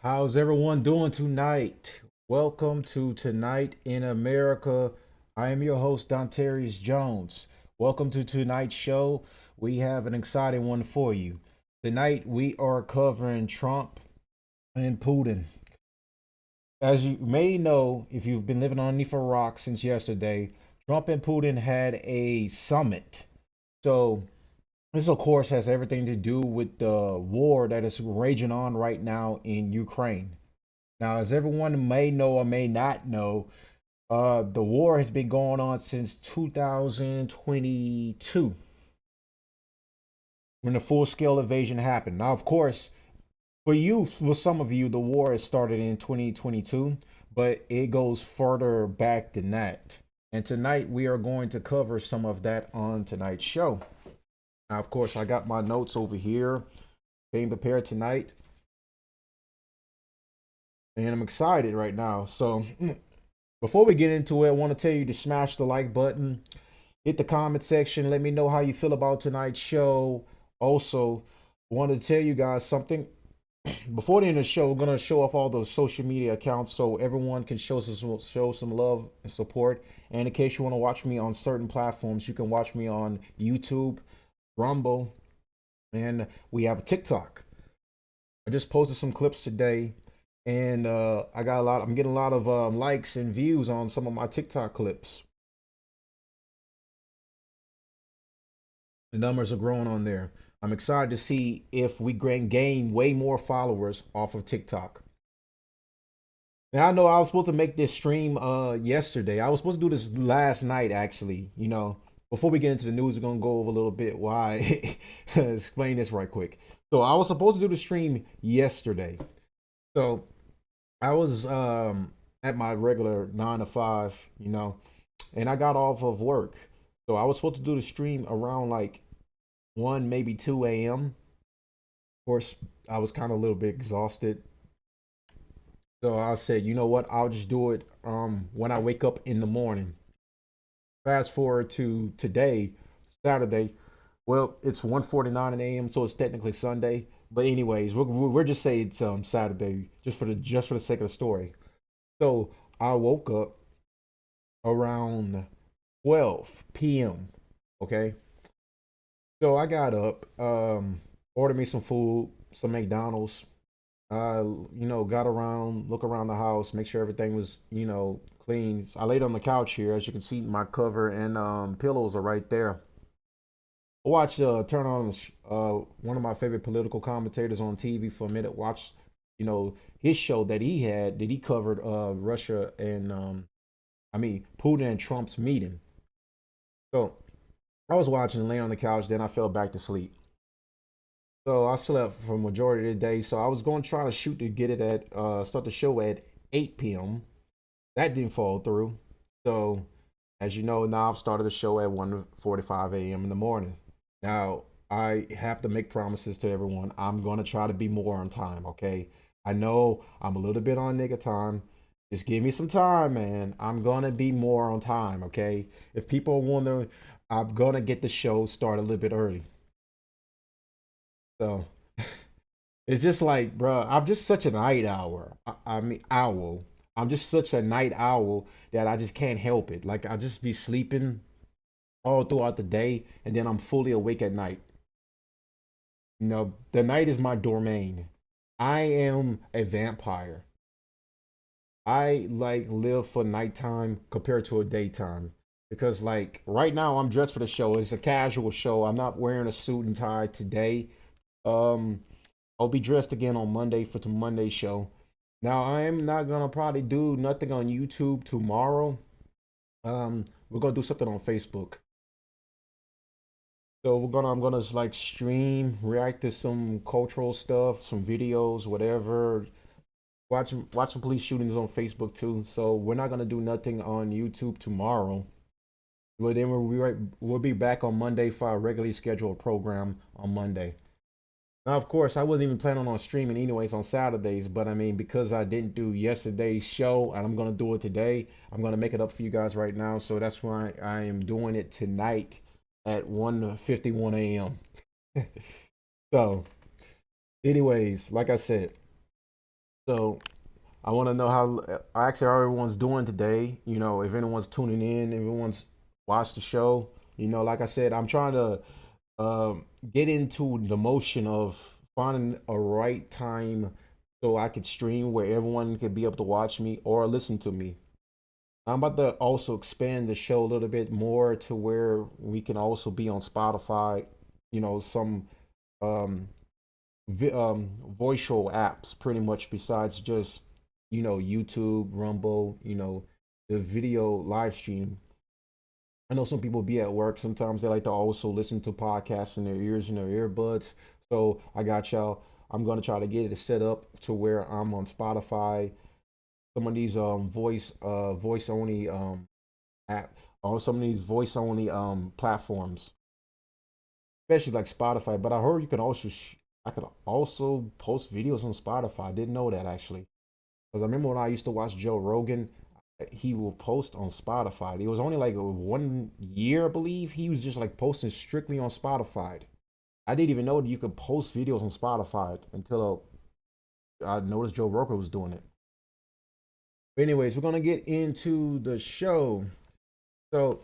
How's everyone doing tonight? Welcome to Tonight in America. I am your host, Dontarius Jones. Welcome to tonight's show. We have an exciting one for you. Tonight, we are covering Trump and Putin. As you may know, if you've been living underneath a rock since yesterday, Trump and Putin had a summit. So, this, of course, has everything to do with the war that is raging on right now in Ukraine. Now, as everyone may know or may not know, the war has been going on since 2022 when the full scale invasion happened. Now, of course, for some of you, the war has started in 2022, but it goes further back than that. And tonight we are going to cover some of that on tonight's show. Now, of course, I got my notes over here, being prepared tonight, and I'm excited right now. So, before we get into it, I want to tell you to smash the like button, hit the comment section, let me know how you feel about tonight's show. Also, I want to tell you guys something. Before the end of the show, we're gonna show off all those social media accounts so everyone can show some love and support. And in case you want to watch me on certain platforms, you can watch me on YouTube, Rumble, and we have a TikTok. I just posted some clips today, and I'm getting a lot of likes and views on some of my TikTok clips. The numbers are growing on there. I'm excited to see if we gain way more followers off of TikTok. Now I know I was supposed to make this stream yesterday. I was supposed to do this last night actually. Before we get into the news, we're gonna go over a little bit why explain this right quick. So I was supposed to do the stream yesterday. So I was at my regular 9 to 5, and I got off of work. So I was supposed to do the stream around like 1, maybe 2 a.m. Of course, I was kind of a little bit exhausted. So I said, you know what? I'll just do it when I wake up in the morning. Fast forward to today, Saturday. Well, it's 1:49 a.m., so it's technically Sunday. But anyways, we're just saying it's Saturday just for the sake of the story. So I woke up around 12 p.m. Okay, so I got up, ordered me some food, some McDonald's. Got around, look around the house, make sure everything was, clean. So I laid on the couch here. As you can see, my cover and pillows are right there. I watched, turn on one of my favorite political commentators on TV for a minute. Watch, his show that he covered Russia and Putin and Trump's meeting. So I was watching, laying on the couch. Then I fell back to sleep. So I slept for majority of the day. So I was going to try to shoot to get it at start the show at 8 p.m. That didn't fall through. So as you know, now I've started the show at 1:45 a.m. in the morning. Now I have to make promises to everyone. I'm going to try to be more on time. Okay. I know I'm a little bit on nigga time. Just give me some time, man. I'm going to be more on time. Okay. If people wonder, I'm going to get the show started a little bit early. So it's just like, bro, I'm just such a night owl. Owl. I'm just such a night owl that I just can't help it. Like I just be sleeping all throughout the day, and then I'm fully awake at night. The night is my domain. I am a vampire. I like live for nighttime compared to a daytime because like right now I'm dressed for the show. It's a casual show. I'm not wearing a suit and tie today. Um, I'll be dressed again on Monday for the Monday show. Now I am not gonna probably do nothing on YouTube tomorrow. We're gonna do something on Facebook. So I'm gonna like stream, react to some cultural stuff, some videos, whatever. Watch some police shootings on Facebook too. So we're not gonna do nothing on YouTube tomorrow. But then we'll be back on Monday for our regularly scheduled program on Monday. Now, of course, I wasn't even planning on streaming anyways on Saturdays, but I mean, because I didn't do yesterday's show and I'm gonna do it today, I'm gonna make it up for you guys right now. So that's why I am doing it tonight at 1:51 a.m. So, anyways, like I said, So I want to know how actually how everyone's doing today. You know, if anyone's tuning in, if everyone's watched the show. You know, like I said, I'm trying to get into the motion of finding a right time so I could stream where everyone could be able to watch me or listen to me. I'm about to also expand the show a little bit more to where we can also be on Spotify, you know, some um, voice show apps pretty much besides just, you know, YouTube, Rumble, you know, the video live stream. I know some people be at work. Sometimes they like to also listen to podcasts in their ears and their earbuds. So I got y'all. I'm gonna try to get it set up to where I'm on Spotify. Some of these voice only app on some of these voice only platforms, especially like Spotify. But I heard you can also I could also post videos on Spotify. I didn't know that actually. Because I remember when I used to watch Joe Rogan, he will post on Spotify. It was only like 1 year, I believe. He was just like posting strictly on Spotify. I didn't even know that you could post videos on Spotify until I noticed Joe Rogan was doing it. But anyways, we're gonna get into the show. So,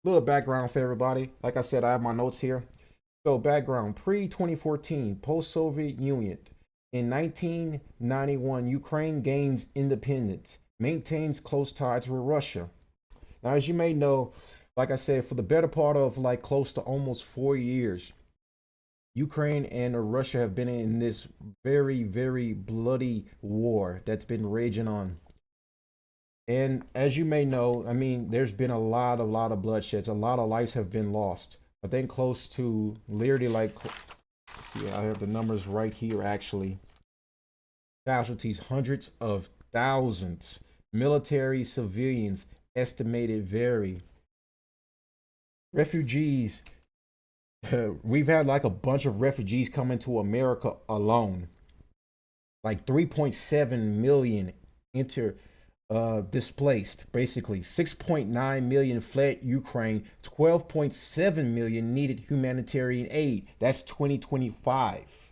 a little background for everybody. Like I said, I have my notes here. So, background pre 2014, post Soviet Union. In 1991, Ukraine gains independence, maintains close ties with Russia. Now, as you may know, like I said, for the better part of like close to almost 4 years, Ukraine and Russia have been in this very, very bloody war that's been raging on. And as you may know, I mean, there's been a lot of bloodsheds. A lot of lives have been lost. I think close to literally like, let's see, I have the numbers right here actually. Casualties, hundreds of thousands. Military, civilians, estimated vary. Refugees, we've had like a bunch of refugees coming to America alone. Like 3.7 million enter displaced, basically. 6.9 million fled Ukraine, 12.7 million needed humanitarian aid. That's 2025.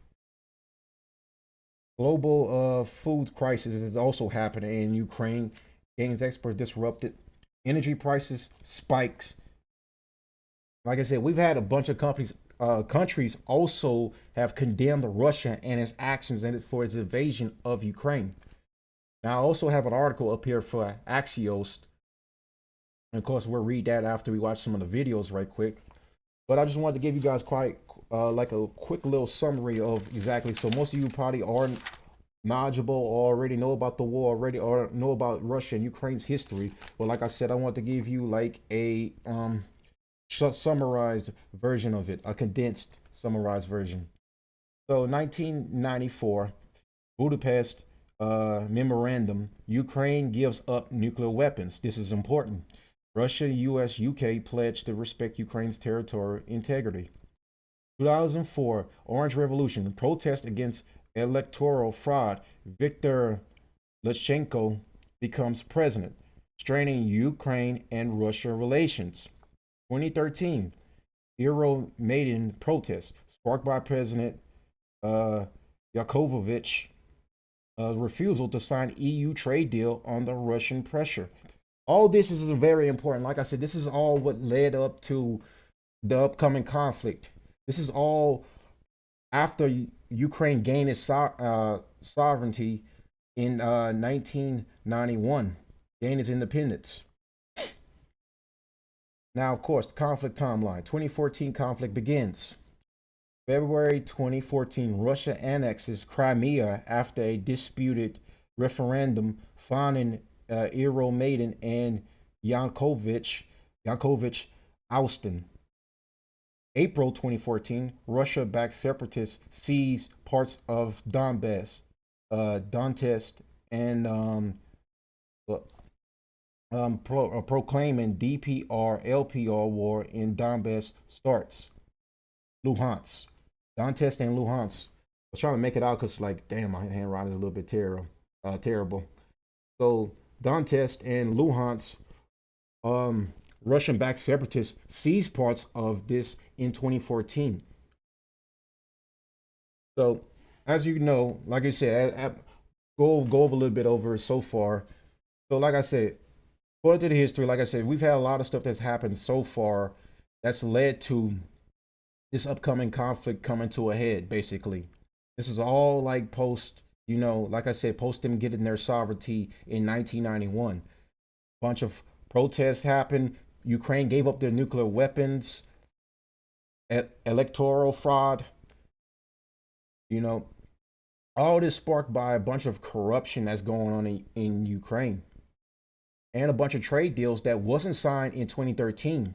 Global food crisis is also happening in Ukraine. Gains export disrupted. Energy prices spikes. Like I said, we've had a bunch of countries also have condemned Russia and its actions and for its invasion of Ukraine. Now, I also have an article up here for Axios. And of course, we'll read that after we watch some of the videos right quick. But I just wanted to give you guys quite like a quick little summary of exactly. So most of you probably are knowledgeable or already know about the war already or know about Russia and Ukraine's history. But like I said, I want to give you like a summarized version of it, a condensed summarized version. So 1994, Budapest memorandum, Ukraine gives up nuclear weapons. This is important. Russia, US, UK pledged to respect Ukraine's territorial integrity. 2004, Orange Revolution, protest against electoral fraud. Viktor Lukashenko becomes president, straining Ukraine and Russia relations. 2013, Euro Maiden protest, sparked by President Yakovovich refusal to sign EU trade deal on the Russian pressure. All this is very important. Like I said, this is all what led up to the upcoming conflict. This is all after Ukraine gained its sovereignty in 1991, gained its independence. Now, of course, the conflict timeline. 2014 conflict begins. February 2014, Russia annexes Crimea after a disputed referendum finding Euromaidan and Yankovich ousting. April 2014, Russia-backed separatists seize parts of Donbass, Donetsk, and proclaiming DPR-LPR war in Donbass starts. Luhansk, Donetsk and Luhansk. I was trying to make it out because, like, damn, my handwriting is a little bit terrible. So Donetsk and Luhansk, Russian-backed separatists seized parts of this in 2014. So, as you know, like I said, go over a little bit over it so far. So, like I said, according to the history, like I said, we've had a lot of stuff that's happened so far that's led to this upcoming conflict coming to a head. Basically, this is all like post, like I said, post them getting their sovereignty in 1991. Bunch of protests happened. Ukraine gave up their nuclear weapons. Electoral fraud. You know, all this sparked by a bunch of corruption that's going on in Ukraine and a bunch of trade deals that wasn't signed in 2013.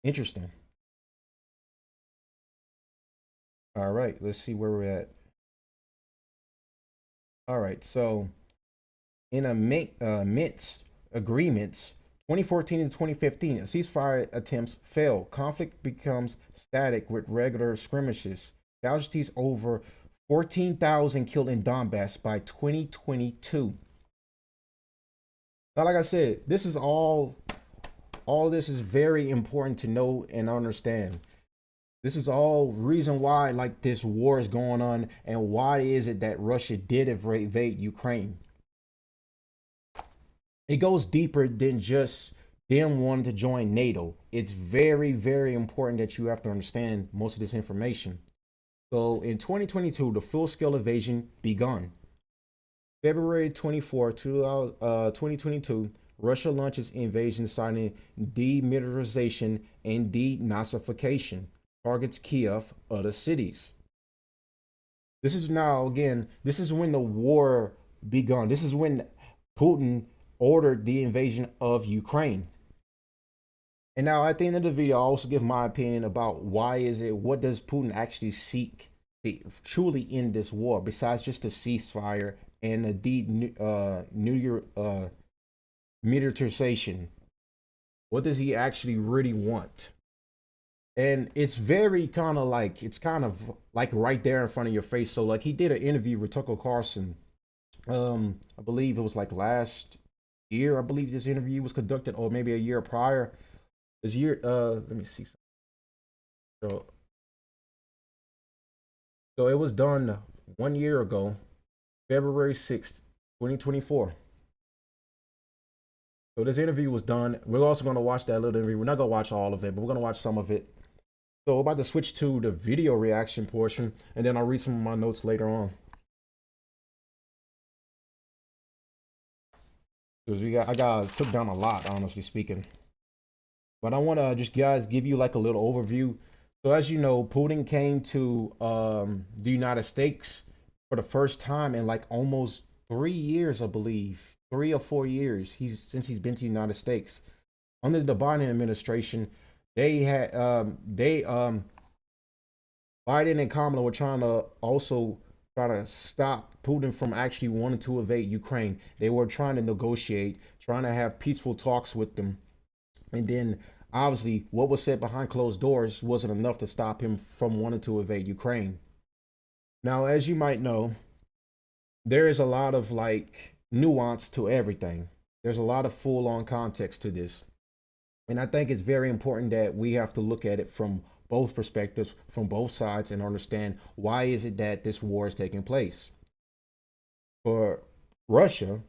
Interesting. All right, let's see where we're at. All right, so in a Minsk agreements, 2014 and 2015, ceasefire attempts fail. Conflict becomes static with regular skirmishes. Casualties over 14,000 killed in Donbass by 2022. Now, like I said, this is all of this is very important to know and understand. This is all reason why like this war is going on and why is it that Russia did invade Ukraine. It goes deeper than just them wanting to join NATO. It's very, very important that you have to understand most of this information. So in 2022, the full-scale invasion begun. February 24, 2022, Russia launches invasion signing demilitarization and denazification. Targets Kiev, other cities. This is now, again, this is when the war begun. This is when Putin ordered the invasion of Ukraine. And now at the end of the video, I'll also give my opinion about what does Putin actually seek to truly end this war, besides just a ceasefire and a New Year militarization. What does he actually really want? And it's very kind of like, it's kind of like right there in front of your face. So like he did an interview with Tucker Carlson. I believe it was like last year. I believe this interview was conducted, or maybe a year prior. This year, let me see. So, so it was done 1 year ago, February 6th, 2024. So this interview was done. We're also going to watch that little interview. We're not going to watch all of it, but we're going to watch some of it. So we're about to switch to the video reaction portion, and then I'll read some of my notes later on. Because I took down a lot, honestly speaking. But I want to just guys give you like a little overview. So as you know, Putin came to the United States for the first time in like almost 3 years, I believe, 3 or 4 years. Since he's been to the United States under the Biden administration. Biden and Kamala were trying to stop Putin from actually wanting to invade Ukraine. They were trying to negotiate, trying to have peaceful talks with them. And then obviously what was said behind closed doors wasn't enough to stop him from wanting to invade Ukraine. Now, as you might know, there is a lot of like nuance to everything. There's a lot of full on context to this. And I think it's very important that we have to look at it from both perspectives, from both sides, and understand why is it that this war is taking place. For Russia,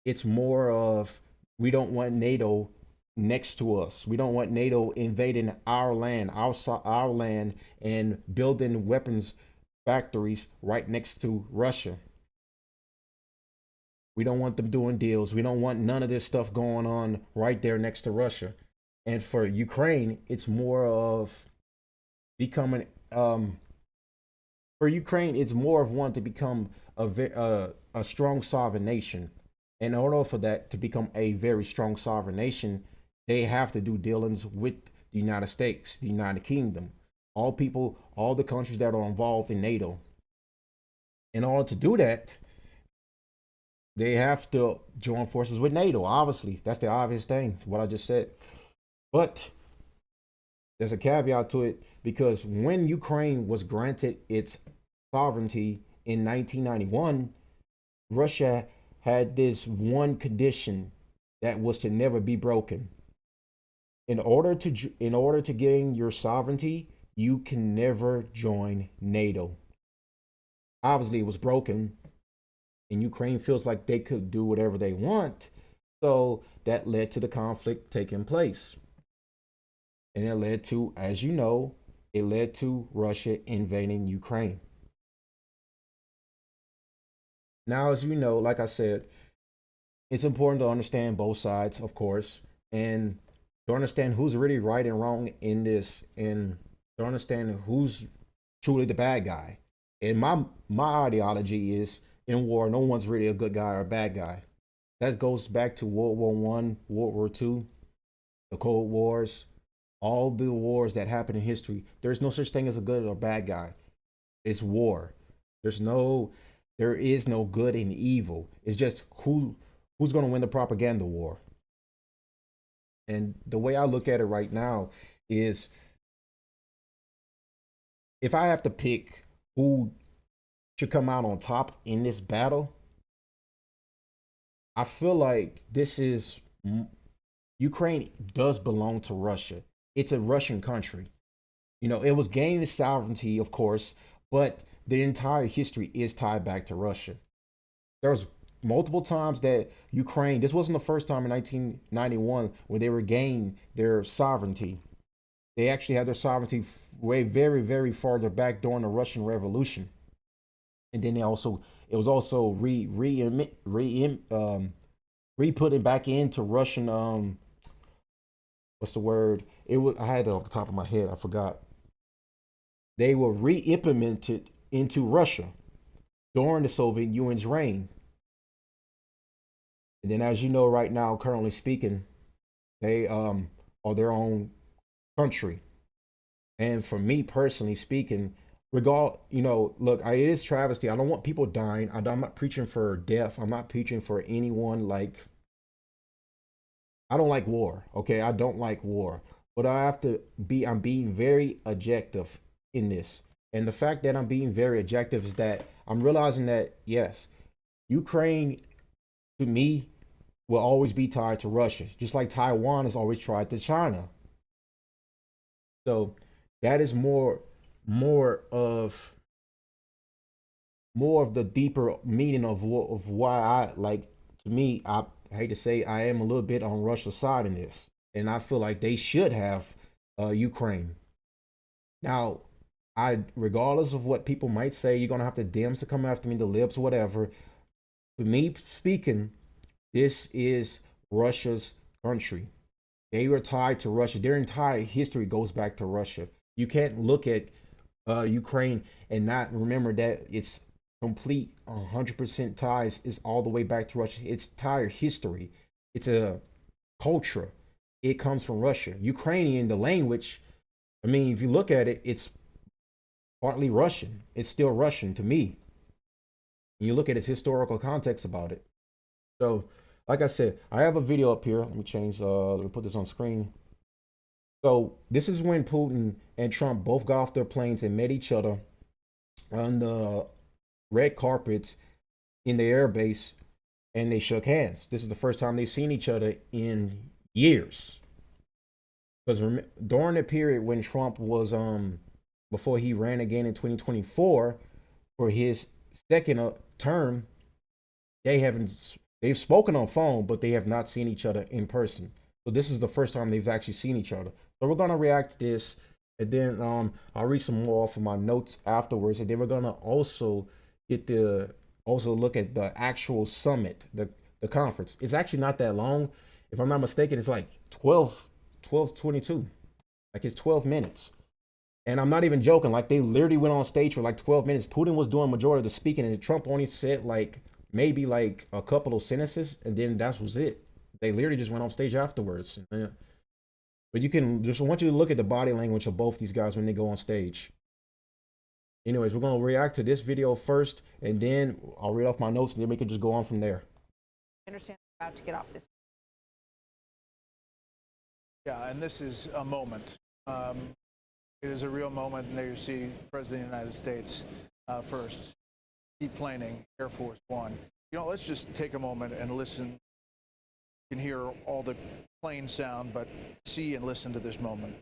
it's more of we don't want NATO next to us. We don't want NATO invading our land, our land, and building weapons factories right next to Russia. We don't want them doing deals. We don't want none of this stuff going on right there next to Russia. And for Ukraine, it's more of becoming for Ukraine, it's more of one to become a strong sovereign nation. In order for that to become a very strong sovereign nation, they have to do dealings with the United States, the United Kingdom, all people, all the countries that are involved in NATO. In order to do that, they have to join forces with NATO. Obviously, that's the obvious thing, what I just said. But there's a caveat to it, because when Ukraine was granted its sovereignty in 1991, Russia had this one condition that was to never be broken. In order to gain your sovereignty, you can never join NATO. Obviously, it was broken and Ukraine feels like they could do whatever they want. So that led to the conflict taking place. And it led to, as you know, it led to Russia invading Ukraine. Now, as you know, like I said, it's important to understand both sides, of course, and to understand who's really right and wrong in this, and to understand who's truly the bad guy. And my ideology is in war, no one's really a good guy or a bad guy. That goes back to World War I, World War II, the Cold Wars, all the wars that happened in history. There's no such thing as a good or bad guy. It's war. There's no there is no good and evil. It's just who's going to win the propaganda war. And the way I look at it right now is, if I have to pick who should come out on top in this battle, I feel like this is Ukraine does belong to Russia. It's a Russian country. You know, it was gaining its sovereignty, of course, but the entire history is tied back to Russia. There was multiple times that Ukraine, this wasn't the first time in 1991 where they regained their sovereignty. They actually had their sovereignty way very, very farther back during the Russian Revolution. And then it was also re putting back into Russian, what's the word? It was, I had it off the top of my head, I forgot. They were re-implemented into Russia during the Soviet Union's reign. And then, as you know, right now, currently speaking, they are their own country. And for me personally speaking, look, it is travesty. I don't want people dying. I'm not preaching for death. I'm not preaching for anyone. Like, I don't like war. Okay, I don't like war, but I have to be. I'm being very objective in this, and the fact that I'm being very objective is that I'm realizing that yes, Ukraine to me will always be tied to Russia, just like Taiwan is always tied to China. So that is more of more of the deeper meaning of why I like. To me, I hate to say, I am a little bit on Russia's side in this, and I feel like they should have Ukraine. Now, regardless of what people might say, you're gonna have the Dems to come after me, the libs, whatever. For me speaking, this is Russia's country. They were tied to Russia. Their entire history goes back to Russia. You can't look at Ukraine and not remember that it's complete 100% ties is all the way back to Russia. Its entire history, it's a culture. It comes from Russia. Ukrainian, the language. I mean, if you look at it, it's partly Russian. It's still Russian to me. And you look at its historical context about it. So, like I said, I have a video up here. Let me change. Let me put this on screen. So this is when Putin and Trump both got off their planes and met each other on the red carpets in the airbase, and they shook hands. This is the first time they've seen each other in years. Because during the period when Trump was before he ran again in 2024 for his second term, they've spoken on phone, but they have not seen each other in person. So this is the first time they've actually seen each other. So we're gonna react to this, and then I'll read some more off of my notes afterwards, and then we're gonna also look at the actual summit, the conference. It's actually not that long. If I'm not mistaken, it's like 12:22. Like, it's 12 minutes. And I'm not even joking. Like, they literally went on stage for like 12 minutes. Putin was doing majority of the speaking, and Trump only said like maybe like a couple of sentences, and then that was it. They literally just went on stage afterwards. Yeah. But you can just, I want you to look at the body language of both these guys when they go on stage. Anyways, we're gonna react to this video first, and then I'll read off my notes, and then we can just go on from there. I understand I'm about to get off this. Yeah, and this is a moment. It is a real moment, and there you see President of the United States first, deplaning Air Force One. You know, let's just take a moment and listen. You can hear all the plane sound, but see and listen to this moment.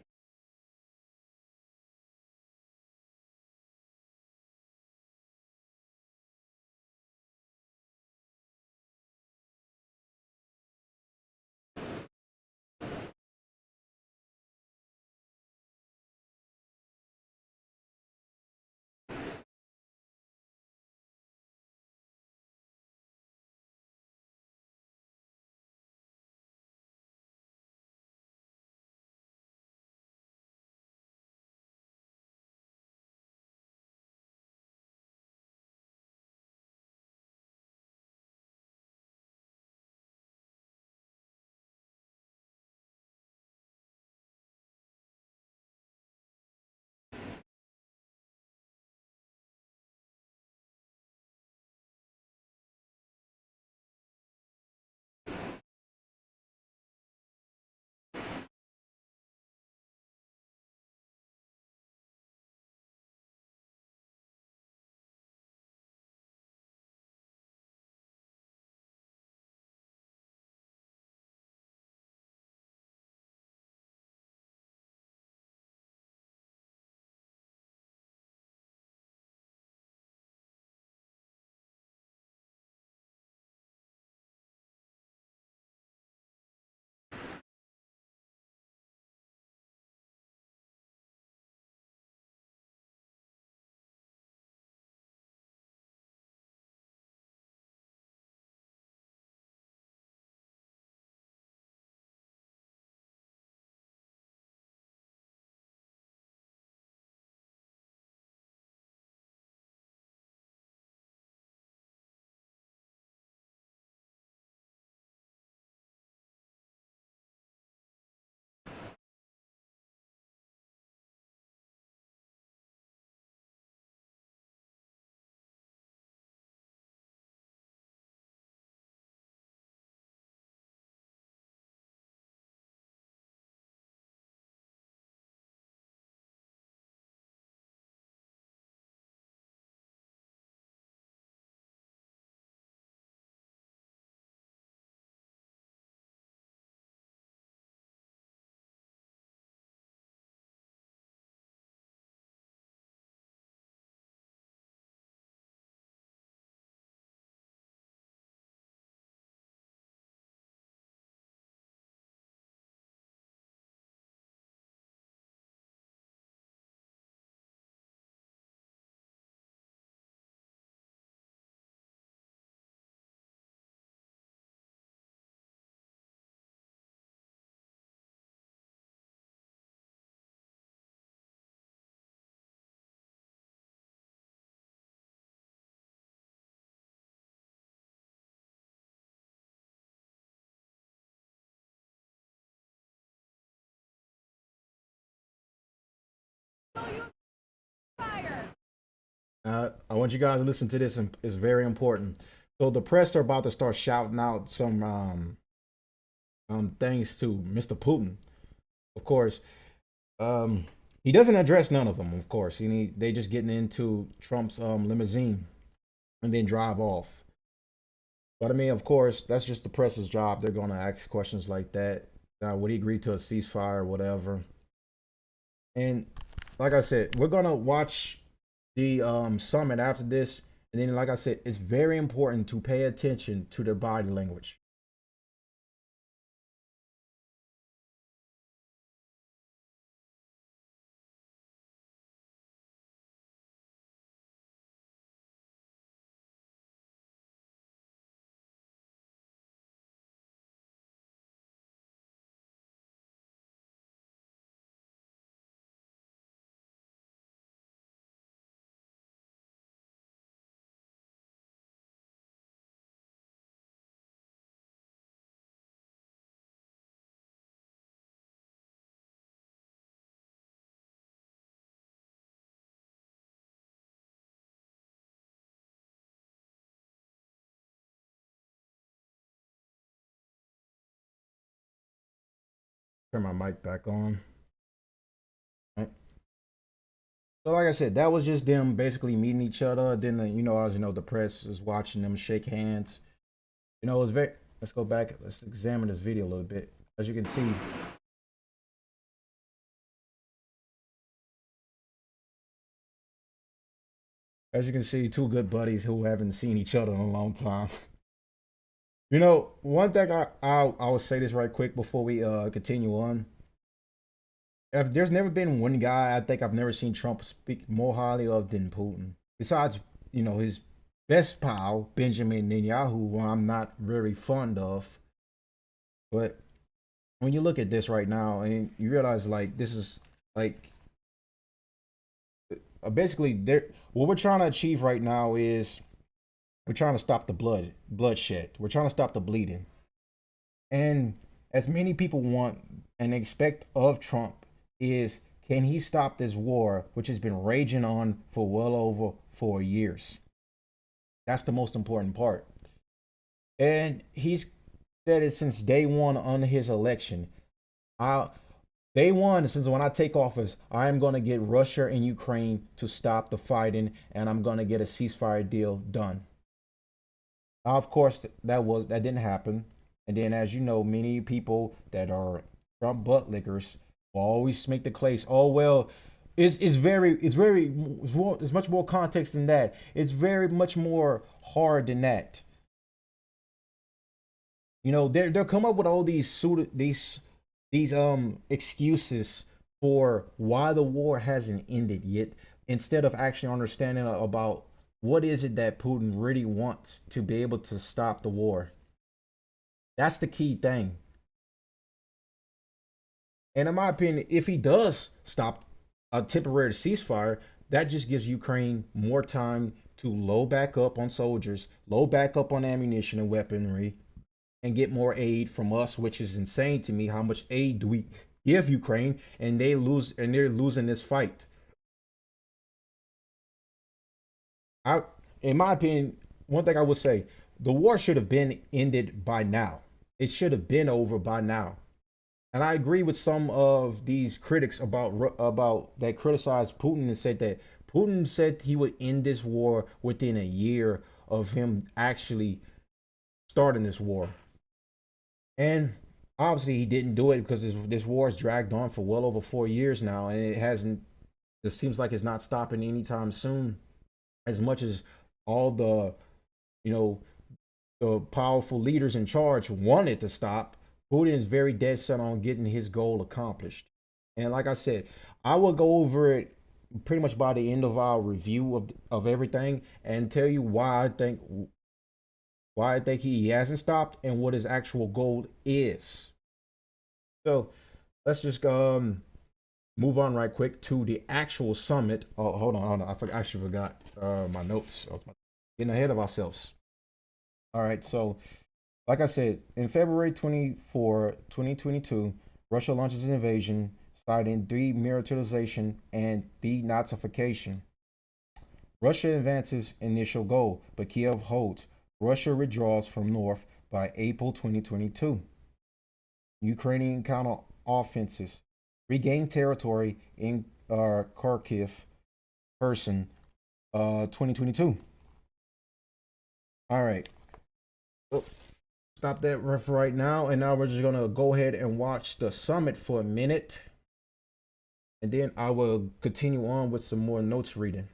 I want you guys to listen to this. It's very important. So the press are about to start shouting out some things to Mr. Putin. Of course, um, he doesn't address none of them. Of course, they just getting into Trump's limousine and then drive off. But I mean, of course, that's just the press's job. They're going to ask questions like that. Would he agree to a ceasefire or whatever? And like I said, we're gonna watch the summit after this. And then, like I said, it's very important to pay attention to their body language. Turn my mic back on. Right. So, like I said, that was just them basically meeting each other. Then, as you know, the press is watching them shake hands. It was very. Let's go back. Let's examine this video a little bit. As you can see, two good buddies who haven't seen each other in a long time. One thing I will say this right quick before we continue on. If there's never been one guy I think I've never seen Trump speak more highly of than Putin. Besides, his best pal Benjamin Netanyahu, who I'm not very fond of. But when you look at this right now, and you realize like this is like basically there. What we're trying to achieve right now is we're trying to stop the bloodshed. We're trying to stop the bleeding. And as many people want and expect of Trump is can he stop this war, which has been raging on for well over 4 years? That's the most important part. And he's said it since day one on his election. Day one, since when I take office, I am going to get Russia and Ukraine to stop the fighting, and I'm going to get a ceasefire deal done. Now, of course, that didn't happen. And then, as you know, many people that are Trump butt lickers will always make the case. Oh well, it's much more context than that. It's very much more hard than that. They'll come up with all these excuses for why the war hasn't ended yet, instead of actually understanding about what is it that Putin really wants to be able to stop the war. That's the key thing. And in my opinion, if he does stop a temporary ceasefire, that just gives Ukraine more time to load back up on soldiers, load back up on ammunition and weaponry, and get more aid from us, which is insane to me. How much aid do we give Ukraine, and they're losing this fight? In my opinion, one thing I would say, the war should have been ended by now. It should have been over by now. And I agree with some of these critics about that criticize Putin and said that Putin said he would end this war within a year of him actually starting this war. And obviously he didn't do it because this war has dragged on for well over 4 years now, and it hasn't. It seems like it's not stopping anytime soon. As much as all you know, the powerful leaders in charge wanted to stop, Putin is very dead set on getting his goal accomplished. And like I said, I will go over it pretty much by the end of our review of everything and tell you why I think he hasn't stopped and what his actual goal is. So let's just move on right quick to the actual summit. Oh, hold on. I actually forgot my notes. I was getting ahead of ourselves. All right, so like I said, in February 24, 2022, Russia launches an invasion, citing demilitarization and denazification. Russia advances initial goal, but Kiev holds. Russia withdraws from north by April 2022. Ukrainian counter-offenses regain territory in Kharkiv, Kherson, 2022. All right. Oh, stop that for right now. And now we're just going to go ahead and watch the summit for a minute. And then I will continue on with some more notes reading.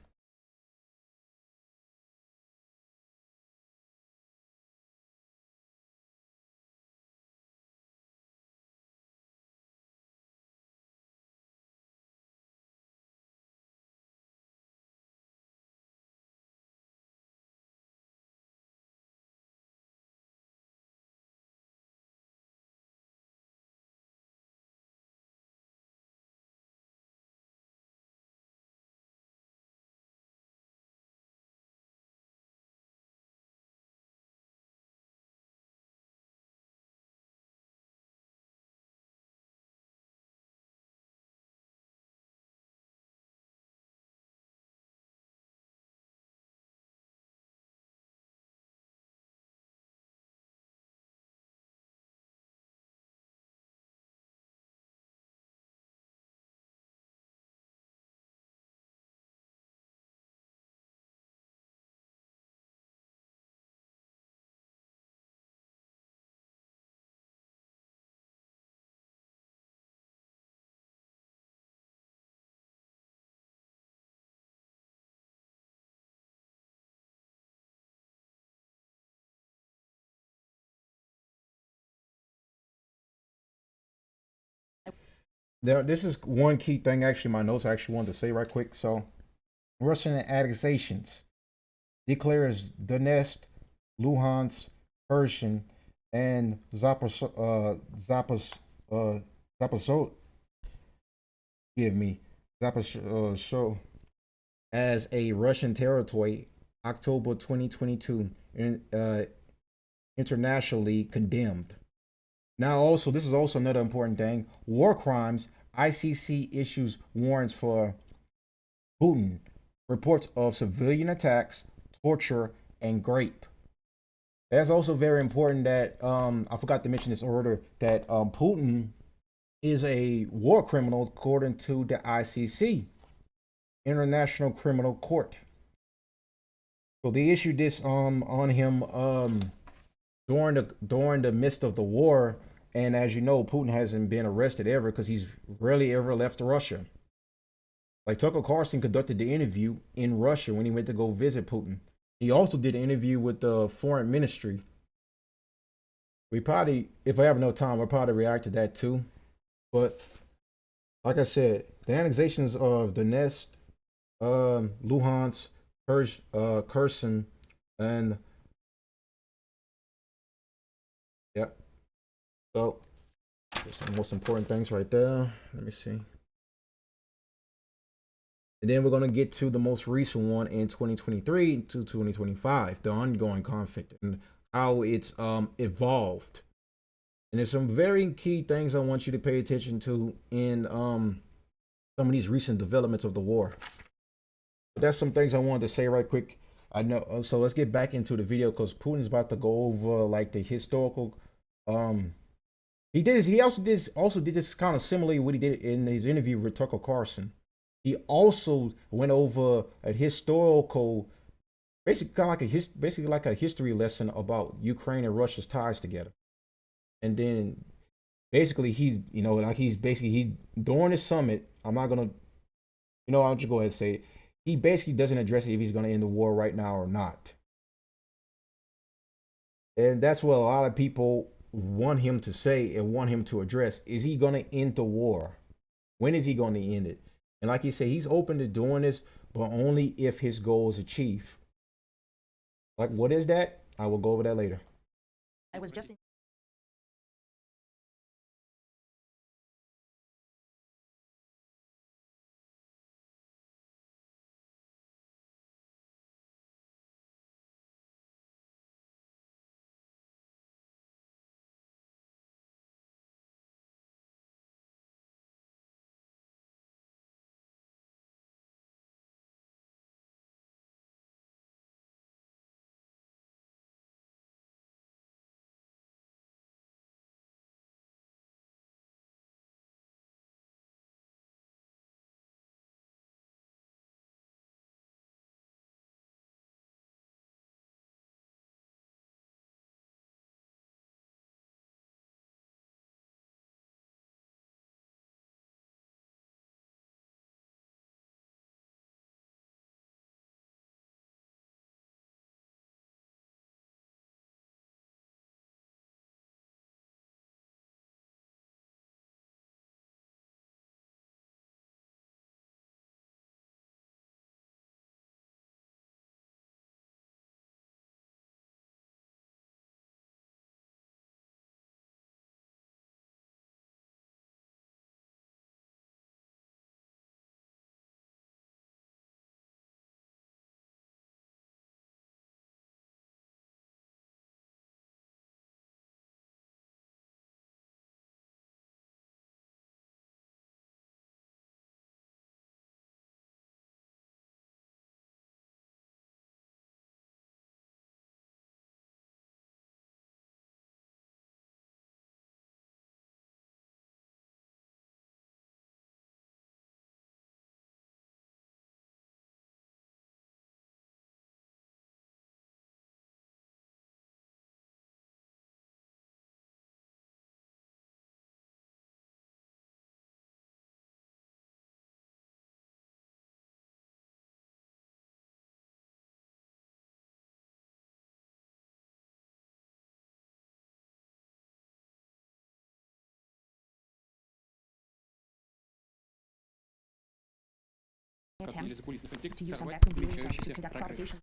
This is one key thing, actually, my notes I actually wanted to say right quick. So, Russian annexations declares Donetsk, Luhansk, Kherson, and Zaporizhzhia, give me, Zaporizhzhia as a Russian territory, October 2022, internationally condemned. Now, also, this is also another important thing. War crimes. ICC issues warrants for Putin. Reports of civilian attacks, torture, and rape. That's also very important that I forgot to mention this earlier that Putin is a war criminal according to the ICC, International Criminal Court. So they issued this on him during the midst of the war. And as you know, Putin hasn't been arrested ever because he's rarely ever left Russia. Like Tucker Carlson conducted the interview in Russia when he went to go visit Putin. He also did an interview with the foreign ministry. We probably, if I have enough time, we'll probably react to that too. But like I said, the annexations of Donetsk, Luhansk, Kherson, and yeah. So there's the most important things right there. Let me see. And then we're going to get to the most recent one in 2023 to 2025, the ongoing conflict and how it's evolved. And there's some very key things I want you to pay attention to in some of these recent developments of the war. But that's some things I wanted to say right quick. I know. So let's get back into the video because Putin's about to go over like the historical. He also did this kind of similarly what he did in his interview with Tucker Carlson. He also went over a historical, basically like a history lesson about Ukraine and Russia's ties together. And then basically he's during this summit. I'm not gonna, I'll just go ahead and say it. He basically doesn't address it if he's gonna end the war right now or not. And that's what a lot of people want him to say and want him to address. Is he gonna end the war? When is he gonna end it? And like he said, he's open to doing this, but only if his goal is achieved. Like, what is that? I will go over that later. I was just attempts to use some backroom dealings to conduct provocation.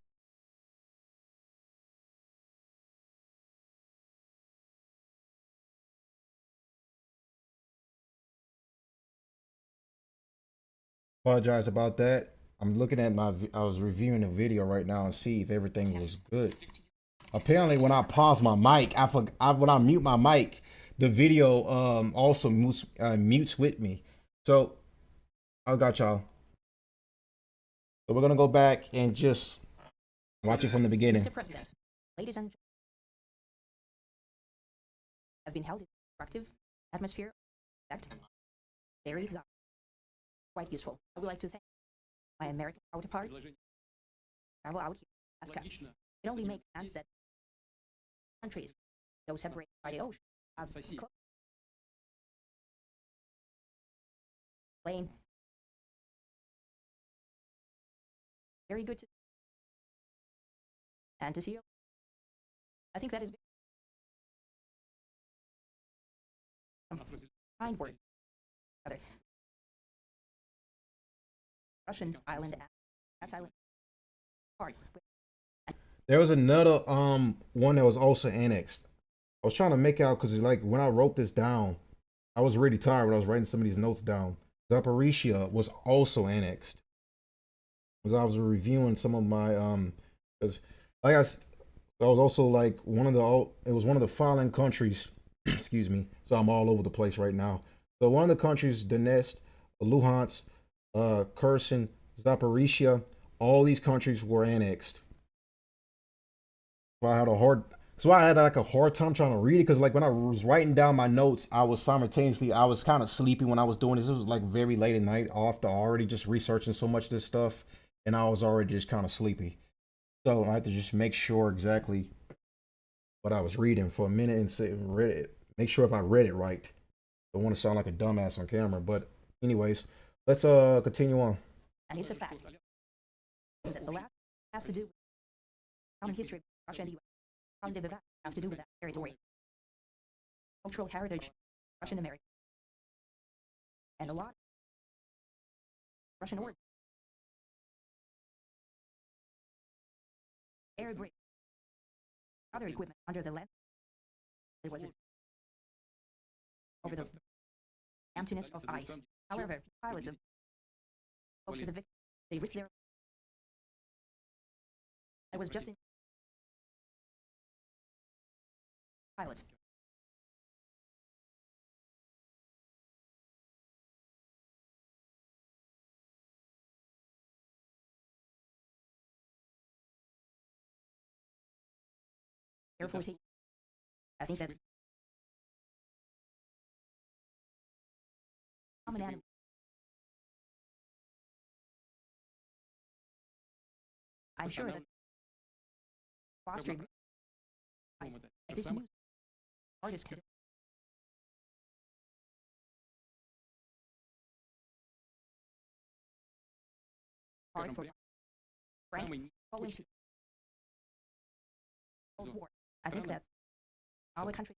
Apologize about that. I'm looking at I was reviewing the video right now and see if everything was good. Apparently, when I pause my mic, when I mute my mic, the video also mutes with me. So I got y'all. So we're gonna go back and just watch it from the beginning. Mr. President, ladies and gentlemen, have been held in a constructive atmosphere. Very exotic, quite useful. I would like to thank my American counterpart. Travel out here, Alaska. It only makes sense that countries, though separated by the ocean, have close plane. Very good to and to see you. I think that is kind words. Russian island, S island. Part. There was another one that was also annexed. I was trying to make out because like when I wrote this down, I was really tired when I was writing some of these notes down. Zaporizhia was also annexed. As I was reviewing some of my because like I was also like it was one of the following countries. Excuse me. So I'm all over the place right now. So one of the countries, Donetsk, Luhansk, Kherson, Zaporizhia, all these countries were annexed. So I had like a hard time trying to read it because like when I was writing down my notes, I was kind of sleepy when I was doing this. It was like very late at night after already just researching so much of this stuff, and I was already just kind of sleepy. So I had to just make sure exactly what I was reading for a minute and read it. Make sure if I read it right. I don't want to sound like a dumbass on camera, but anyways, let's continue on. And it's a fact that the last has to do with common history of Russia and the U.S. Positive events have to do with that territory, cultural heritage, Russian American, and a lot of Russian origin. Air bridge, other equipment under the land. There was over the emptiness of ice. However, pilots of close to the victim, they risked their. I was just in pilots. Air Force. I think that's common animal. I'm sure that fostering this new artist could hard for Frank fall into Cold War. I think that's our country.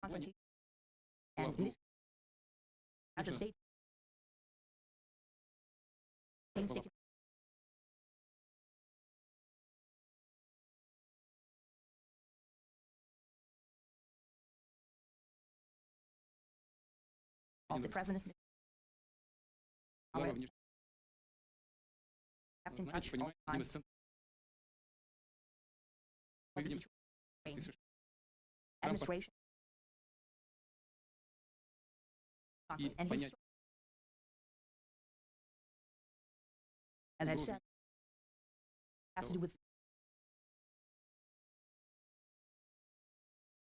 Confrontation and this as of state painstaking of the president. Kept in touch all the time. Administration. And his, as I've said, has to do with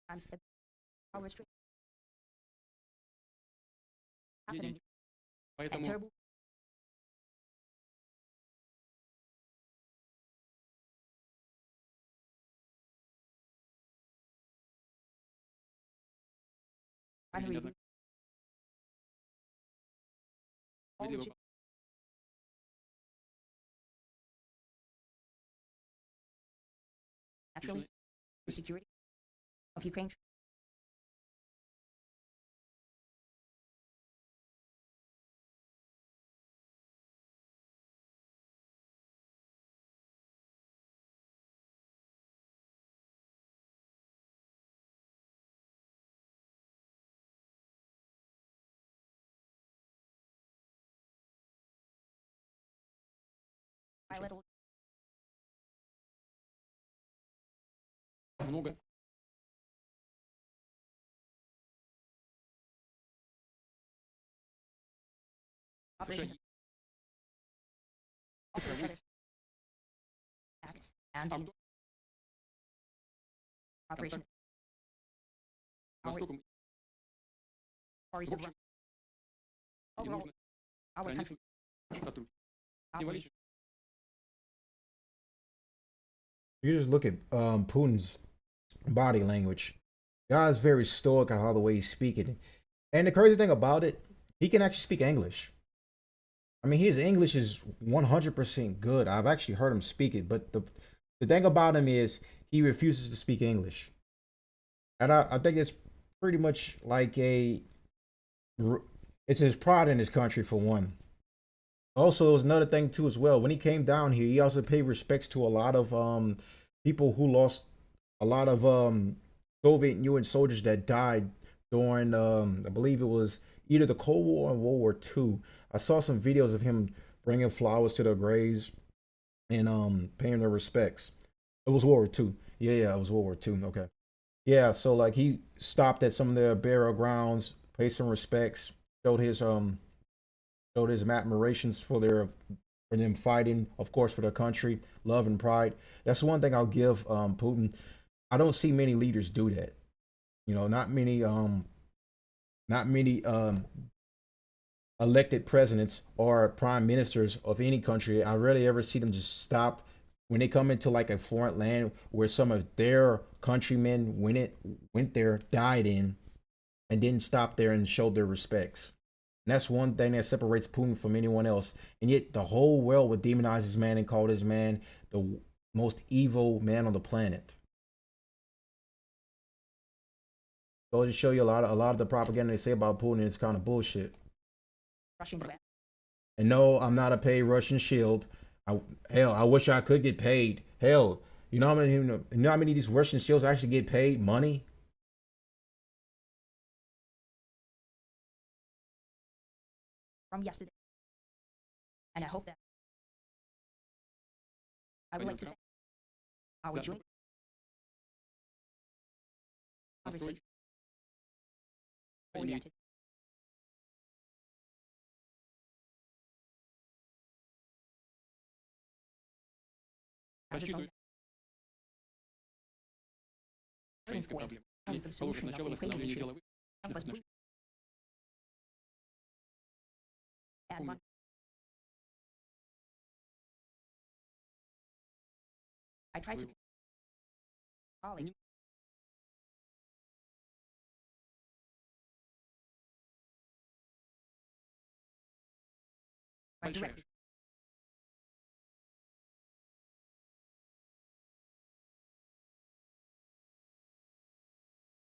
times how restricted happening and terrible. Finally, naturally, the security of Ukraine Bilateral Много. operation Act and Там operation Востоком Far East of в Russia. общем и Overall, нужно our стране country сотрудничать. operation Символически. You just look at Putin's body language. Guy's very stoic on how the way he's speaking. And the crazy thing about it, he can actually speak English. I mean, his English is 100% good. I've actually heard him speak it, but the thing about him is he refuses to speak English. And I think it's pretty much like it's his pride in his country for one. Also, it was another thing too as well. When he came down here, he also paid respects to a lot of people who lost a lot of Soviet Union soldiers that died during I believe it was either the Cold War or World War II. I saw some videos of him bringing flowers to their graves and paying their respects. It was World War II. Yeah, it was World War II. Okay. Yeah, so like he stopped at some of their burial grounds, paid some respects, showed his admirations for them fighting, of course, for their country, love and pride. That's one thing I'll give Putin. I don't see many leaders do that. You know, not many elected presidents or prime ministers of any country. I rarely ever see them just stop when they come into like a foreign land where some of their countrymen went there, died in, and didn't stop there and show their respects. And that's one thing that separates Putin from anyone else. And yet the whole world would demonize this man and call this man the most evil man on the planet. So I'll just show you a lot of the propaganda they say about Putin is kind of bullshit. Russian U.S. And no, I'm not a paid Russian shield. I wish I could get paid. Hell, you know how many of these Russian shields actually get paid money? from yesterday. And I hope that I would like to thank our joint conversation oriented as its own Украинской point проблемы. and И for the положит solution of начало the восстановлению Ukrainian issue деловых was отношений. and one. I tried to colleague my Большая director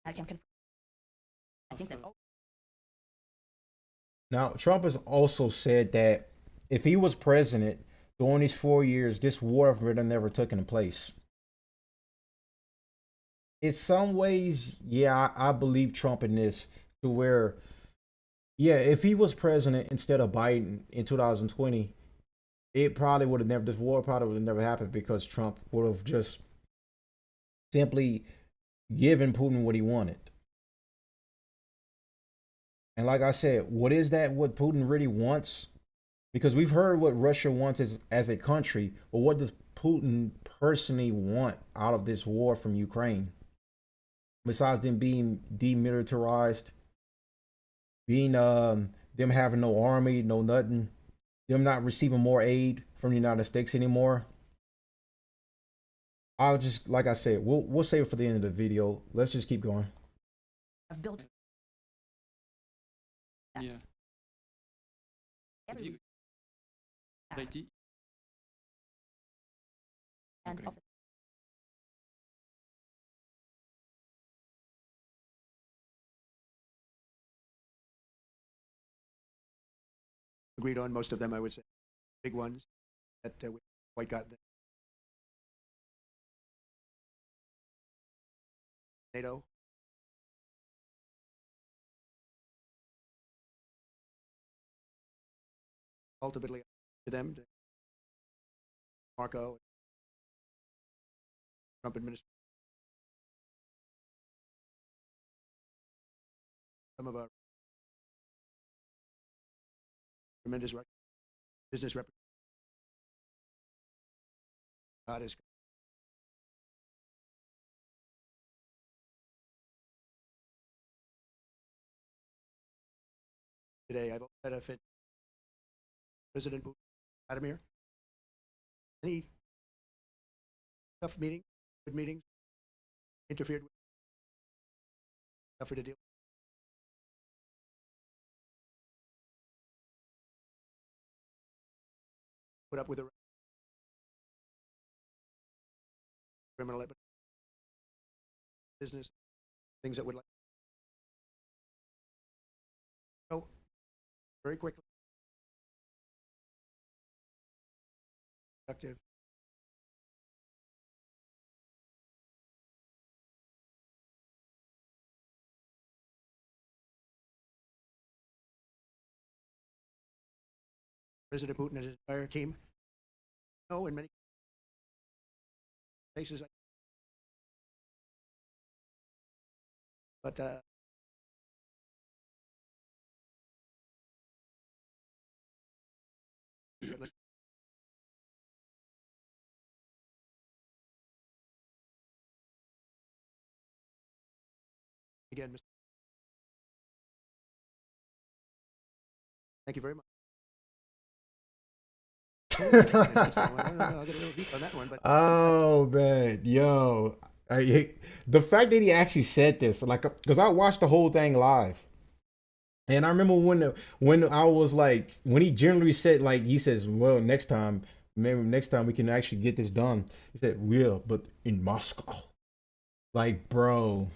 I can confirm. I think that Now, Trump has also said that if he was president during these 4 years, this war would have never taken place. In some ways, yeah, I believe Trump in this to where, yeah, if he was president instead of Biden in 2020, it probably would have never, this war probably would have never happened because Trump would have just simply given Putin what he wanted. And like I said, what is that what Putin really wants? Because we've heard what Russia wants as a country, but what does Putin personally want out of this war from Ukraine? Besides them being demilitarized, being them having no army, no nothing, them not receiving more aid from the United States anymore. I'll just like I said, we'll save it for the end of the video. Let's just keep going. I've built Не every двигаться, дойти. and Ukraine. of agreed on most of them, I would say. Big ones that we quite got. NATO. Ultimately, to them to Marco, Trump administration, some of our tremendous business representatives. God is today. I've had a fit. President Putin, Vladimir. Any tough meeting, good meetings, interfered with, tougher to deal with. Put up with the criminal evidence, business, things that would like. So, very quickly. Productive. President Putin and his entire team. No, in many cases, but again, Mr. Thank you very much. I'll get a little deep on that one, but Oh man, yo, the fact that he actually said this, like, because I watched the whole thing live, and I remember when I was like, when he generally said, like, he says, well, next time, maybe next time we can actually get this done. He said, "Will, but in Moscow." Like, bro.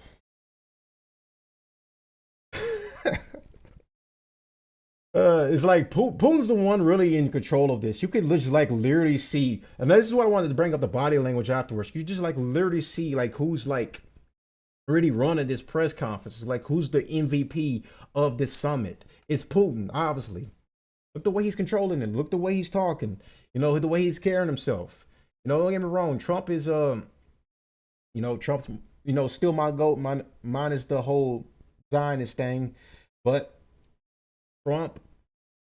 It's like Putin's the one really in control of this. You could just like literally see, and this is what I wanted to bring up the body language afterwards. You just like literally see like who's like really running this press conference. Like who's the MVP of this summit? It's Putin, obviously. Look the way he's controlling it. Look the way he's talking. You know the way he's carrying himself. You know, don't get me wrong. Trump is Trump's still my goat. Minus the whole Zionist thing, but Trump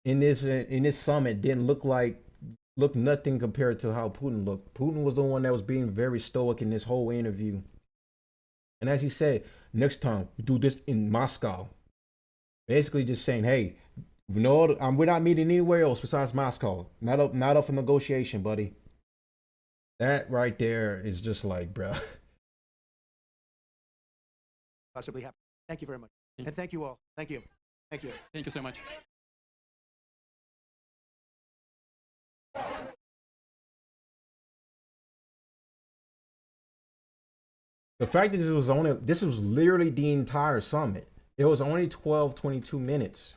in this summit didn't look nothing compared to how Putin looked. Putin was the one that was being very stoic in this whole interview. And as he said, next time we do this in Moscow. Basically just saying, hey, we're not meeting anywhere else besides Moscow. Not up for negotiation, buddy. That right there is just like, bro. possibly happen. Thank you very much. And thank you all. Thank you. Thank you. Thank you so much. The fact that this was literally the entire summit. It was only 22 minutes.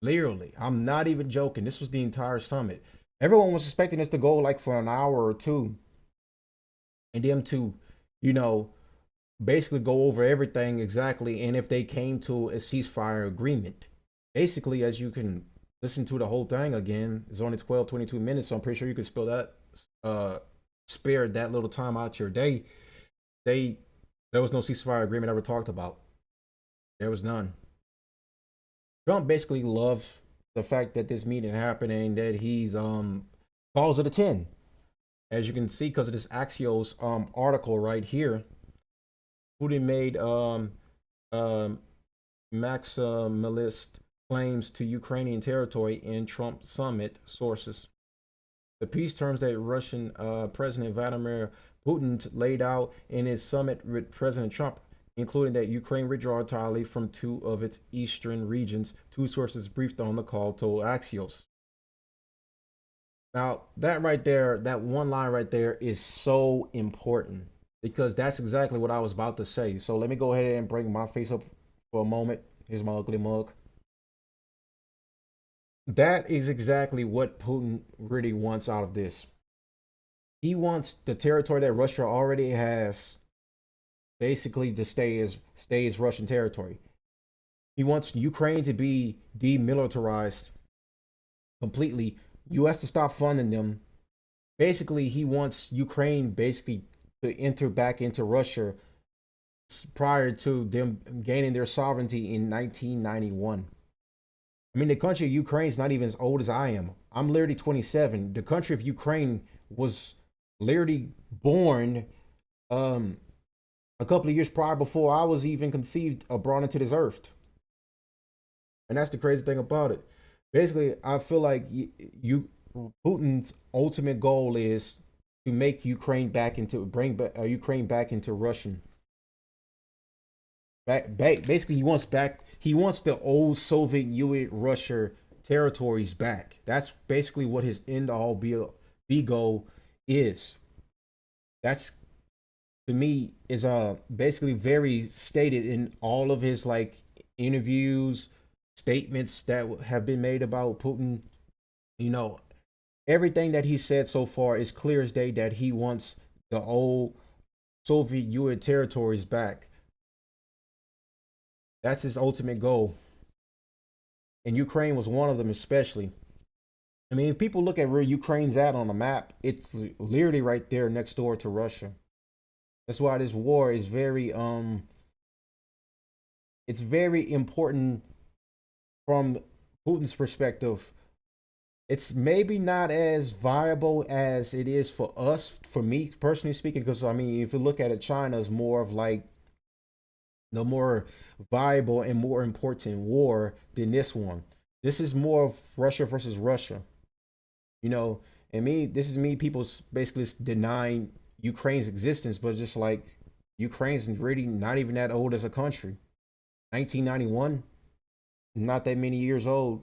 Literally. I'm not even joking. This was the entire summit. Everyone was expecting us to go like for an hour or two. And them to, basically go over everything exactly. And if they came to a ceasefire agreement. Basically, as you can listen to the whole thing again, it's only 22 minutes. So I'm pretty sure you could spare that little time out your day. There was no ceasefire agreement ever talked about. There was none. Trump basically loved the fact that this meeting happened and that he's calls it a 10. As you can see, because of this Axios article right here, Putin made maximalist claims to Ukrainian territory in Trump summit sources. The peace terms that Russian President Vladimir Putin laid out in his summit with President Trump, including that Ukraine withdraw entirely from two of its eastern regions, two sources briefed on the call told Axios. Now, that right there, that one line right there is so important because that's exactly what I was about to say. So let me go ahead and bring my face up for a moment. Here's my ugly mug. That is exactly what Putin really wants out of this. He wants the territory that Russia already has basically to stay as Russian territory. He wants Ukraine to be demilitarized completely. U.S. to stop funding them basically he wants Ukraine basically to enter back into Russia prior to them gaining their sovereignty in 1991. I mean, the country of Ukraine is not even as old as I am. I'm literally 27. The country of Ukraine was literally born um, a couple of years prior before I was even conceived or brought into this earth. And that's the crazy thing about it. Basically, I feel like Putin's ultimate goal is to make Ukraine back into bring Ukraine back into Russian. Basically, he wants the old Soviet Union Russia territories back. That's basically what his end all be goal is. That's, to me, is basically very stated in all of his like interviews, statements that have been made about Putin. You know, everything that he said so far is clear as day that he wants the old Soviet Union territories back. That's his ultimate goal. And Ukraine was one of them, especially. I mean, if people look at where Ukraine's at on the map, it's literally right there next door to Russia. That's why this war is it's very important from Putin's perspective. It's maybe not as viable as it is for us, for me personally speaking, because I mean, if you look at it, China is more of like the more viable and more important war than this one. This is more of Russia versus Russia, you know. And me, this is me, people basically denying Ukraine's existence, but just like Ukraine's really not even that old as a country. 1991, not that many years old.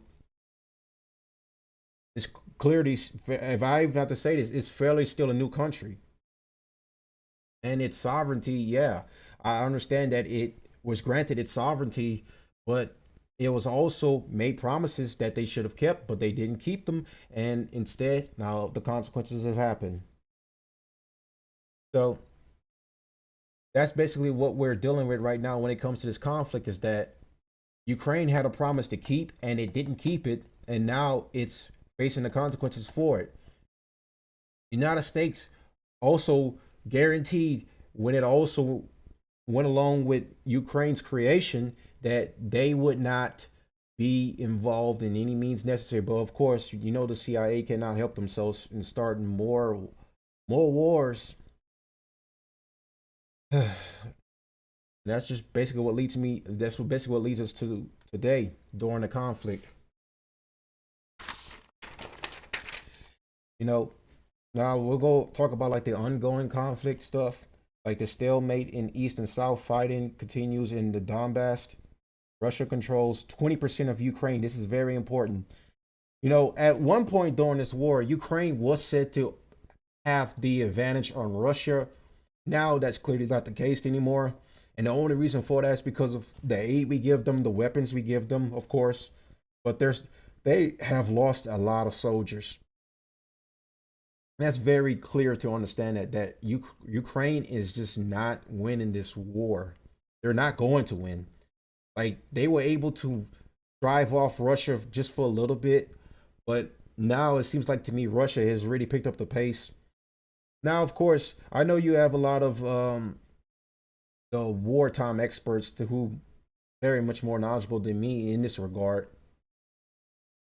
It's clearly, if I even have to say this, it's fairly still a new country. And its sovereignty, yeah, I understand that it was granted its sovereignty, but it was also made promises that they should have kept, but they didn't keep them. And instead, now the consequences have happened. So that's basically what we're dealing with right now when it comes to this conflict, is that Ukraine had a promise to keep and it didn't keep it. And now it's facing the consequences for it. United States also guaranteed, when it also went along with Ukraine's creation, that they would not be involved in any means necessary. But of course, you know, the CIA cannot help themselves in starting more wars. That's just basically what leads me. That's what basically what leads us to today during the conflict. You know, now we'll go talk about like the ongoing conflict stuff, like the stalemate in East and South fighting continues in the Donbass. Russia controls 20% of Ukraine. This is very important. You know, at one point during this war, Ukraine was said to have the advantage on Russia. Now that's clearly not the case anymore. And the only reason for that is because of the aid we give them, the weapons we give them, of course. But they have lost a lot of soldiers. That's very clear to understand that Ukraine is just not winning this war. They're not going to win. Like, they were able to drive off Russia just for a little bit, but now it seems like to me Russia has really picked up the pace. Now, of course, I know you have a lot of the wartime experts who very much more knowledgeable than me in this regard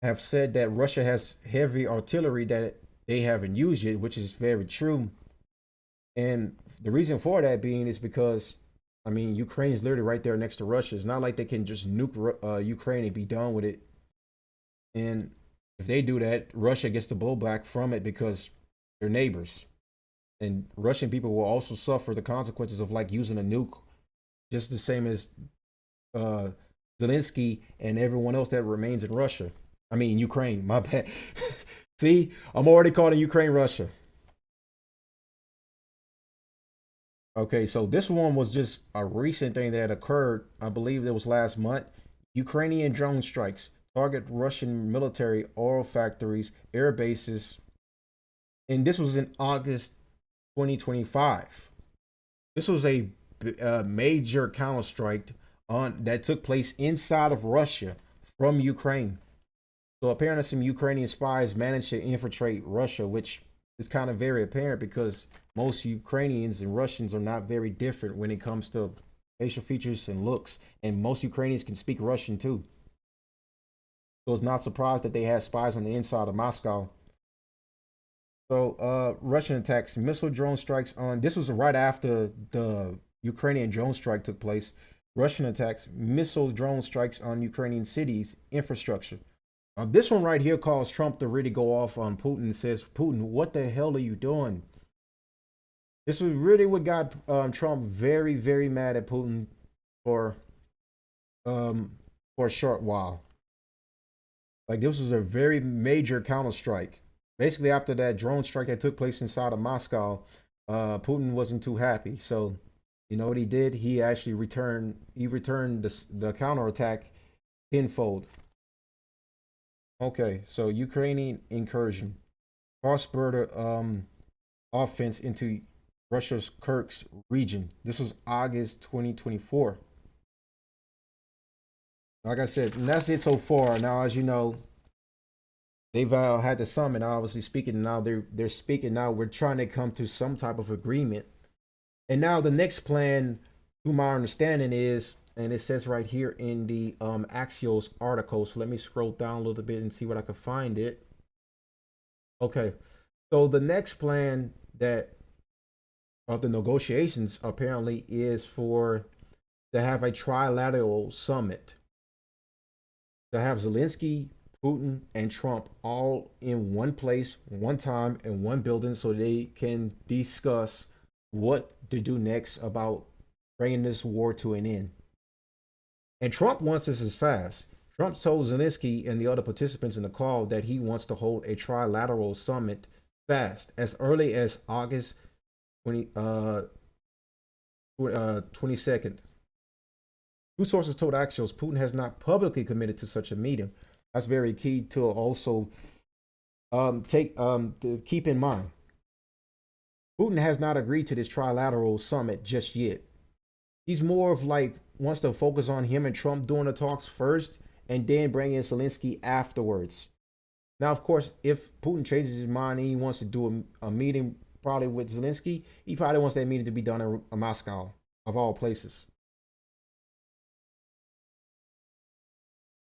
have said that Russia has heavy artillery that they haven't used yet, which is very true. And the reason for that being is because, I mean, Ukraine is literally right there next to Russia. It's not like they can just nuke Ukraine and be done with it. And if they do that, Russia gets the blowback from it because they're neighbors. And Russian people will also suffer the consequences of like using a nuke, just the same as Zelensky and everyone else that remains in Russia. I mean, Ukraine, my bad. See, I'm already calling Ukraine Russia. Okay, so this one was just a recent thing that occurred. I believe it was last month. Ukrainian drone strikes target Russian military oil factories, air bases. And this was in August 2025. This was a major counterstrike that took place inside of Russia from Ukraine. So apparently some Ukrainian spies managed to infiltrate Russia, which is kind of very apparent because most Ukrainians and Russians are not very different when it comes to facial features and looks, and most Ukrainians can speak Russian too. So it's not surprised that they had spies on the inside of Moscow. So Russian attacks, missile drone strikes on, this was right after the Ukrainian drone strike took place. Russian attacks, missile drone strikes on Ukrainian cities, infrastructure. This one right here calls Trump to really go off on Putin and says, Putin, what the hell are you doing? This was really what got Trump very, very mad at Putin for a short while. Like, this was a very major counterstrike. Basically, after that drone strike that took place inside of Moscow, Putin wasn't too happy. So, you know what he did? He actually returned. He returned the counterattack tenfold. Okay, so Ukrainian incursion, cross-border offense into Russia's Kursk region. This was August 2024. Like I said, and that's it so far. Now, as you know, they've had the summit, obviously speaking. Now they're speaking. Now we're trying to come to some type of agreement. And now the next plan, to my understanding, is, and it says right here in the Axios article. So let me scroll down a little bit and see what I can find it. Okay, so the next plan that of the negotiations apparently is for to have a trilateral summit, to have Zelensky, Putin, and Trump all in one place, one time, in one building, so they can discuss what to do next about bringing this war to an end. And Trump wants this as fast. Trump told Zelensky and the other participants in the call that he wants to hold a trilateral summit fast, as early as August 22nd. Two sources told Axios Putin has not publicly committed to such a meeting. That's very key to also to keep in mind. Putin has not agreed to this trilateral summit just yet. He's more of like wants to focus on him and Trump doing the talks first, and then bring in Zelensky afterwards. Now, of course, if Putin changes his mind and he wants to do a meeting probably with Zelensky, he probably wants that meeting to be done in Moscow, of all places.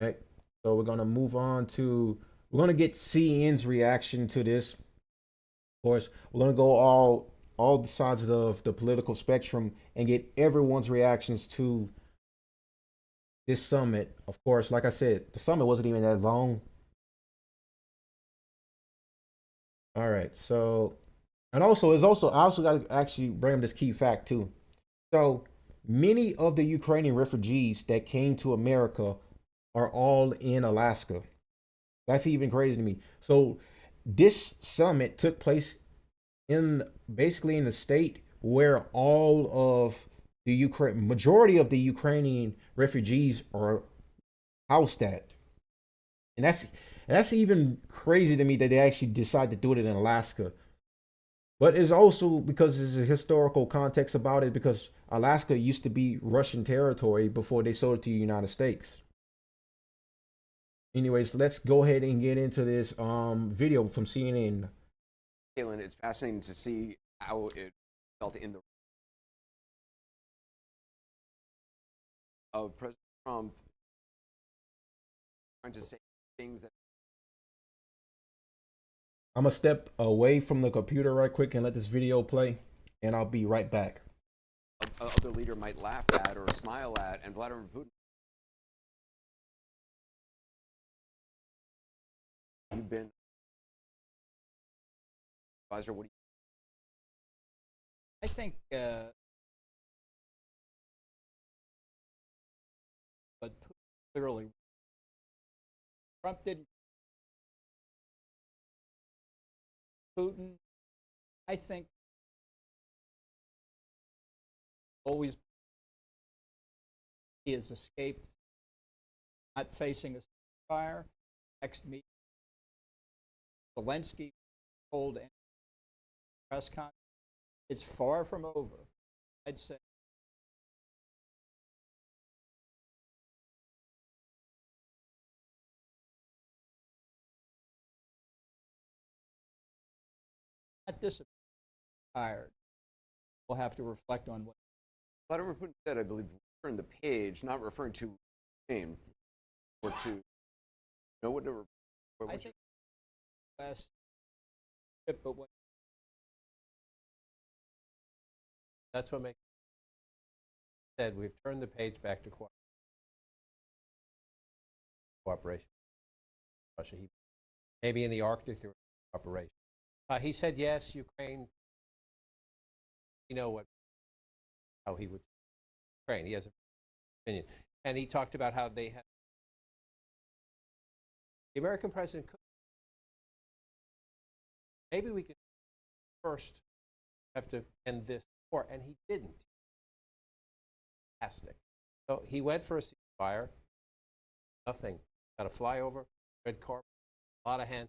Okay, so we're gonna move on to, we're gonna get CN's reaction to this. Of course, we're gonna go all the sides of the political spectrum and get everyone's reactions to this summit. Of course, like I said, the summit wasn't even that long. All right, so, and also I also got to actually bring up this key fact too. So many of the Ukrainian refugees that came to America are all in Alaska. That's even crazy to me. So this summit took place in basically in the state where all of the majority of the Ukrainian refugees are housed at. And that's even crazy to me that they actually decide to do it in Alaska. But it's also because there's a historical context about it, because Alaska used to be Russian territory before they sold it to the United States. Anyways, let's go ahead and get into this video from CNN. Caitlin, it's fascinating to see how it felt in the of President Trump trying to say things that I'm gonna step away from the computer right quick and let this video play, and I'll be right back. other leader might laugh at or smile at, and Vladimir Putin. You've been advisor. What do I think, but clearly, Trump didn't. Putin, I think, always he has escaped, not facing a fire. Next meeting, Zelensky told in press conference, it's far from over. I'd say not disappeared, tired. We'll have to reflect on what. Vladimir Putin said, I believe, return the page, not referring to name or to know what I was think last trip, but what That's what makes said we've turned the page back to cooperation. Russia, maybe in the Arctic there was cooperation. He said yes, Ukraine. You know how he would Ukraine. He has an opinion, and he talked about how they had the American president could. Maybe we could first have to end this war, and he didn't. Fantastic. So he went for a ceasefire. Nothing. Got a flyover, red carpet, a lot of hands,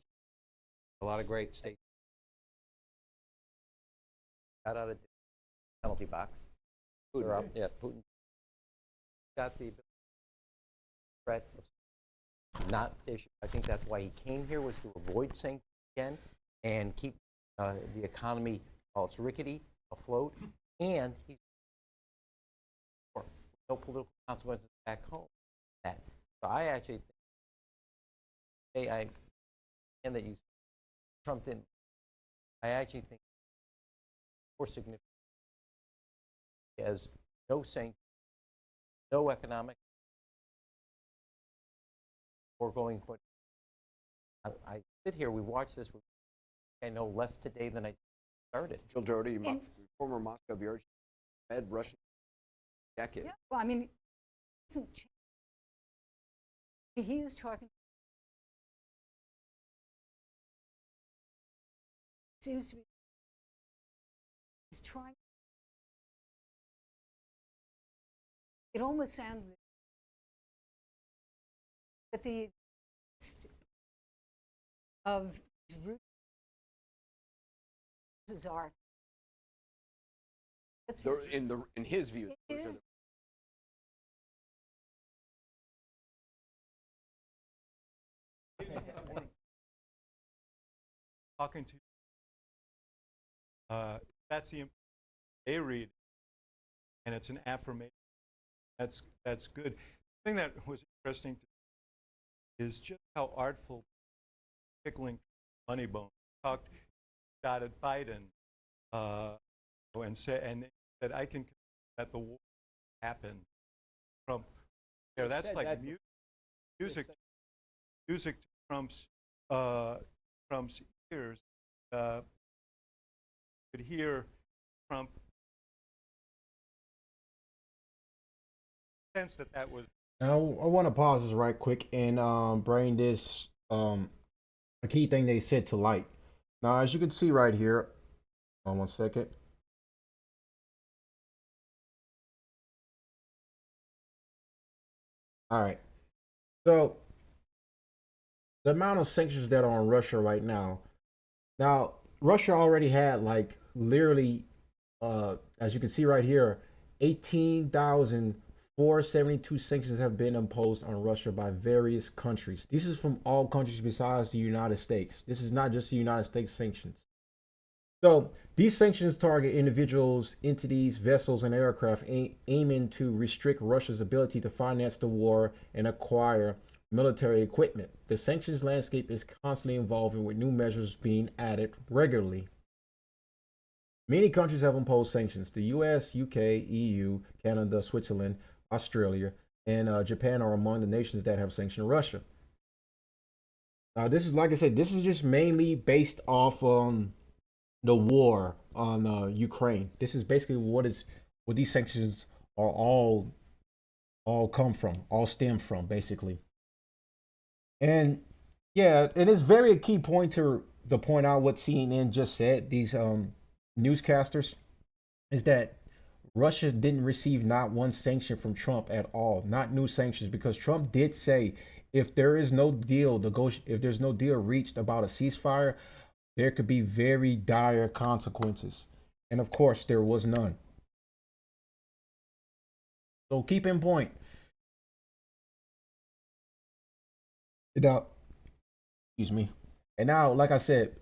a lot of great statements. Got out of penalty box. Putin. Yeah, Putin got the threat of not issue. I think that's why he came here, was to avoid sanctions again and keep the economy, while it's rickety, afloat, and he's no political consequences back home. That. So I actually think, and that you Trump didn't. I actually think more significant as no sanctions, no economic, or going for. I sit here. We watch this. I know less today than I started. Jill Doherty, former Moscow bureau, fed Russian decade. Yeah, well, I mean, it doesn't change. He is talking. Seems to be. He's trying. It almost sounded that the of root is art. That's In his view, It is. Talking to that's the they read, and it's an affirmation. That's good. The thing that was interesting is just how artful pickling Moneybone talked, shot at Biden, and said I can that the war happened. Trump, there. That's like that music to Trump's ears. Could hear Trump sense that was. Now, I want to pause this right quick and bring this a key thing they said to light. Now, as you can see right here, hold on 1 second. All right. So the amount of sanctions that are on Russia right now. Now, Russia already had like literally, as you can see right here, 18,472 sanctions have been imposed on Russia by various countries. This is from all countries besides the United States. This is not just the United States sanctions. So these sanctions target individuals, entities, vessels, and aircraft aiming to restrict Russia's ability to finance the war and acquire military equipment. The sanctions landscape is constantly evolving, with new measures being added regularly. Many countries have imposed sanctions. The US, UK, EU, Canada, Switzerland, Australia, and Japan are among the nations that have sanctioned Russia. Now, this is, like I said, this is just mainly based off the war on Ukraine. This is basically what these sanctions are all come from, all stem from, basically. And yeah, it is very a key point to point out what CNN just said. These newscasters is that Russia didn't receive not one sanction from Trump at all, not new sanctions, because Trump did say if there is no deal if there's no deal reached about a ceasefire, there could be very dire consequences. And of course, there was none. So keep in point. Now, excuse me. And now, like I said,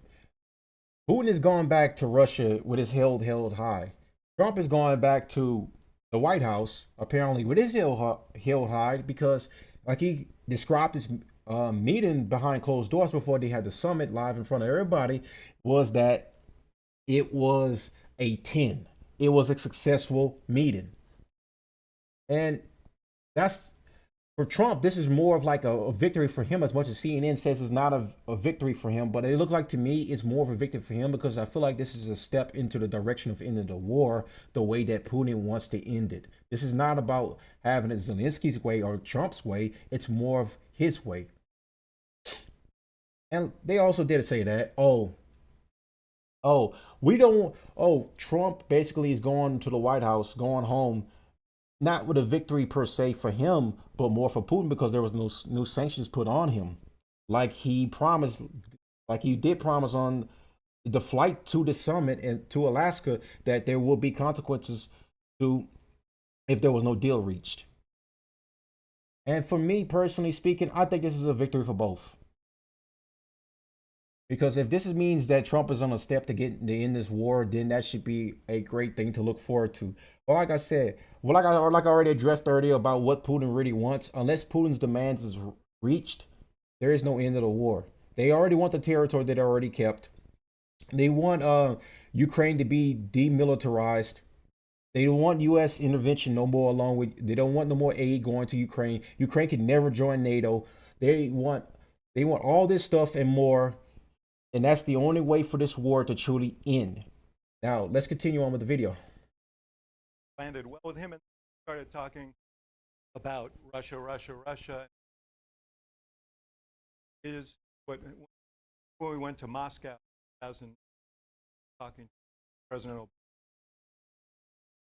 Putin is going back to Russia with his held high. Trump is going back to the White House apparently with his held high because, like he described this meeting behind closed doors before they had the summit live in front of everybody, was that it was a 10. It was a successful meeting, and that's for Trump, this is more of like a victory for him, as much as CNN says it's not a victory for him. But it looks like to me it's more of a victory for him because I feel like this is a step into the direction of ending the war the way that Putin wants to end it. This is not about having it Zelensky's way or Trump's way. It's more of his way. And they also did say that, we don't, Trump basically is going to the White House, going home not with a victory per se for him, but more for Putin because there was no new sanctions put on him, like he promised, like he did promise on the flight to the summit and to Alaska that there will be consequences to if there was no deal reached. And for me personally speaking, I think this is a victory for both. Because if this means that Trump is on a step to get to end this war, then that should be a great thing to look forward to. But like I said, like I already addressed earlier about what Putin really wants, unless Putin's demands is reached, there is no end of the war. They already want the territory that they already kept. They want Ukraine to be demilitarized. They don't want U.S. intervention no more. Along with they don't want no more aid going to Ukraine. Ukraine can never join NATO. They want all this stuff and more. And that's the only way for this war to truly end. Now, let's continue on with the video. Landed well with him and started talking about Russia. Is what when we went to Moscow, 2000, talking to President Obama.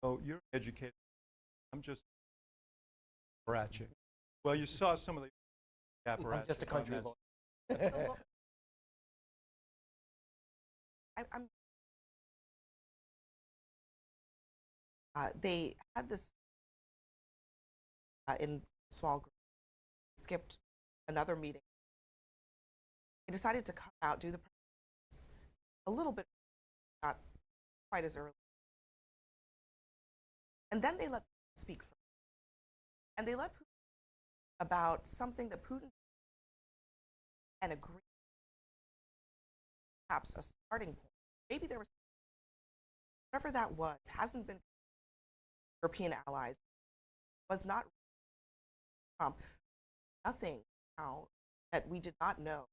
So you're educated. I'm just apparatchik. Well, you saw some of the apparatchik. I'm just a country boy. They had this in small group, skipped another meeting. They decided to come out, do the a little bit, not quite as early. And then they let Putin speak first. And they let Putin about something that Putin and agreed, perhaps a starting point. Maybe there was, whatever that was, hasn't been European allies, was not nothing now that we did not know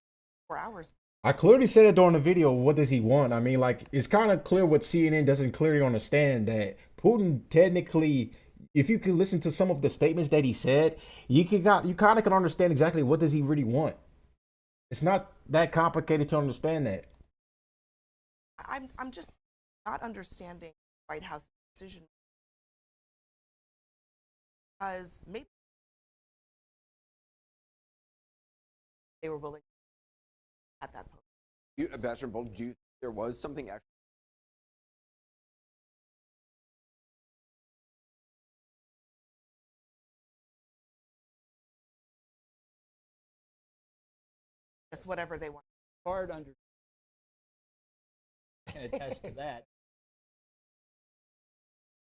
for hours. I clearly said it during the video. What does he want? I mean, like, it's kind of clear what CNN doesn't clearly understand, that Putin technically, if you can listen to some of the statements that he said, you kind of can understand exactly what does he really want. It's not that complicated to understand that. I'm just not understanding the White House decision, because maybe they were willing at that point. Ambassador Bolton, do you think there was something actually? Just whatever they want. Hard under can attest to that.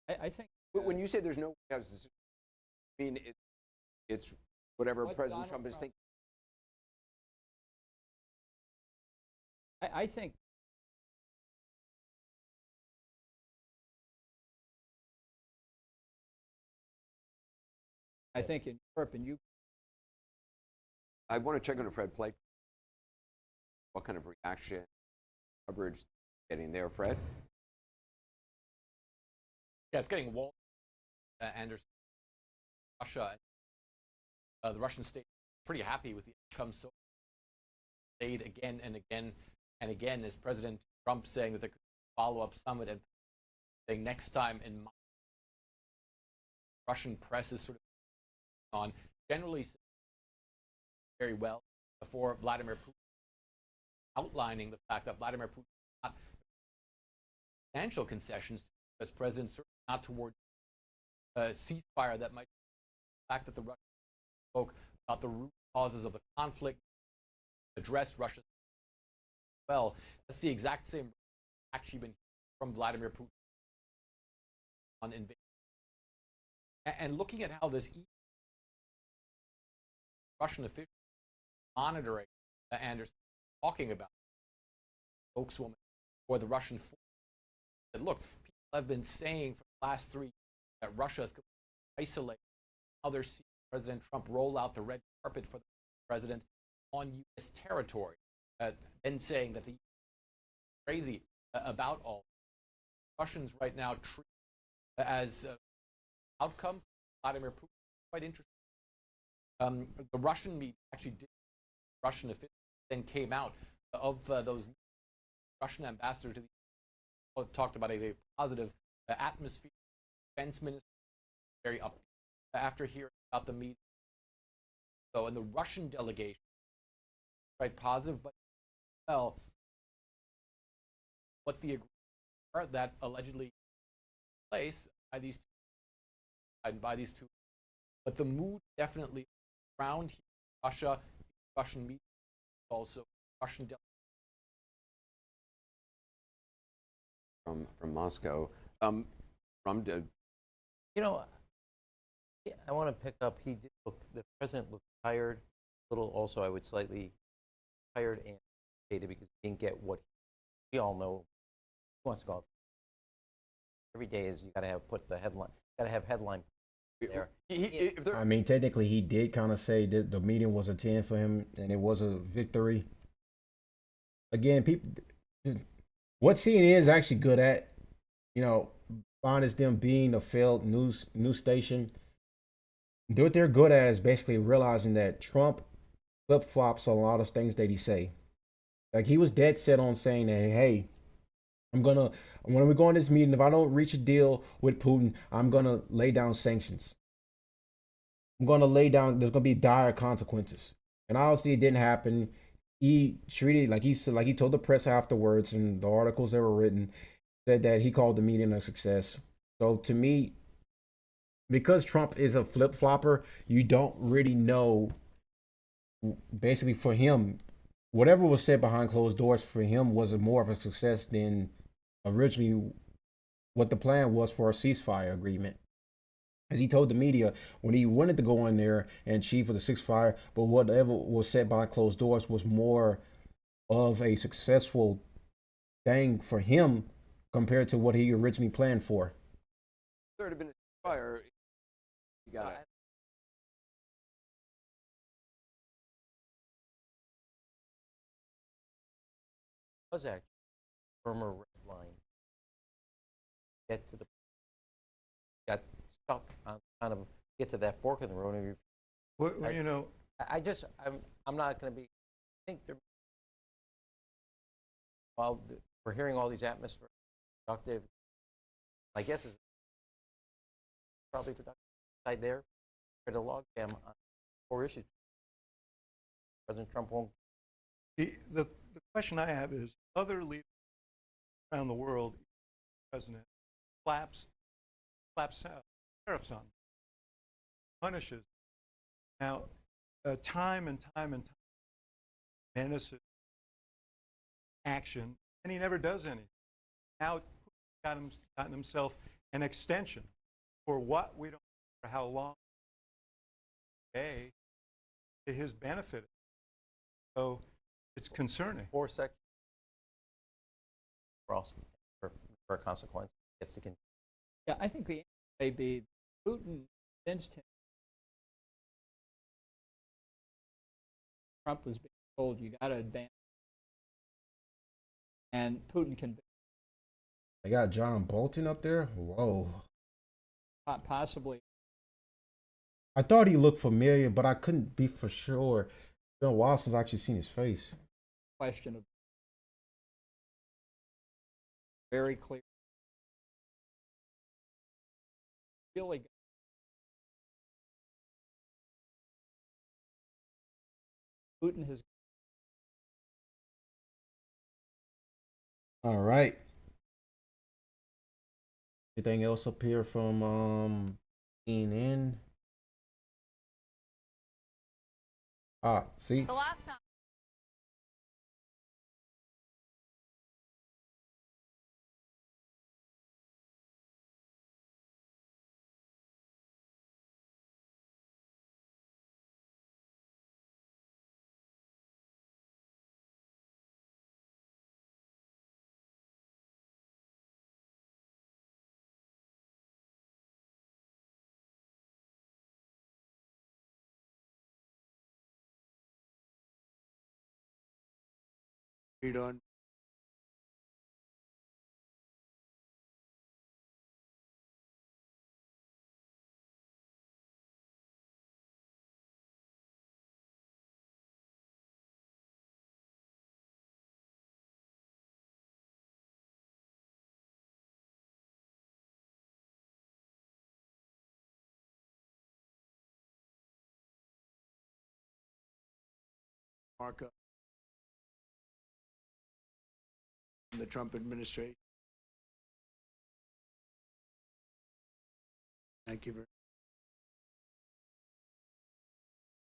I think. When you say there's no White House decision, I mean it's whatever What President Donald Trump is Trump- thinking. I think in Europe and you. I want to check on Fred Plake. What kind of reaction, coverage getting there, Fred? Yeah, it's getting Walt Anderson, Russia. The Russian state pretty happy with the outcome so stayed again and again and again. Is President Trump saying that there could be a follow-up summit and saying next time in March? Russian press is sort of on generally very well before Vladimir Putin, outlining the fact that Vladimir Putin not financial concessions as president, certainly not towards a ceasefire that might, the fact that the Russians spoke about the root causes of the conflict, addressed Russia well. That's the exact same actually been from Vladimir Putin on invasion. And looking at how this Russian official monitoring Anderson, talking about spokeswoman for the Russian force, that look, people have been saying for the last 3 years that Russia is isolated. Now they're seeing President Trump roll out the red carpet for the president on U.S. territory, then saying that the crazy about all Russians right now treat as outcome Vladimir Putin. Quite interesting. The Russian media actually did. Russian officials then came out of those Russian ambassadors to the talked about a very positive atmosphere. Defense minister very up after hearing about the meeting. So, in the Russian delegation, quite positive, but well, what the agreement that allegedly took place by these two, but the mood definitely around here, Russia, Russian media, also Russian delegation. From Moscow, You know, I want to pick up. The president looked tired, a little. Also, I would slightly tired and irritated because he didn't get what we all know he wants to go. Every day is you got to have put the headline. Got to have headline there. I mean, technically, he did kind of say that the meeting was a 10 for him, and it was a victory. Again, people, what CNN is actually good at, minus them being a failed news station, what they're good at is basically realizing that Trump flip flops on a lot of things that he say. Like, he was dead set on saying that, hey, when we go on this meeting, if I don't reach a deal with Putin, I'm gonna lay down sanctions. I'm gonna lay down. There's gonna be dire consequences. And obviously, it didn't happen. He treated like he told the press afterwards, and the articles that were written said that he called the meeting a success. So to me, because Trump is a flip flopper, you don't really know. Basically, for him, whatever was said behind closed doors for him was more of a success than originally what the plan was for a ceasefire agreement. As he told the media when he wanted to go in there and chief of the ceasefire, but whatever was said behind closed doors was more of a successful thing for him compared to what he originally planned for. If there had been a fire, you got it. Was actually firmer red line. Get to the got stuck on kind of get to that fork in the road. And Well, I'm not going to be. I think they're. While we're hearing all these atmospheric, productive, I guess is probably productive side there for the log jam on 4 issues. President Trump won't. the question I have is, other leaders around the world, president slaps tariffs on, punishes. Now, time and time menaces action, and he never does anything. Now, gotten himself an extension for what we don't know for how long. To his benefit. So it's concerning. 4 seconds for a consequence. Gets to continue. Yeah, I think the answer may be Putin convinced him. Trump was being told, you got to advance. And Putin convinced. They got John Bolton up there? Whoa. Possibly. I thought he looked familiar, but I couldn't be for sure. It's been a while since I actually seen his face. Question of very clear. Really good. Putin has. All right. Anything else up here from CNN? See? The last time. agreed on. Markup in the Trump administration. Thank you very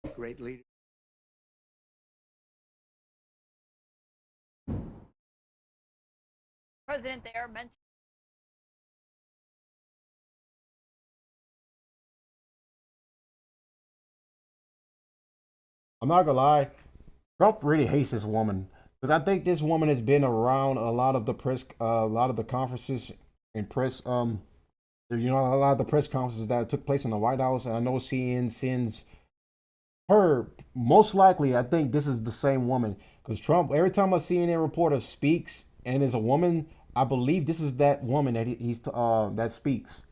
much. Great leader. President there mentioned. I'm not gonna lie, Trump really hates this woman because I think this woman has been around a lot of the press, a lot of the conferences and press, a lot of the press conferences that took place in the White House, and I know CNN sends her. Most likely, I think this is the same woman because Trump. Every time a CNN reporter speaks and is a woman, I believe this is that woman that he's that speaks.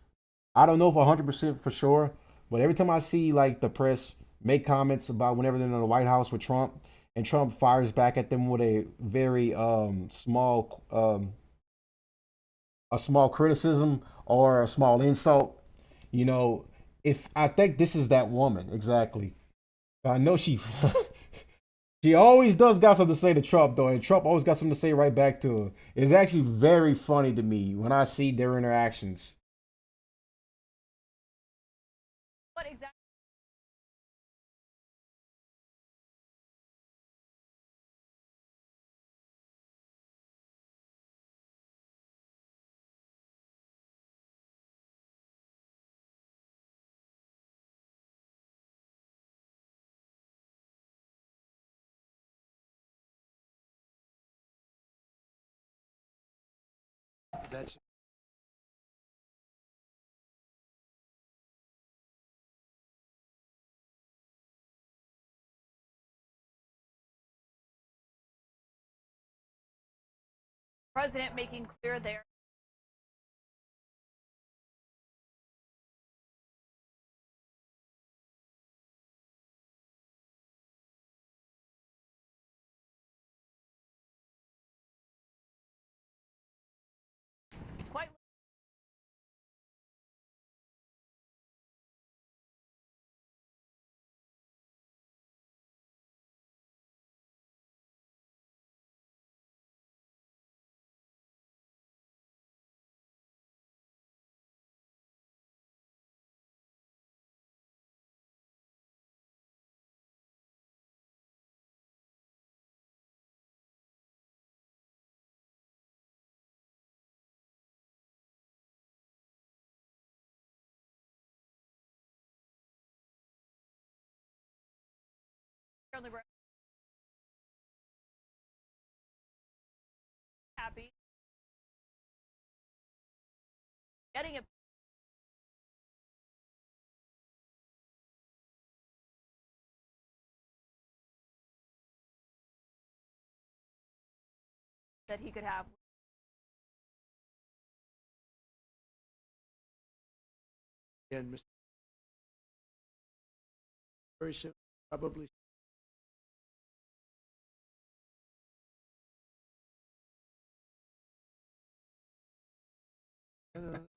I don't know for 100% for sure, but every time I see like the press make comments about whenever they're in the White House with Trump, and Trump fires back at them with a very a small criticism or a small insult, you know, if I think this is that woman exactly. I know she she always does got something to say to Trump though, and Trump always got something to say right back to her. It's actually very funny to me when I see their interactions. What exactly? That's President making clear there. Quite fairly happy. Getting it. That he could have. again, Mr. Very soon, probably.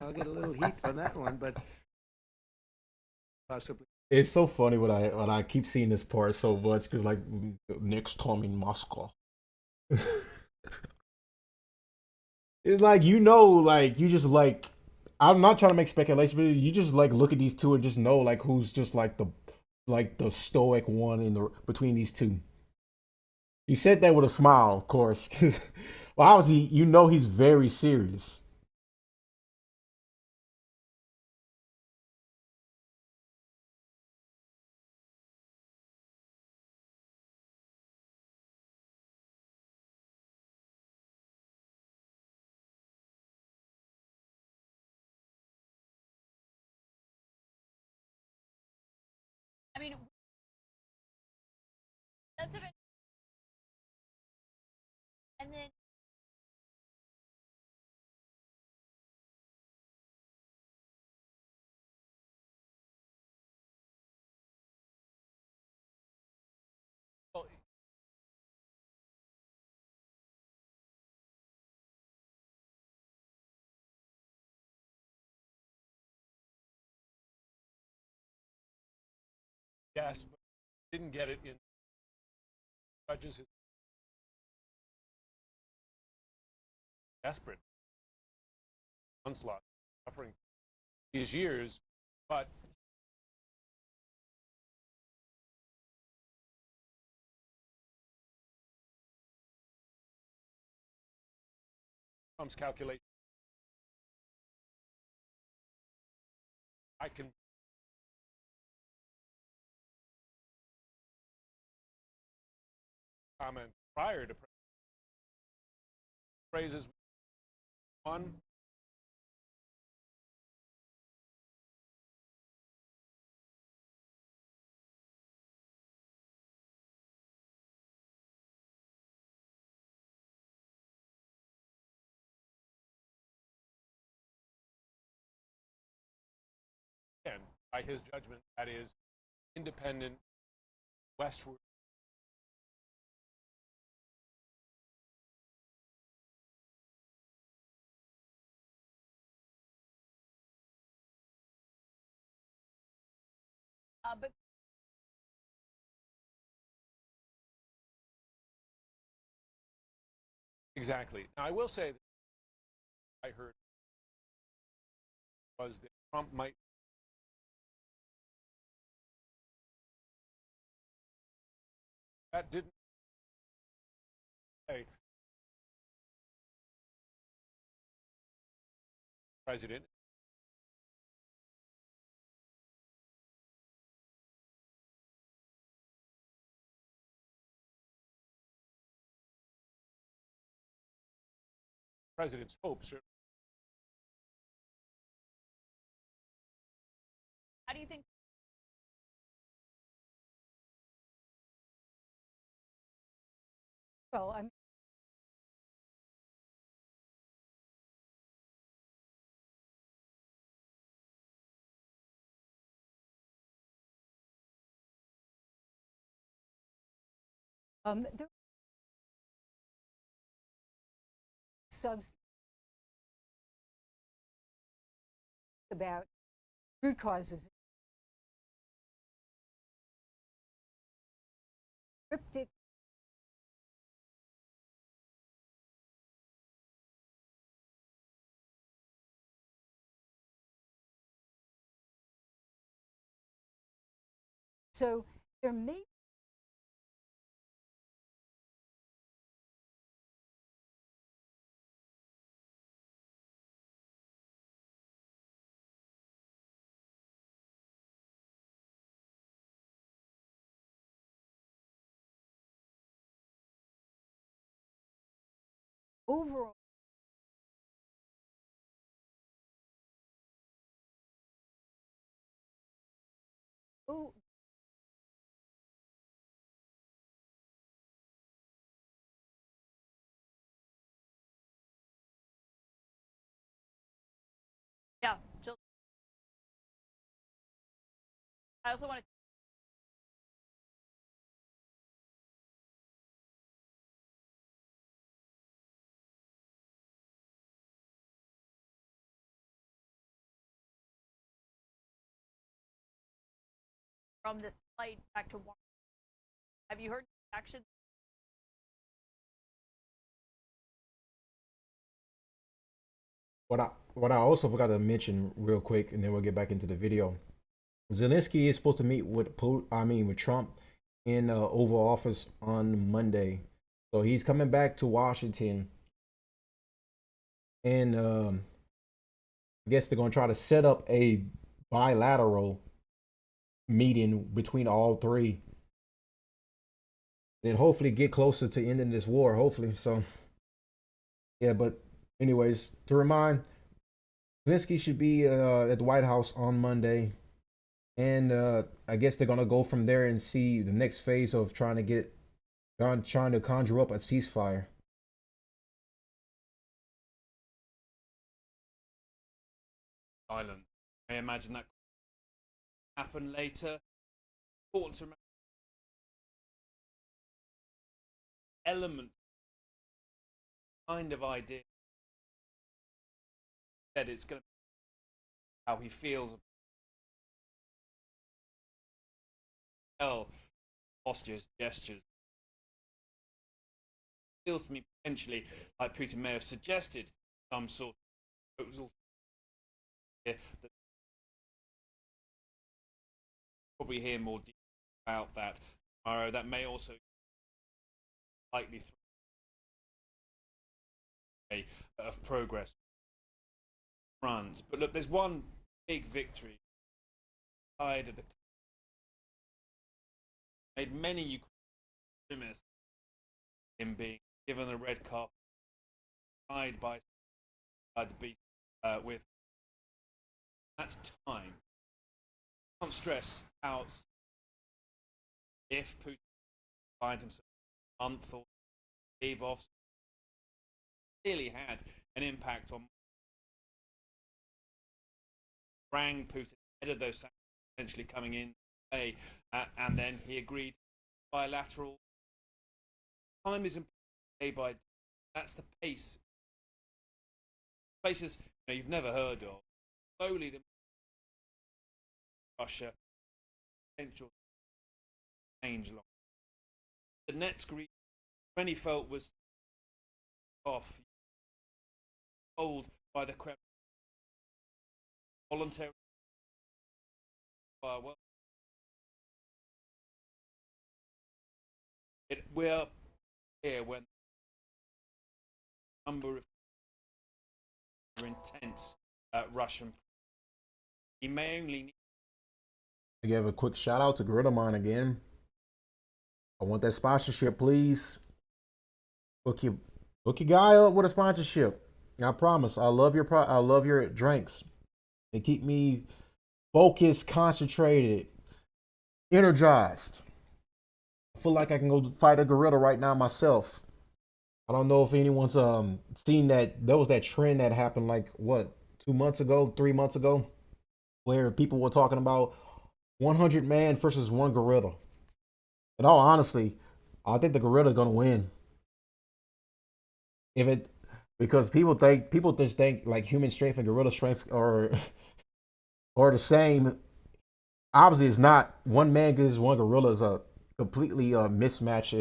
I'll get a little heat on that one, but possibly. It's so funny when I keep seeing this part so much because like next time in Moscow. It's like like you just like I'm not trying to make speculation, but you just like look at these two and just know like who's just like the stoic one in the between these two. He said that with a smile, of course. Well, obviously, he's very serious. I mean, that's a bit. And then Well, yes, but didn't get it in judges. Desperate onslaught, suffering these years, but Trump's calculation. I can comment prior to phrases. One, again, by his judgment, that is independent, westward. but Exactly. Now, I will say that I heard was that Trump might that didn't say president. President's hopes are how do you think? Well, I'm there subs about root causes. Cryptic so there may overall oh, Yeah, Jill. I also want to. From this flight back to Washington. Have you heard action? What I also forgot to mention real quick, and then we'll get back into the video. Zelensky is supposed to meet with with Trump in Oval Office on Monday, so he's coming back to Washington, and I guess they're gonna try to set up a bilateral meeting between all three, and hopefully get closer to ending this war. Hopefully, so yeah. But anyways, to remind, Zelensky should be at the White House on Monday. And I guess they're gonna go from there and see the next phase of trying to conjure up a ceasefire. silent. I imagine that happen later. Important to remember element kind of idea that it's going to be how he feels about postures, gestures. Feels to me potentially like Putin may have suggested some sort of proposal that probably hear more detail about that tomorrow. That may also likely of progress France. But look, there's one big victory side of the made many Ukrainians in being given a red carpet side by the beat with. That's time. I can't stress how if Putin find himself a month or leave off, clearly had an impact on rang Putin ahead of those sanctions potentially coming in today, and then he agreed bilateral. Time is important day by day. That's the pace. Places you've never heard of. Slowly, the Russia potential change long. The next region, many felt was off, told by the Kremlin, voluntary. Well, we're here when a number of intense Russian. He may only need I give a quick shout out to Gritamon again. I want that sponsorship, please. Hook your guy up with a sponsorship. I promise. I love your drinks. They keep me focused, concentrated, energized. I feel like I can go fight a gorilla right now myself. I don't know if anyone's seen that. There was that trend that happened like what, 2 months ago, 3 months ago, where people were talking about 100 man versus one gorilla. In all honesty, I think the gorilla gonna win. Because people just think like human strength and gorilla strength are the same. Obviously, it's not. One man versus one gorilla is a completely mismatch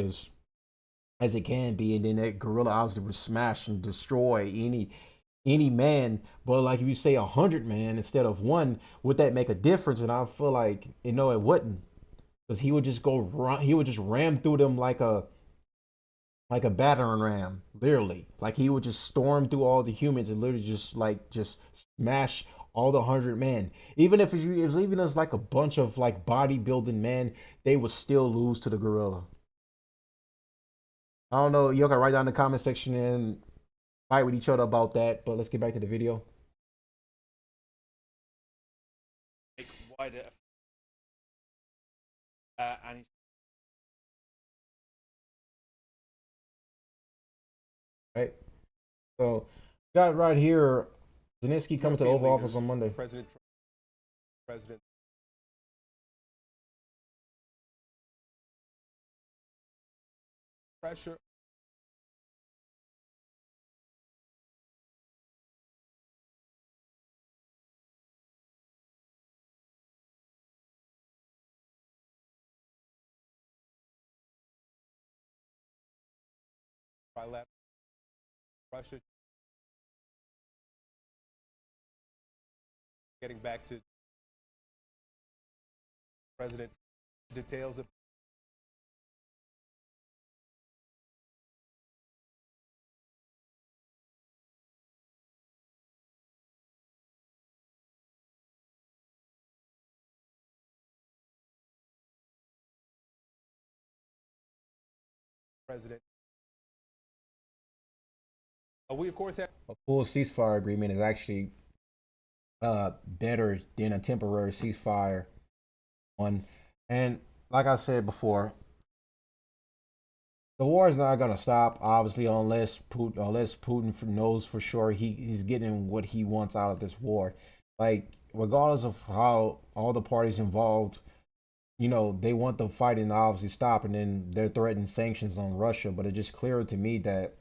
as it can be, and then that gorilla obviously would smash and destroy any man. But like if you say 100 man instead of one, would that make a difference? And I feel like it wouldn't, because he would just ram through them like a battering ram, literally. Like he would just storm through all the humans and literally just smash all the 100 men. Even if it was leaving us like a bunch of like bodybuilding men, they would still lose to the gorilla. I don't know. Y'all can write down in the comment section and fight with each other about that. But let's get back to the video. wider. And he's right. So, got right here, Zelensky coming to the Oval Office on Monday. President pressure. Russia getting back to President details of President. We of course have a full ceasefire agreement is actually better than a temporary ceasefire one. And like I said before, the war is not going to stop, obviously, unless Putin knows for sure he's getting what he wants out of this war. like regardless of how all the parties involved, you know, they want the fighting to obviously stop, and then they're threatening sanctions on Russia. But it's just clear to me that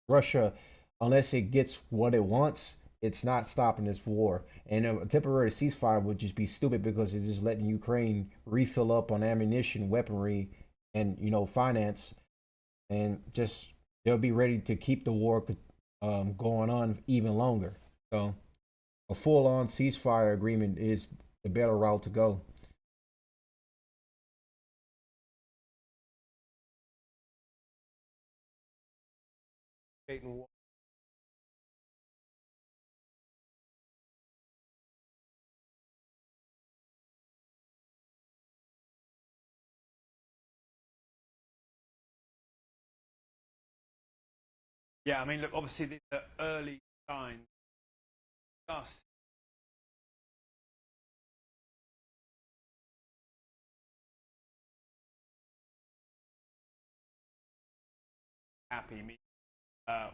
Russia, unless it gets what it wants, it's not stopping this war. And a temporary ceasefire would just be stupid because it's just letting Ukraine refill up on ammunition, weaponry, and finance, and just they'll be ready to keep the war going on even longer. So a full-on ceasefire agreement is the better route to go. Peyton, Yeah, I mean, look, obviously these are early signs. Us. Happy me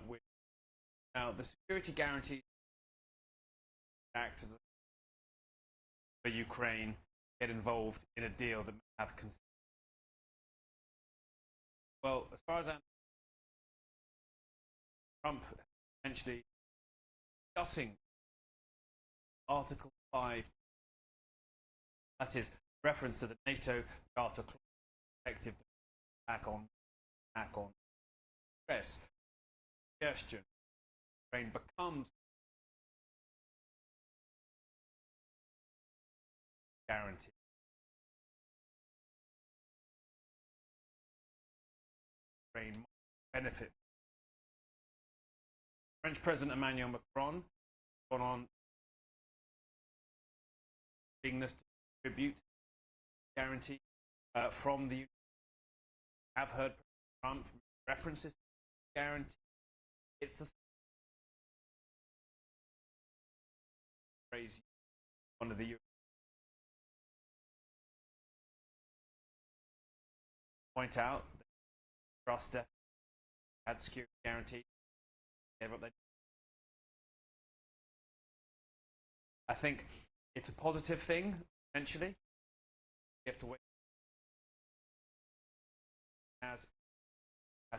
with now the security guarantee act as for Ukraine get involved in a deal that may have well, as far as I'm Trump essentially discussing Article 5, that is reference to the NATO Charter effective attack on stress suggestion. Ukraine becomes guaranteed. Ukraine might benefit. French President Emmanuel Macron gone on willingness to contribute guarantee from the have heard Trump references to guarantee. It's the phrase one of the point out that trust had security guarantee. I think it's a positive thing, essentially. You have to wait. Has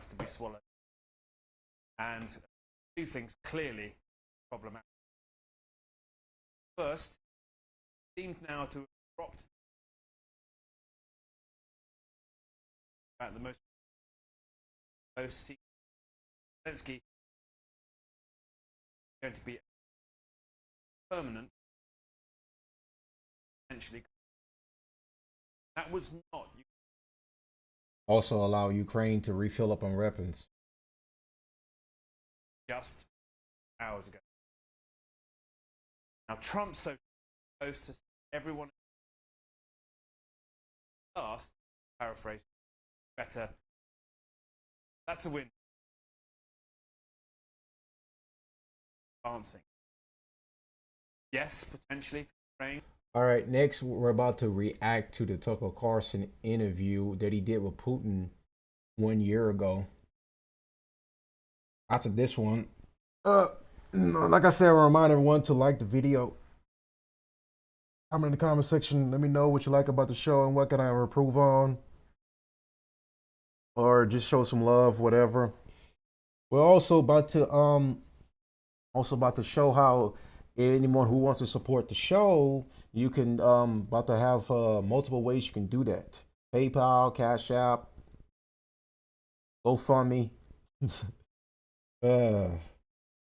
to be swallowed. And two things clearly problematic. First, it seems now to have dropped about the most Zelensky going to be permanent, essentially. That was not. Also allow Ukraine to refill up on weapons. Just hours ago. Now Trump's so close to everyone. Last, paraphrase, better. That's a win. Advancing. Yes, potentially. Ukraine. All right, next we're about to react to the Tucker Carlson interview that he did with Putin 1 year ago. After this one, like I said, I remind everyone to like the video. Comment in the comment section. Let me know what you like about the show and what can I improve on, or just show some love, whatever. We're also about to show how anyone who wants to support the show, you can about to have multiple ways you can do that. PayPal, Cash App, GoFundMe.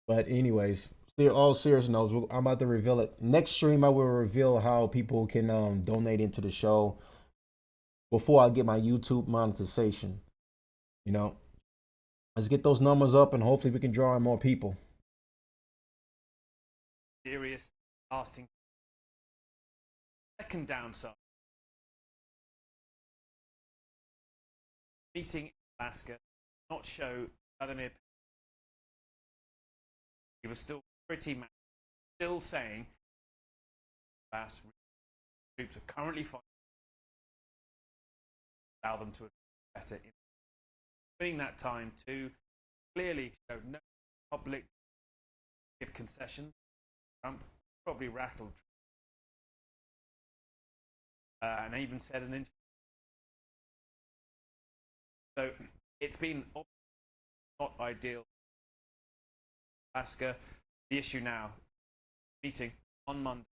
But anyways, all serious notes, I'm about to reveal it. Next stream, I will reveal how people can donate into the show before I get my YouTube monetization. You know, let's get those numbers up and hopefully we can draw in more people. Serious, lasting. Second downside. Meeting in Alaska not show Vladimir. He was still pretty mad, still saying Bass troops are currently fighting. Allow them to better. During that time, to clearly showed no public give concessions. Trump probably rattled. And even said an interview. So it's been not ideal. Alaska, the issue now, meeting on Monday.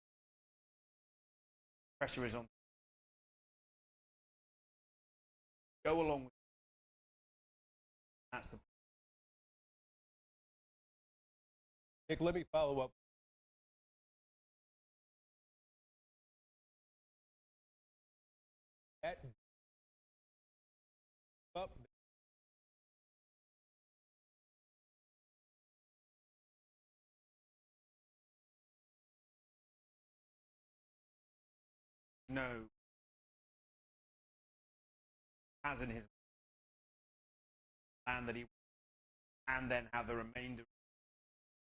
Pressure is on. Go along with. That's the. Nick, let me follow up. Up. No. Has in his plan that he, and then have the remainder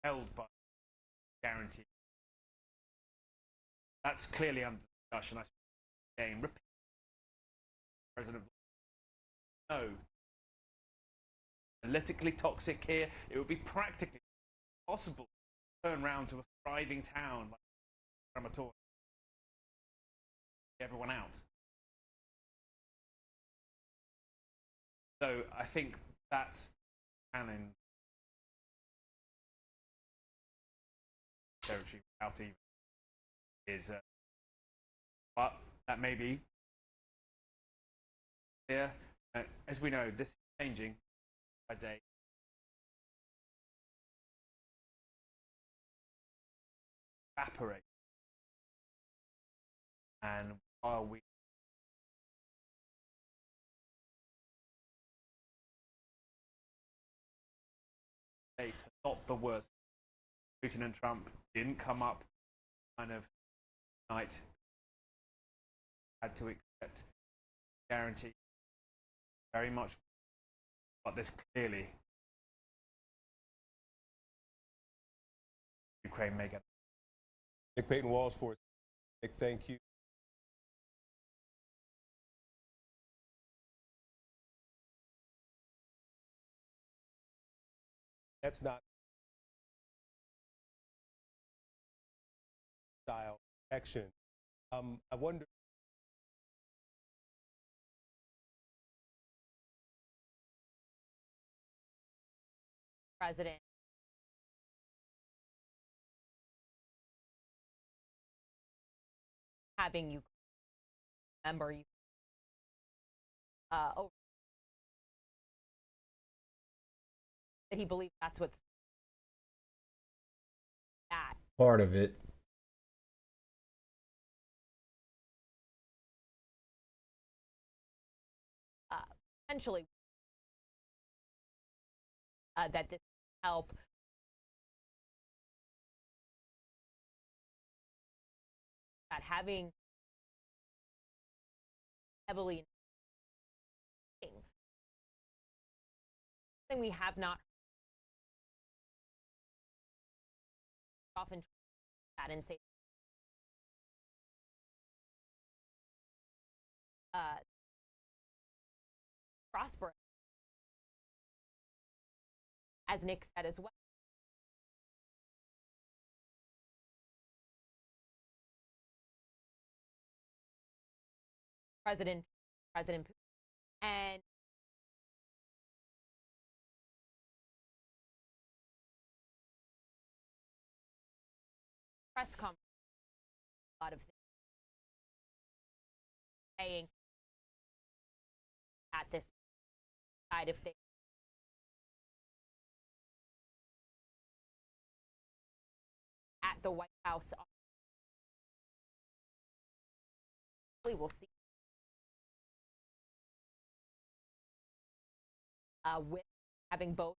held by guarantee. That's clearly under discussion. I game. Repeat. President. No. Politically toxic here. It would be practically possible to turn around to a thriving town like Kramatorsk. Everyone out. So I think that's challenge territory without even is, but that may be. Yeah, as we know, this is changing by day. Evaporate, and while we not the worst. Putin and Trump didn't come up kind of night. Had to accept guarantee very much, but there's clearly Ukraine may get. Nick Payton Walls for us. Nick, thank you. That's not style action. I wonder. President having you remember you over that he believes that's what's that part of it. Potentially that this help that having heavily thing we have not often that and say prosperous, as Nick said as well. President Putin and press conference, a lot of things saying at this side of things. At the White House, we'll see. With having both.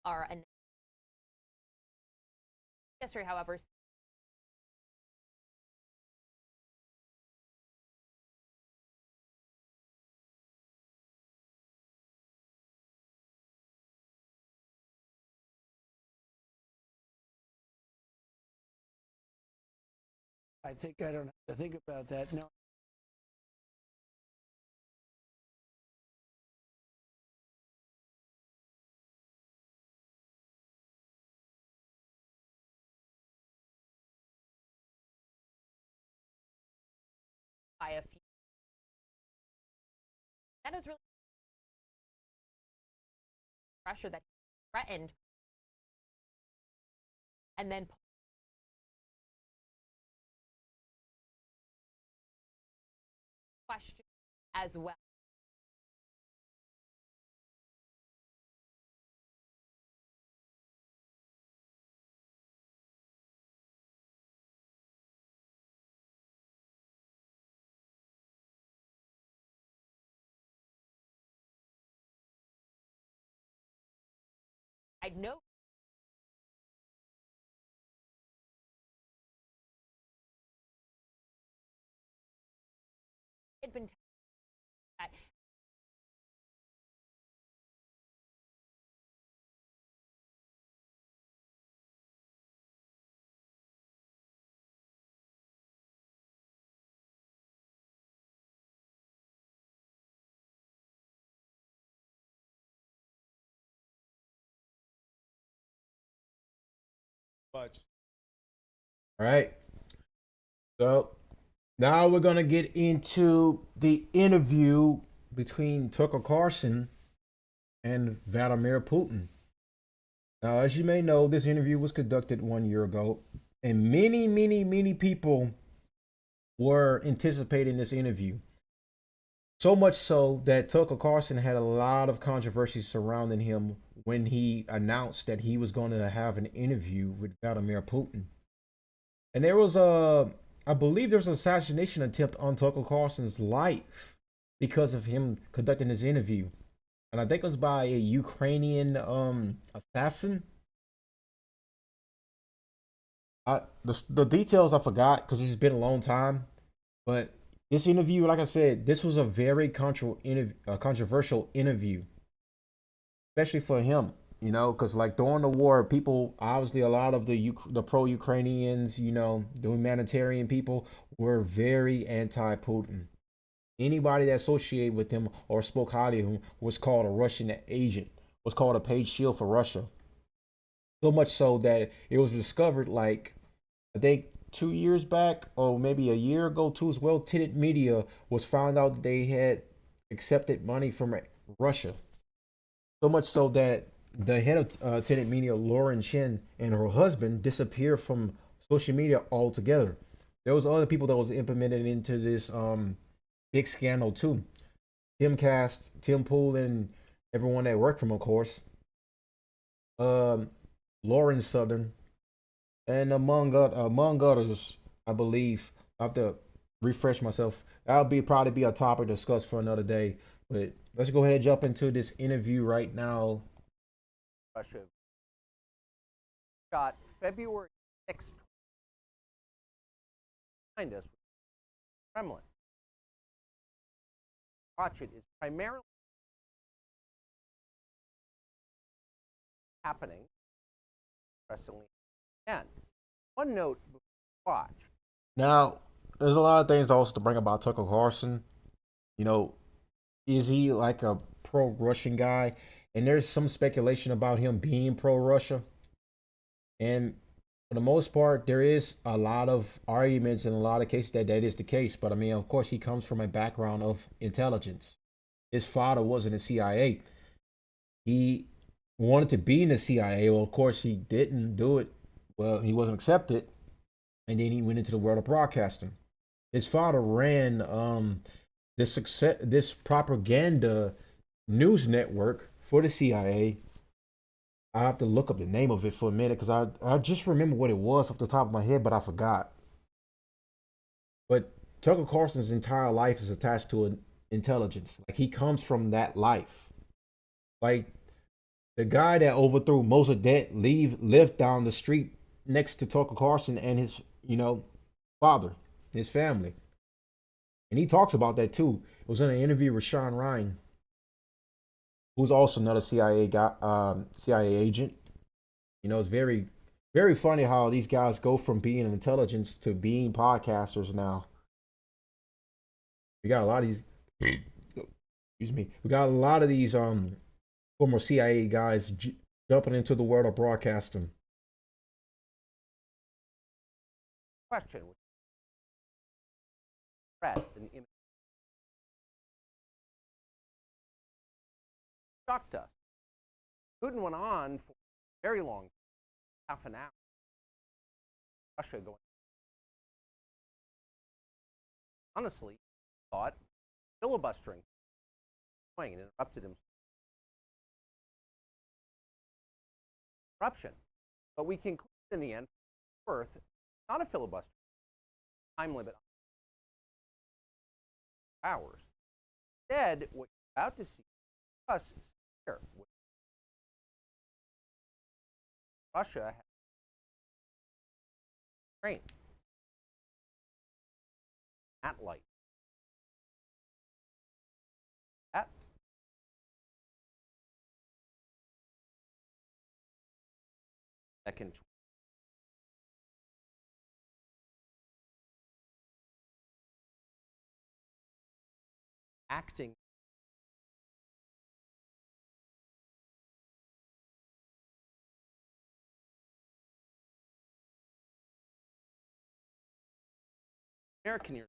Are yesterday, however, I think I don't have to think about that. No. By a few. That is really pressure that he threatened, and then question as well. I know it had been that Much. All right. So now we're gonna get into the interview between Tucker Carlson and Vladimir Putin. Now, as you may know, this interview was conducted 1 year ago, and many people were anticipating this interview. So much so that Tucker Carlson had a lot of controversy surrounding him when he announced that he was going to have an interview with Vladimir Putin. And there was I believe there was an assassination attempt on Tucker Carlson's life because of him conducting this interview. And I think it was by a Ukrainian assassin. The details I forgot because it's been a long time. But this interview, like I said, this was a very controversial interview, especially for him. You know, because like during the war, people obviously a lot of the pro-Ukrainians, you know, the humanitarian people were very anti-Putin. Anybody that associated with him or spoke highly of him was called a Russian agent, was called a paid shield for Russia. So much so that it was discovered, like, I think 2 years back, or maybe a year ago too, as well. Tenet Media was found out that they had accepted money from Russia. So much so that the head of Tenet Media, Lauren Shin, and her husband disappeared from social media altogether. There was other people that was implemented into this big scandal too. Tim Pool, and everyone that worked for him, of course. Lauren Southern, and among others, I believe. I have to refresh myself. That'll probably be a topic discussed for another day. But let's go ahead and jump into this interview right now. Russia got February 6th behind us, Kremlin. Watch it is primarily happening. Interestingly, and one note before you watch. Now, there's a lot of things also to bring about Tucker Carlson. You know, is he like a pro-Russian guy? And there's some speculation about him being pro-Russia. And for the most part, there is a lot of arguments in a lot of cases that is the case. But I mean, of course, he comes from a background of intelligence. His father was in the CIA. He wanted to be in the CIA. Well, of course, he didn't do it. Well, he wasn't accepted. And then he went into the world of broadcasting. His father ran this propaganda news network for the CIA. I have to look up the name of it for a minute because I just remember what it was off the top of my head, but I forgot. But Tucker Carlson's entire life is attached to intelligence. Like, he comes from that life. Like, the guy that overthrew Mossadegh lived down the street next to Tucker Carlson and his, father, his family. And he talks about that too. It was in an interview with Sean Ryan, who's also another CIA guy, CIA agent. It's very Very funny how these guys go from being intelligence to being podcasters now. We got a lot of these. Excuse me. We got a lot of these former CIA guys jumping into the world of broadcasting. Question. Threat and image shocked us. Putin went on for a very long time, half an hour. Russia going. Honestly, thought filibustering and interrupted him. Interruption. But we concluded in the end, worth not a filibuster. Time limit. Hours. Instead, what you're about to see us here. Russia has Ukraine. That light. That. Second. Acting. American year.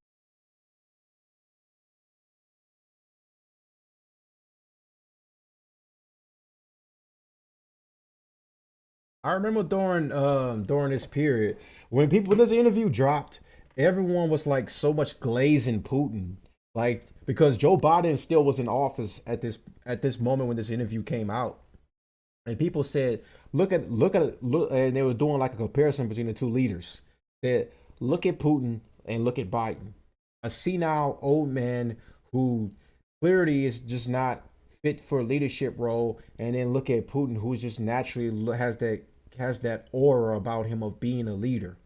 I remember during this period when this interview dropped, everyone was like so much glazing Putin, like because Joe Biden still was in office at this moment when this interview came out, and people said, look at look, and they were doing like a comparison between the two leaders. That look at Putin and look at Biden, a senile old man who clearly is just not fit for a leadership role, and then look at Putin, who's just naturally has that aura about him of being a leader.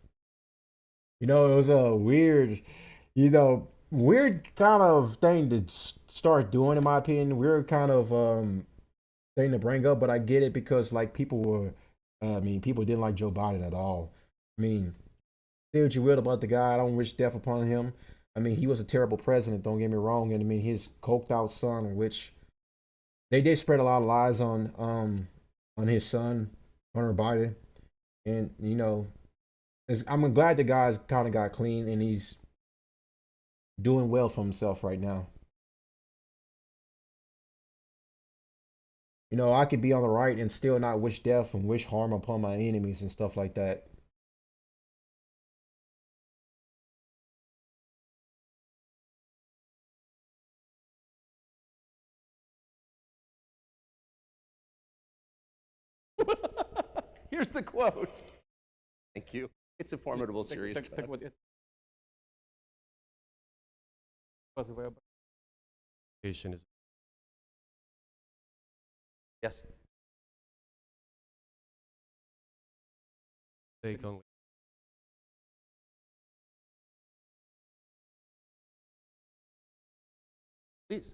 You know, it was a weird, weird kind of thing to start doing, in my opinion. Weird kind of thing to bring up, but I get it because like people were, people didn't like Joe Biden at all. I mean, say what you will about the guy. I don't wish death upon him. I mean, he was a terrible president. Don't get me wrong. And I mean, his coked out son, which they did spread a lot of lies on his son, Hunter Biden, and I'm glad the guy's kind of got clean and he's doing well for himself right now. You know, I could be on the right and still not wish death and wish harm upon my enemies and stuff like that. Here's the quote. Thank you. It's a formidable series. Is Yes. take only. Please.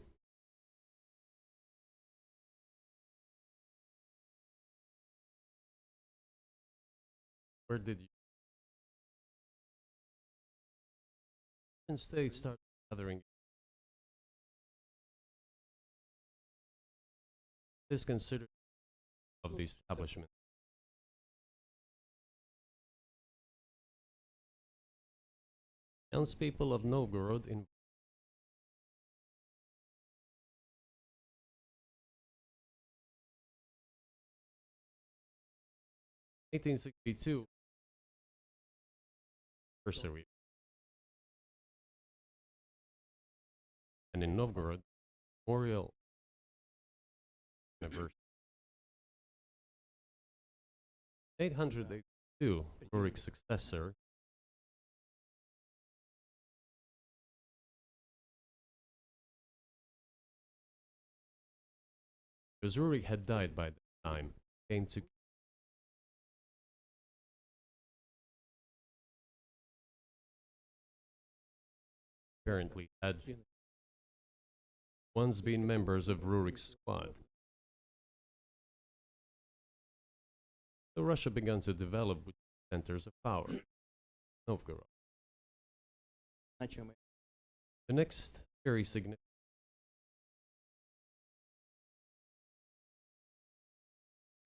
Where did you? Since they start gathering, is considered of the establishment. Townspeople of Novgorod in (1862) anniversary, and in Novgorod, memorial anniversary. 882, Rurik's successor, because Rurik had died by that time, came to apparently had once been members of Rurik's squad. So Russia began to develop with centers of power. Novgorod. The next very significant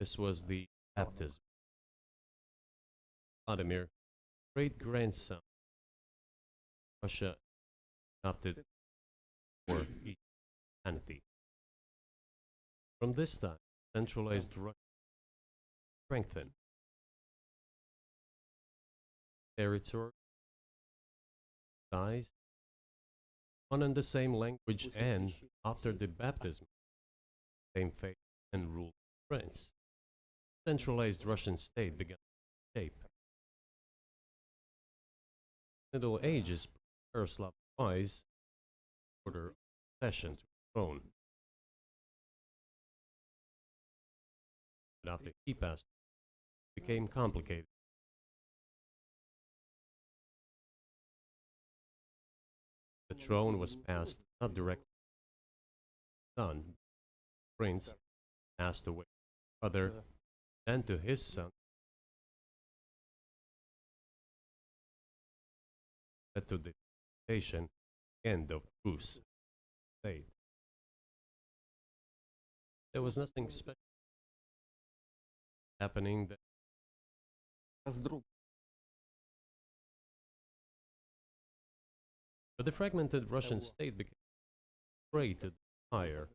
this was the baptism. Vladimir, great-grandson, Russia adopted for humanity. From this time, centralized Russia strengthened territory, ties, one and the same language, and after the baptism, same faith and rule of France. Centralized Russian state began to shape. Middle Ages, Yaroslav Wise order of succession to the throne. But after he passed, it became complicated. The throne was passed not directly to his son, prince passed away, father, then to his son, led to the nation end of Rus state. There was nothing special happening that but the fragmented Russian state became great higher.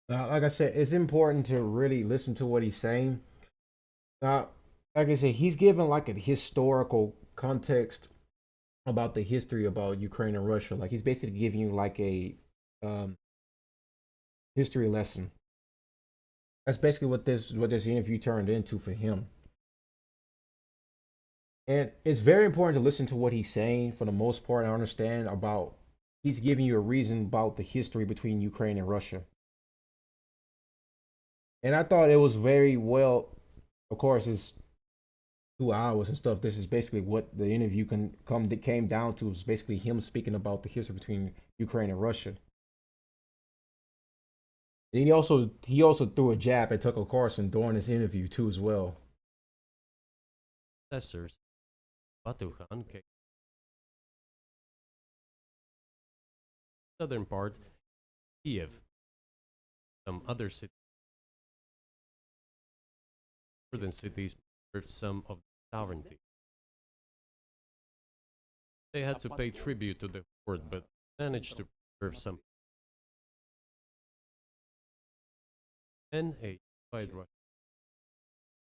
Now, like I said, it's important to really listen to what he's saying. Now, like I said, he's given like a historical context about the history about Ukraine and Russia. Like he's basically giving you like a history lesson. That's basically what this interview turned into for him. And it's very important to listen to what he's saying. For the most part, I understand about he's giving you a reason about the history between Ukraine and Russia. And I thought it was very well. Of course, it's 2 hours and stuff. This is basically what the interview came down to. Is basically him speaking about the history between Ukraine and Russia. And he also threw a jab at Tucker Carlson during this interview too, as well. Successors, Batuhan came. Southern part, Kiev, some other cities. Northern cities preserved some of the sovereignty. They had to pay tribute to the horde, but managed to preserve some. And a unified Russia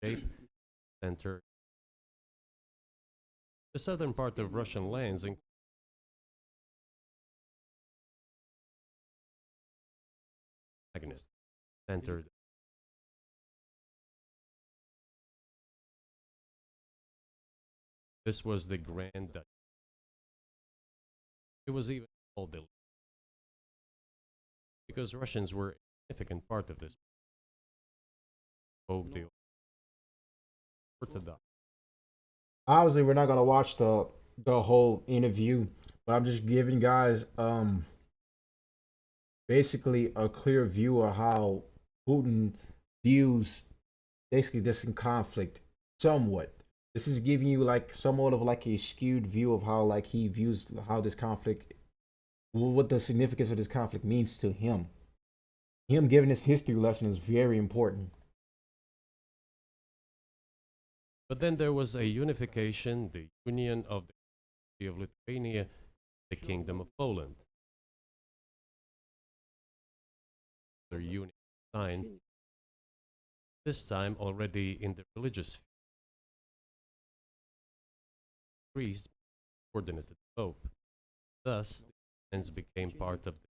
shape center. The southern part of Russian lands magnet centered. This was the Grand Duchy. It was even called the because Russians were a significant part of this. The Orthodox. Obviously, we're not gonna watch the whole interview, but I'm just giving guys basically a clear view of how Putin views basically this in conflict somewhat. This is giving you like somewhat of like a skewed view of how like he views how this conflict, what the significance of this conflict means to him. Him giving this history lesson is very important. But then there was a unification, the union of the Kingdom of Lithuania, the Kingdom of Poland. Their union signed, this time already in the religious sphere. Priests coordinated the Pope. Thus, the lands became part of the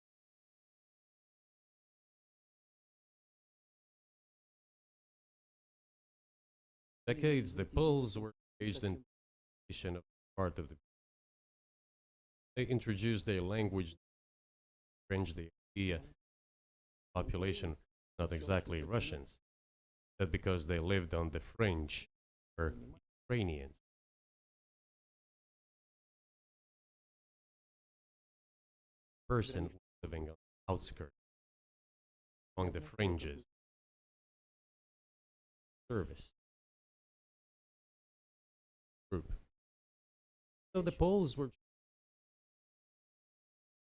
decades. The Poles were engaged in creation of part of the. They introduced their language, French, the idea population, not exactly Russians, but because they lived on the fringe, or Ukrainians. Person living on the outskirts, along the fringes. service group. So the Poles were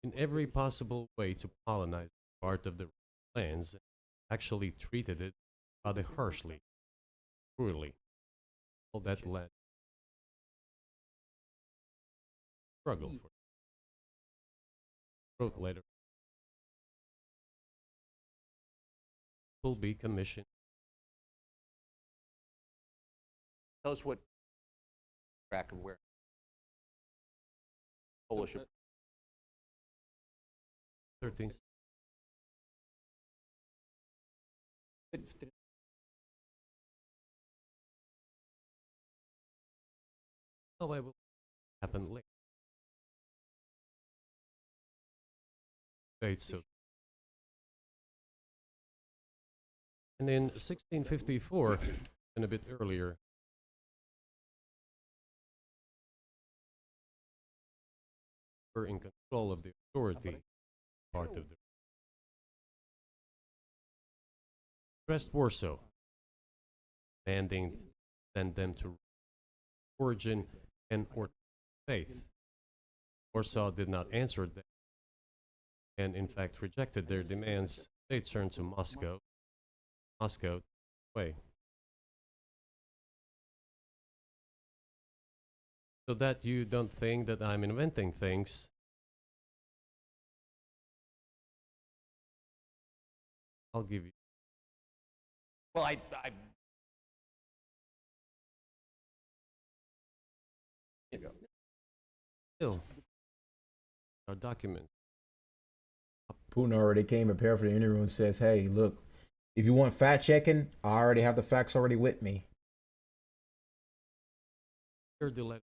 in every possible way to colonize part of the lands, and actually treated it rather harshly, cruelly. All that led struggle for wrote later will be commissioned. Tell us what track of where Polish. 13th. Oh, I will happen later. Right, so. And in 1654, and a bit earlier, were in control of the authority part of the pressed Warsaw, demanding send them to origin and or faith. Warsaw did not answer them, and in fact rejected their demands. They turned to Moscow. Moscow way. So that you don't think that I'm inventing things. I'll give you. Well, I Still, our document. Putin already came prepared for the interview and says, "Hey, look, if you want fact checking, I already have the facts already with me." Here's the letter.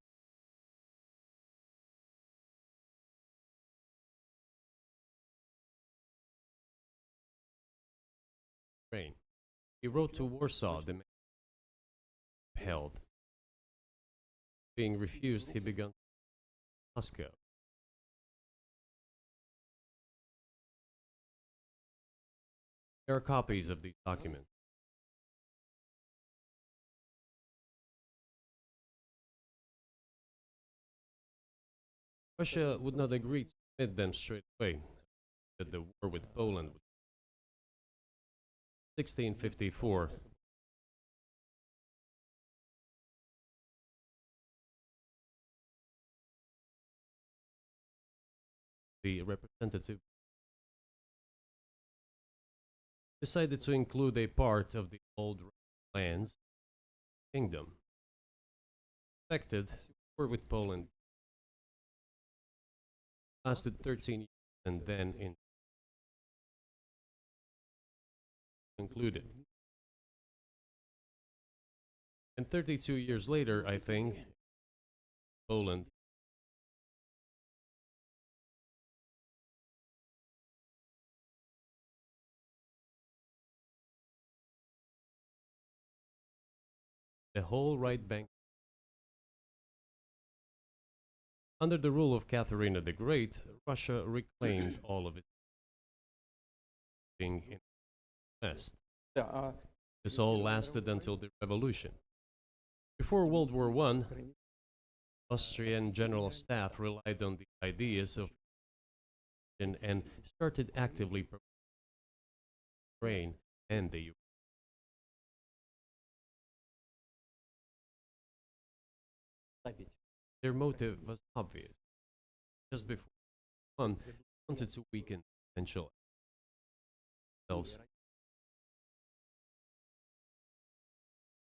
He wrote to Warsaw, the man held. Being refused, he began Moscow. There are copies of these documents. Russia would not agree to admit them straight away, that the war with Poland would 1654. The representative decided to include a part of the old lands kingdom. Affected war with Poland lasted 13 years and then concluded. And 32 years later, I think, Poland the whole right bank. Under the rule of Catherine the Great, Russia reclaimed all of its being in the West. This all lasted until the revolution. Before World War I, Austrian General Staff relied on the ideas of and started actively promoting Ukraine and the US. Their motive was obvious. Just before one wanted to weaken potential themselves,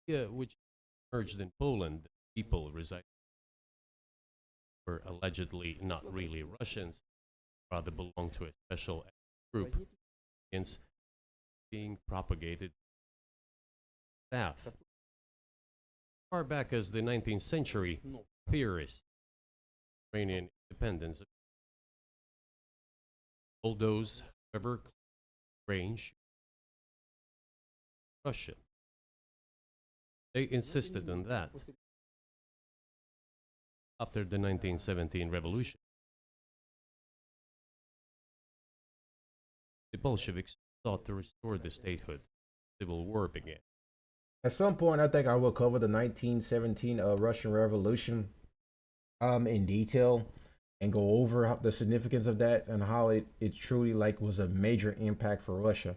which emerged in Poland. People residing were allegedly not really Russians, rather belonged to a special group, against being propagated staff. Far back as the 19th century, theorists, Ukrainian independence, all those, however, range Russia. They insisted on that after the 1917 revolution. The Bolsheviks sought to restore the statehood. Civil war began. At some point, I think I will cover the 1917 Russian Revolution in detail and go over the significance of that and how it truly like was a major impact for Russia.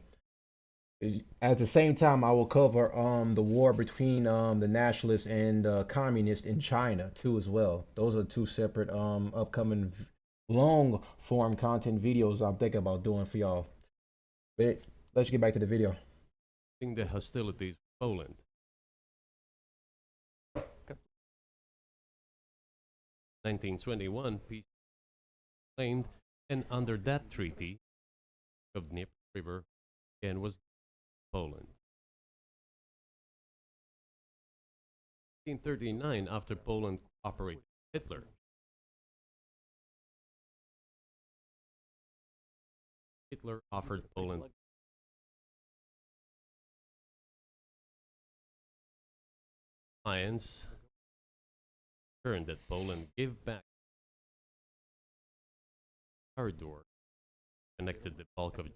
At the same time, I will cover the war between the nationalists and communists in China too as well. Those are two separate upcoming long form content videos I'm thinking about doing for y'all. But let's get back to the video. The hostilities with Poland. 1921 peace claimed, and under that treaty of Dnieper River again was Poland. 1939, after Poland cooperated with Hitler, Hitler offered Poland alliance, turned that Poland gave back corridor connected the bulk of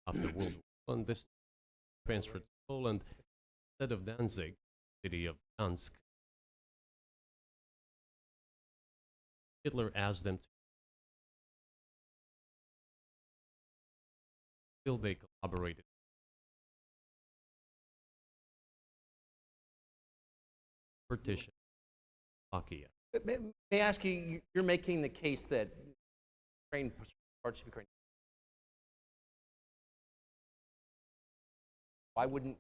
after World War I. This transferred to Poland instead of Danzig, city of Dansk. Hitler asked them to still they collaborated. Partition, Slovakia. May I ask you, you're making the case that Ukraine, parts of Ukraine, why wouldn't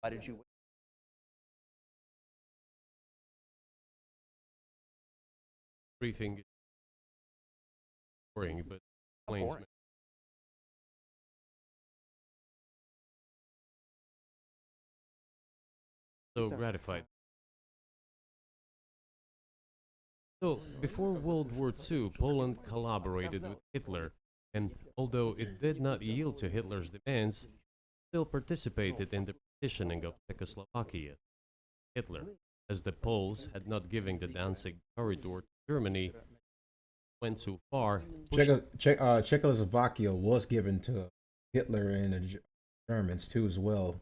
why did you Briefing is boring, but explains boring. So gratified. So, before World War II, Poland collaborated with Hitler, and although it did not yield to Hitler's demands, still participated in the partitioning of Czechoslovakia. Hitler, as the Poles had not given the Danzig corridor to Germany, went too far. Czechoslovakia was given to Hitler and the Germans too as well.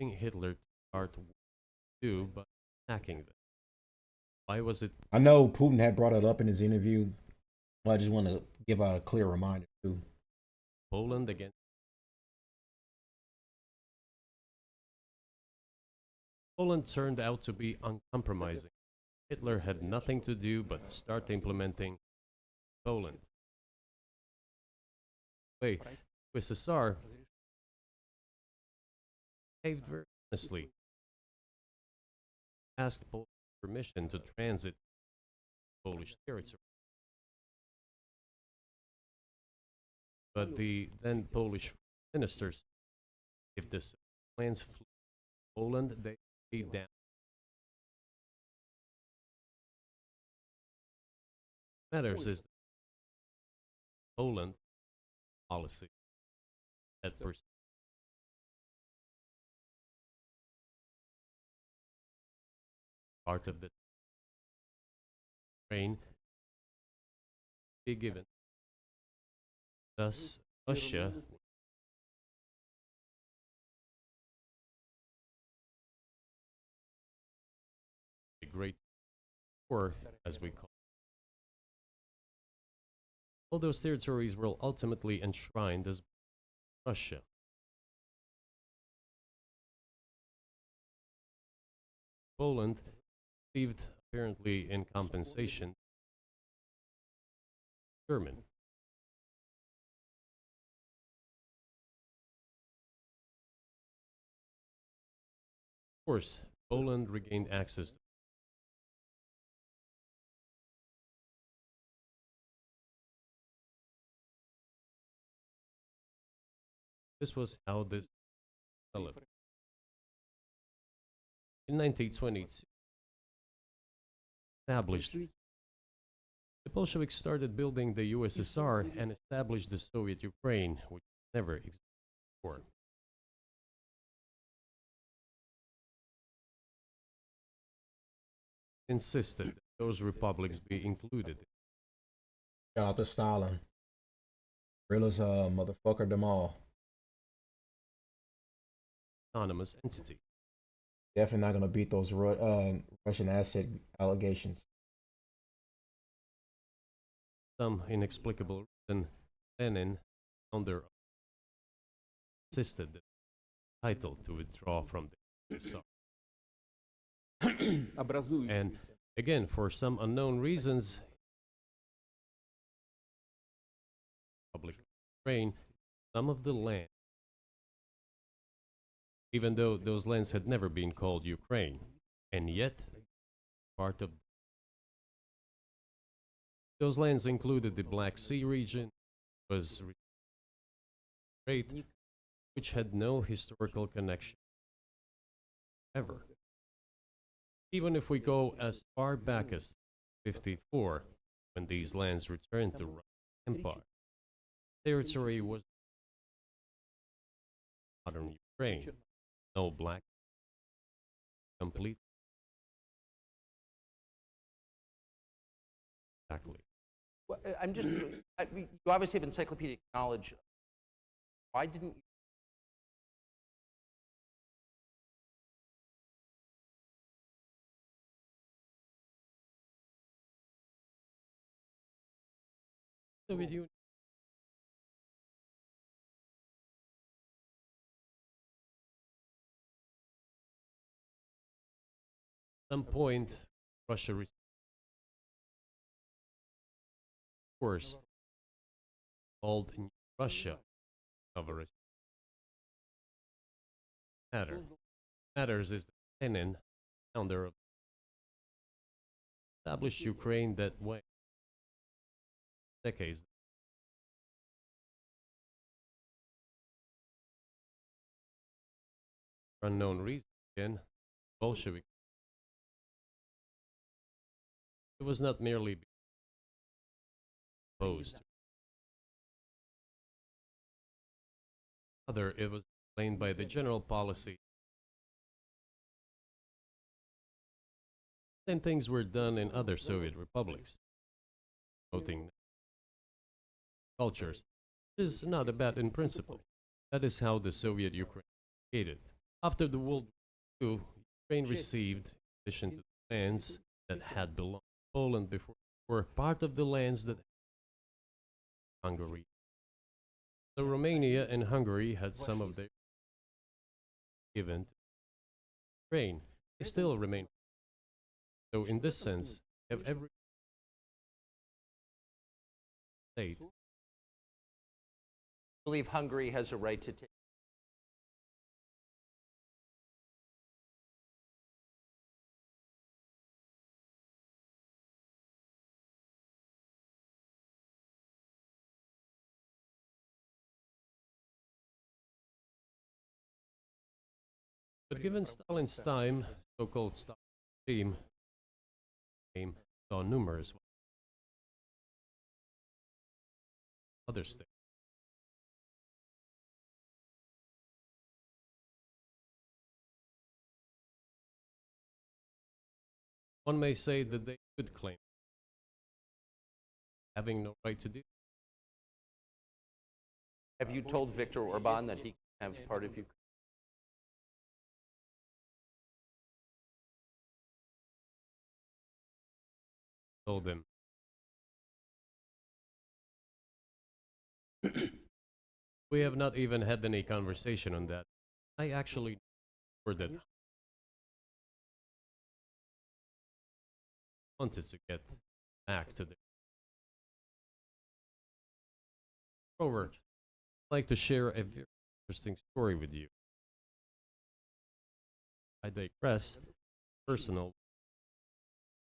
Hitler to start World War II by attacking them. Why was it? I know Putin had brought it up in his interview, but I just want to give out a clear reminder too. Poland against Poland turned out to be uncompromising. Hitler had nothing to do but start implementing Poland. Wait, USSR behaved very honestly. Asked Poland permission to transit Polish territory. But the then Polish ministers, if the plans flew Poland, they paid down. Matters is Poland policy that part of the Ukraine be given. Thus, Russia the Great War, as we call it. All those territories were ultimately enshrined as Russia. Poland received, apparently in compensation, German. Of course, Poland regained access to this was how this developed. In 1922, established, the Bolsheviks started building the USSR and established the Soviet Ukraine, which never existed before. insisted that those republics be included. Shout out to Stalin. Realest motherfucker them all. Autonomous entity. Definitely not gonna beat those Russian asset allegations. Some inexplicable reason, Lenin, founder, insisted that title to withdraw from the USSR. And again, for some unknown reasons, public Ukraine, some of the land, even though those lands had never been called Ukraine, and yet part of those lands included the Black Sea region, was great, which had no historical connection ever. Even if we go as far back as 54, when these lands returned to Russian Empire, territory was modern Ukraine, no black, complete. Exactly. Well, I'm just, you obviously have encyclopedic knowledge. Why didn't you? Soviet Union. At some point, Russia received, of course, called in Russia over a matter. Matters is that Lenin, founder of, established Ukraine that way. Decades. For unknown reason, again, Bolshevik. It was not merely opposed. Rather, it was explained by the general policy. Same things were done in other Soviet republics, promoting cultures. It is not a bad in principle. That is how the Soviet Ukraine created. After the World War II, Ukraine received, in addition to the lands that had belonged to Poland before, were part of the lands that Hungary. So Romania and Hungary had some of their given to Ukraine. They still remain. So in this sense, you have every state. I believe Hungary has a right to take. But given Stalin's time, so-called Stalin regime saw numerous other states. One may say that they could claim having no right to do. Have you told Viktor Orban that he can have part of Ukraine? Told them. We have not even had any conversation on that. I actually heard that wanted to get back to the. Moreover, I'd like to share a very interesting story with you. I digress. Personal.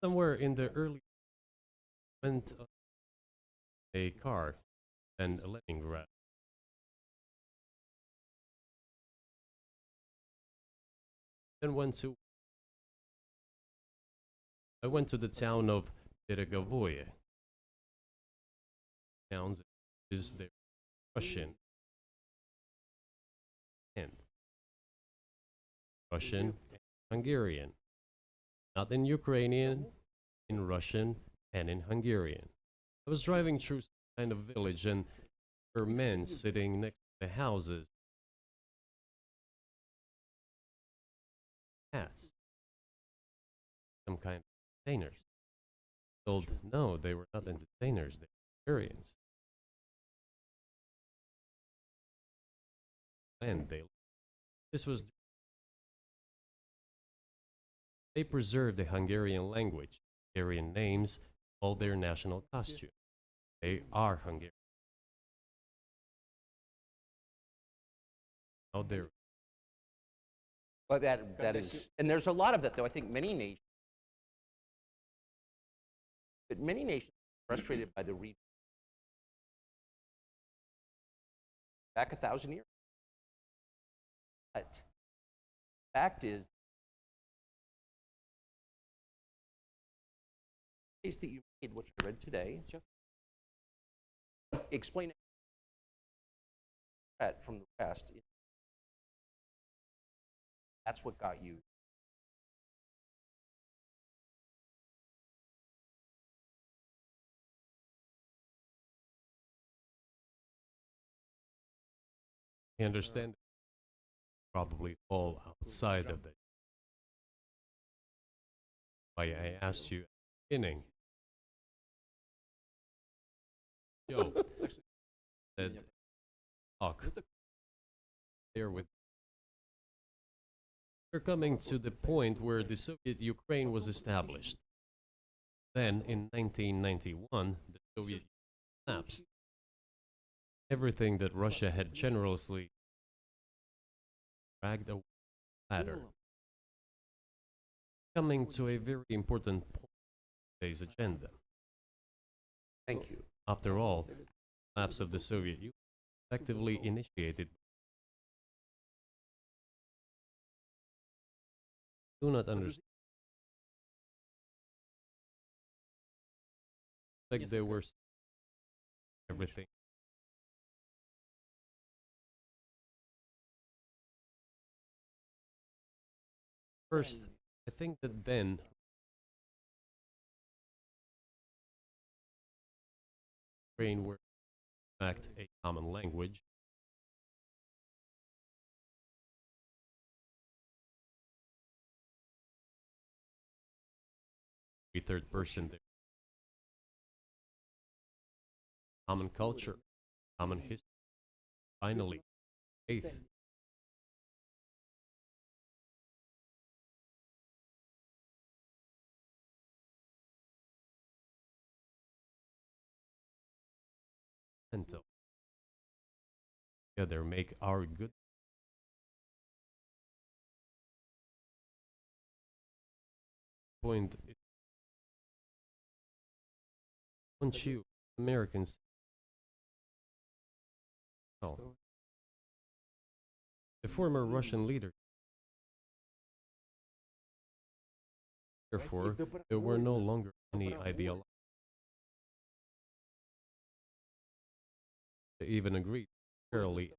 Somewhere in the early went a car and Leningrad. Then I went to the town of Beregovoye. Towns is the Russian and Hungarian. not in Ukrainian, in Russian, and in Hungarian. I was driving through some kind of village, and there were men sitting next to the houses. Hats. Some kind of entertainers. Told no, they were not entertainers, they were Hungarians. And they preserved the Hungarian language, Hungarian names, all their national costume. They are Hungarian. Out there. But that is, and there's a lot of that, though. I think many nations are frustrated by the region. Back 1,000 years. But the fact is, the case that you made, which I read today, just explain it from the West. That's what got you. I understand probably fall outside of that. Why I asked you at the beginning. Yo, said, talk. There with. We're coming to the point where the Soviet Ukraine was established. Then, in 1991, the Soviet Union collapsed. Everything that Russia had generously dragged a ladder. Coming to a very important point of today's agenda. Thank you. After all, the collapse of the Soviet Union effectively initiated. Do not understand. Like they were everything. First, I think that then Ukraine were in fact a common language. Third person there. Common culture, common history, finally, faith. Until together make our good. Point is, want you Americans. Oh. The former Russian leader. Therefore, there were no longer any ideology. They even agreed fairly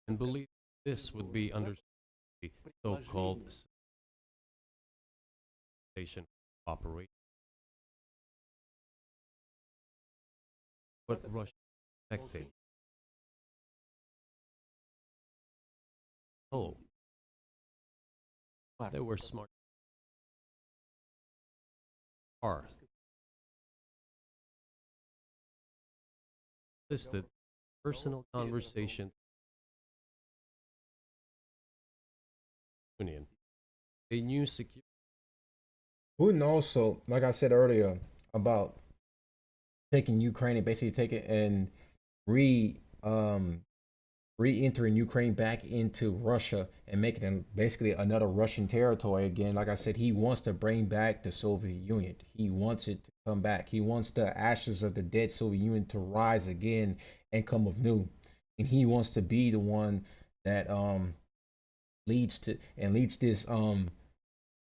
and believed this would be under the so-called station operation. What Russia expected. Oh, they were smart. Are listed personal conversation. Union. A new security. Putin also, like I said earlier, about taking Ukraine and basically taking and re-entering Ukraine back into Russia and making it basically another Russian territory again. Like I said, he wants to bring back the Soviet Union. He wants it to come back. He wants the ashes of the dead Soviet Union to rise again and come of new. And he wants to be the one that leads this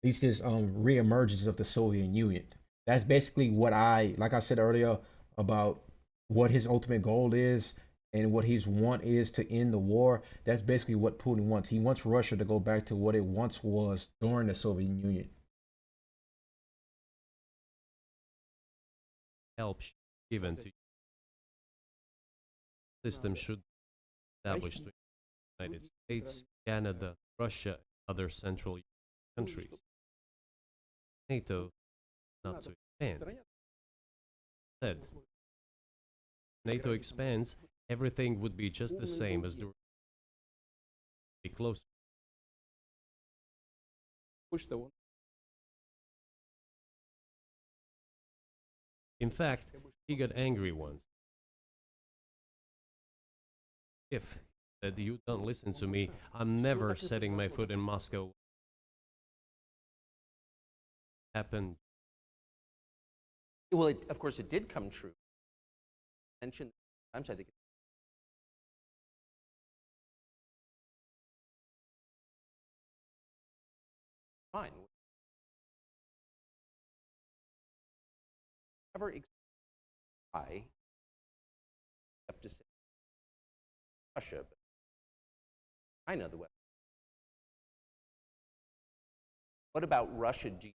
reemergence of the Soviet Union. That's basically what like I said earlier, about what his ultimate goal is. and what his want is to end the war. That's basically what Putin wants. He wants Russia to go back to what it once was during the Soviet Union. Help given to system should be established to the United States, Canada, Russia, and other Central countries. NATO not to expand. Said NATO expands, everything would be just the same as during be closer. Push the one. In fact, he got angry once. If that you don't listen to me, I'm never setting my foot in Moscow. Happened. Well, of course, it did come true. Mentioned times, I think. Fine. Never I except to say Russia, but China, the West. What about Russia? Do you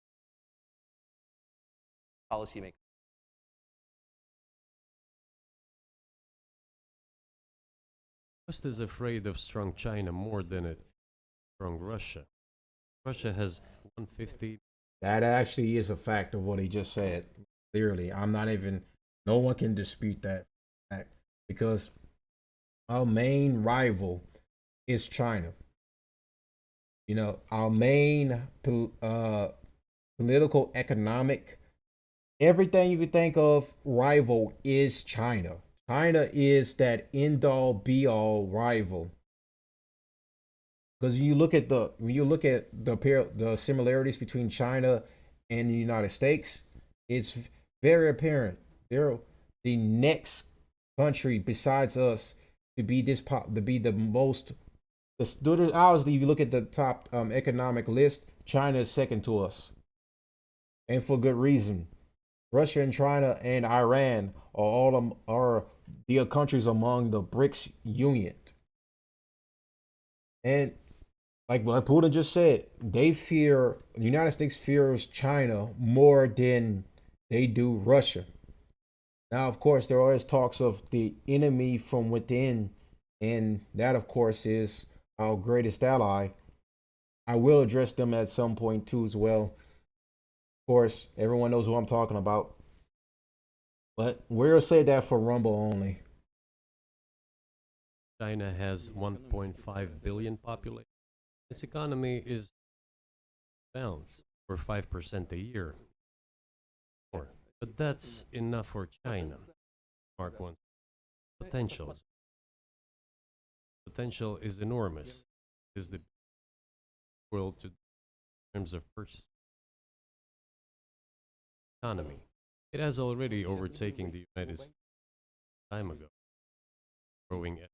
policymakers? West is afraid of strong China more than it strong Russia. Russia has 150. That actually is a fact of what he just said. Clearly, I'm not even. No one can dispute that fact because our main rival is China. You know, our main political, economic, everything you could think of rival is China. China is that end all be all rival. Because when you look at the similarities between China and the United States, it's very apparent. They're the next country besides us to be the most. Obviously, if you look at the top economic list, China is second to us, and for good reason. Russia and China and Iran are the countries among the BRICS Union, and like what Putin just said, the United States fears China more than they do Russia. Now, of course, there are always talks of the enemy from within, and that, of course, is our greatest ally. I will address them at some point too, as well. Of course, everyone knows who I'm talking about, but we'll say that for Rumble only. China has 1.5 billion population. Its economy is balanced for 5% a year. But that's enough for China. Mark wants potentials. Potential is enormous. Is the world in terms of purchase economy. It has already overtaken the United States time ago. Growing at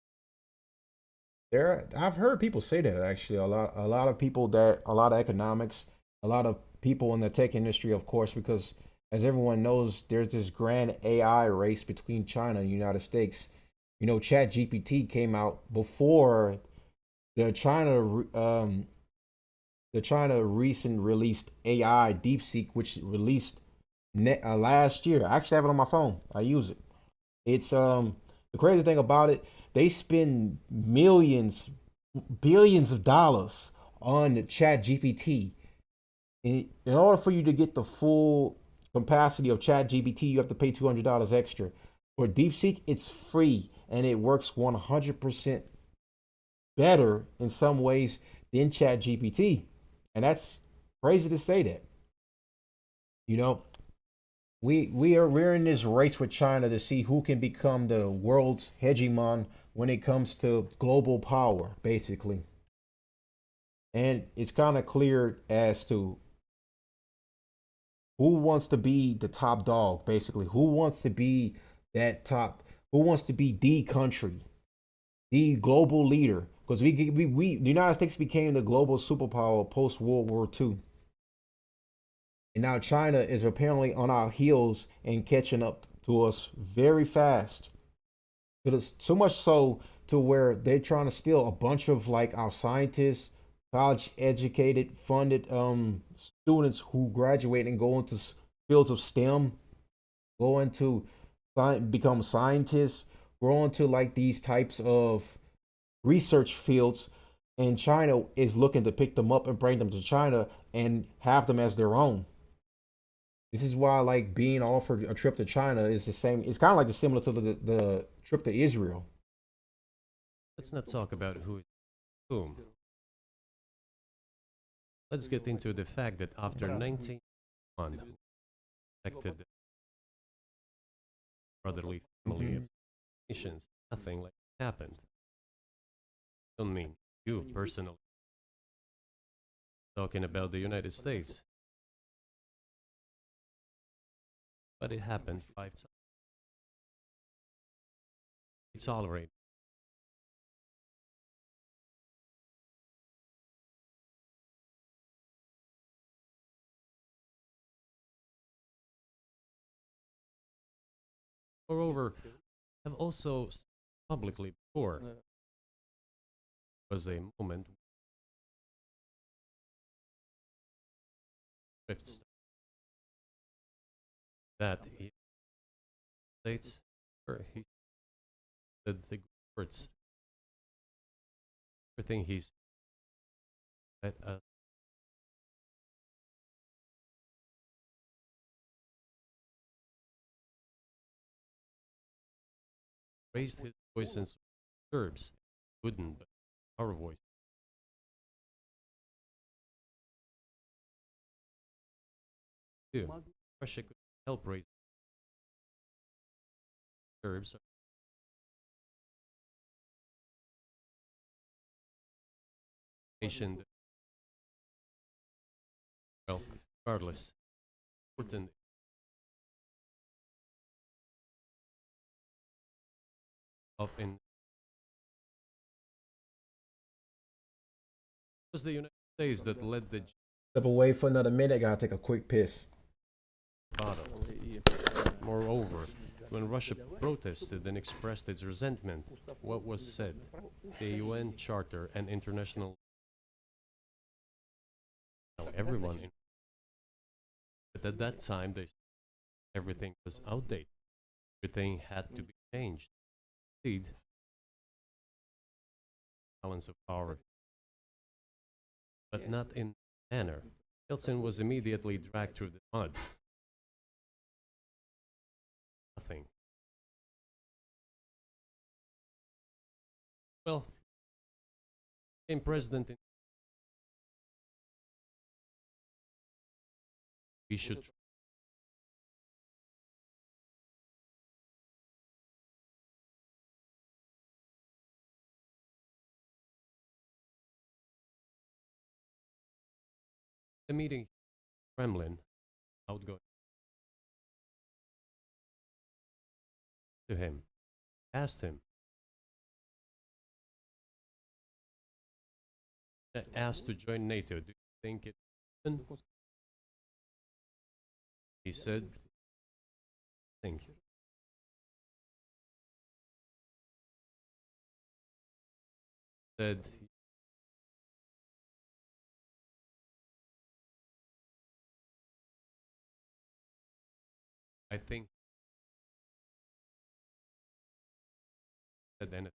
I've heard people say that actually. A lot of economics, a lot of people in the tech industry, of course, because as everyone knows, there's this grand AI race between China and the United States. You know, ChatGPT came out before the China recent released AI DeepSeek, which released last year. I actually have it on my phone. I use it. It's the crazy thing about it. They spend millions, billions of dollars on the ChatGPT. In order for you to get the full capacity of ChatGPT, you have to pay $200 extra. For DeepSeek, it's free and it works 100% better in some ways than ChatGPT. And that's crazy to say that. You know, we're in this race with China to see who can become the world's hegemon when it comes to global power, basically. And it's kind of clear as to who wants to be the top dog, basically. Who wants to be who wants to be the country, the global leader? Because the United States became the global superpower post World War II. And now China is apparently on our heels and catching up to us very fast. so much so to where they're trying to steal a bunch of like our scientists, college educated, funded students who graduate and go into fields of STEM, go into become scientists, grow into like these types of research fields, and China is looking to pick them up and bring them to China and have them as their own. This is why like being offered a trip to China is the same. It's kind of like the similar to the trip to Israel. Let's not talk about who is whom. Let's get into the fact that after 1901, elected the brotherly family of nations, nothing like happened. Don't mean you personally. Talking about the United States. But it happened 5 times. We tolerate. Moreover, I've also said publicly before was a moment that he states or he said the words everything he's at raised his voice and curbs wouldn't but our voice. Too. Russia could help raise curbs nation. Well, regardless, important of in was the United States that led the Step away for another minute. Gotta take a quick piss. bottom. Moreover, when Russia protested and expressed its resentment, what was said? The UN Charter and international. Now everyone in. But at that time, everything was outdated. Everything had to be changed. Indeed, balance of power, but not in manner. Yeltsin was immediately dragged through the mud. Nothing. Well, became president. We should. The meeting, Kremlin, outgoing to him, asked him, asked to join NATO. Do you think it? He said, think. Said I think that then it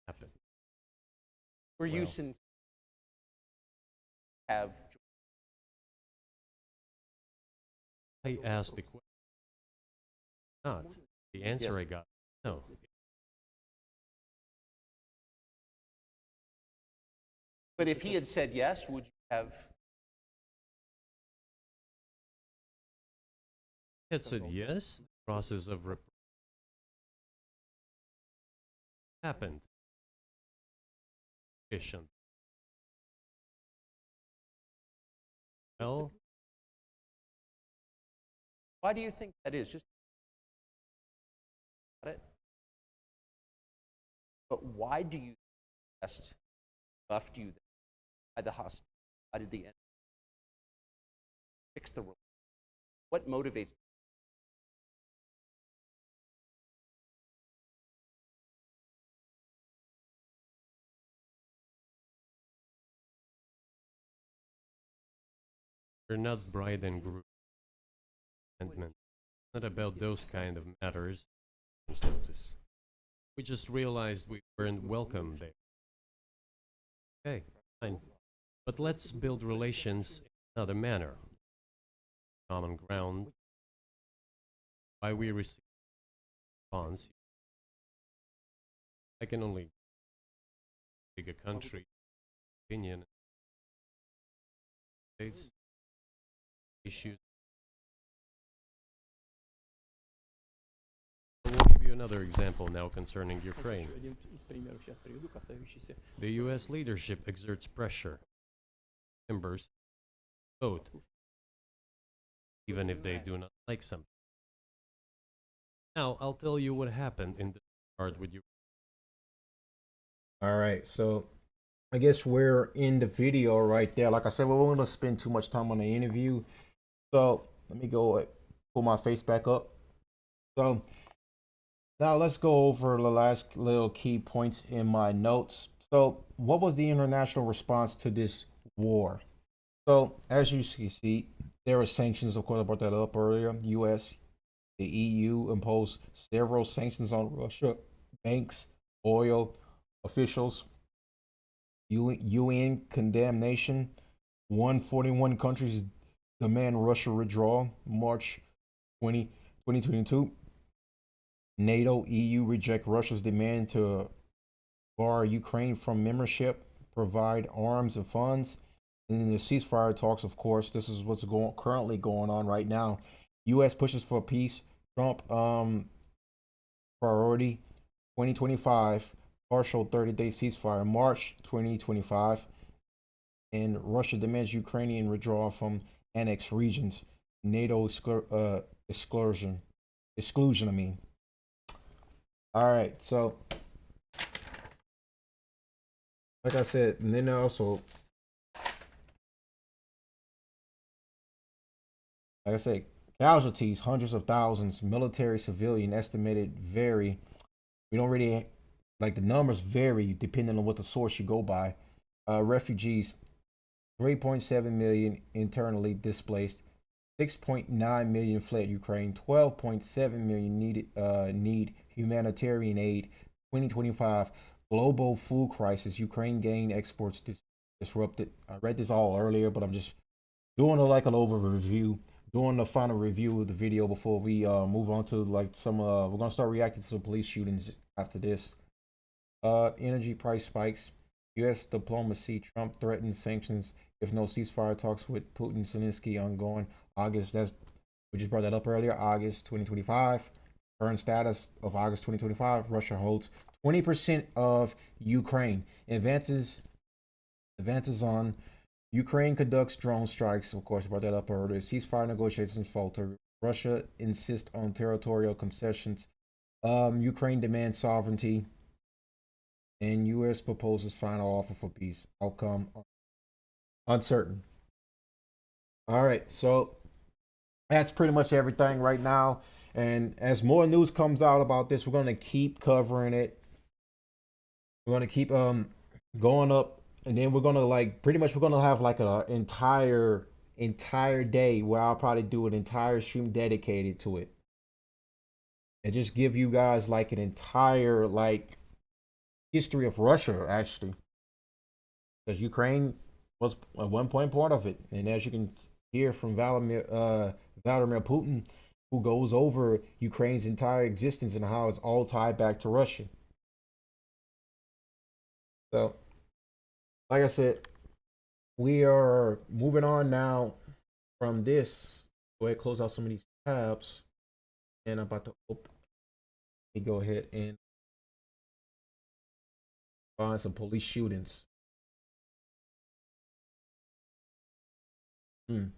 happened. Were you sincere? Have I asked the question. Not the answer Yes. I got. No. But if he had said yes, would you have? Had said yes. The process of happened. Efficient. Well, Why do you think that is? Just got it. But why do you West left you by the hostage? Why did the enemy fix the world? What motivates them? We're not bride and groom. It's not about those kind of matters, circumstances. We just realized we weren't welcome there. Okay, fine. But let's build relations in another manner. Common ground. Why we receive response. I can only pick a country, opinion, states, issues. I will give you another example now concerning Ukraine. The US leadership exerts pressure. Members vote, even if they do not like something. Now, I'll tell you what happened in this part with you. All right, so I guess we're in the video right there. Like I said, we won't going to spend too much time on the interview. So let me go pull my face back up. So now let's go over the last little key points in my notes. So what was the international response to this war? So as you see, there were sanctions. Of course, I brought that up earlier. U.S., the EU imposed several sanctions on Russia, banks, oil, officials. UN condemnation. 141 countries demand Russia withdrawal. March 2022. NATO, EU reject Russia's demand to bar Ukraine from membership, provide arms and funds. And in the ceasefire talks, of course, this is what's currently going on right now. U.S. pushes for peace. Trump priority 2025, partial 30-day ceasefire, March 2025. And Russia demands Ukrainian withdrawal from annexed regions. NATO exclusion. I mean. All right, so like I said, and then also, like I said, casualties, hundreds of thousands, military, civilian, estimated vary. We don't really, like the numbers vary depending on what the source you go by. Refugees, 3.7 million internally displaced, 6.9 million fled Ukraine, 12.7 million need humanitarian aid. 2025 global food crisis, Ukraine gain exports disrupted. I read this all earlier, but I'm just doing an overview, doing the final review of the video before we move on to like some we're gonna start reacting to some police shootings after this. Energy price spikes. U.S. diplomacy. Trump threatens sanctions if no ceasefire talks with Putin. Zelensky ongoing. August. We just brought that up earlier. August 2025. Current status of August 2025. Russia holds 20% of Ukraine. Advances on Ukraine conducts drone strikes. Of course, brought that up earlier. Ceasefire negotiations falter. Russia insists on territorial concessions. Ukraine demands sovereignty. And U.S. proposes final offer for peace. Outcome uncertain. All right, so that's pretty much everything right now. And as more news comes out about this, we're going to keep covering it. We're going to keep going up, and then we're going to we're going to have like an entire day where I'll probably do an entire stream dedicated to it. And just give you guys like an entire history of Russia, actually, because Ukraine was at one point part of it. And as you can hear from Vladimir Putin, who goes over Ukraine's entire existence and how it's all tied back to Russia. So, like I said, we are moving on now from this. Go ahead and close out some of these tabs. And I'm about to open. Let me go ahead and find some police shootings. John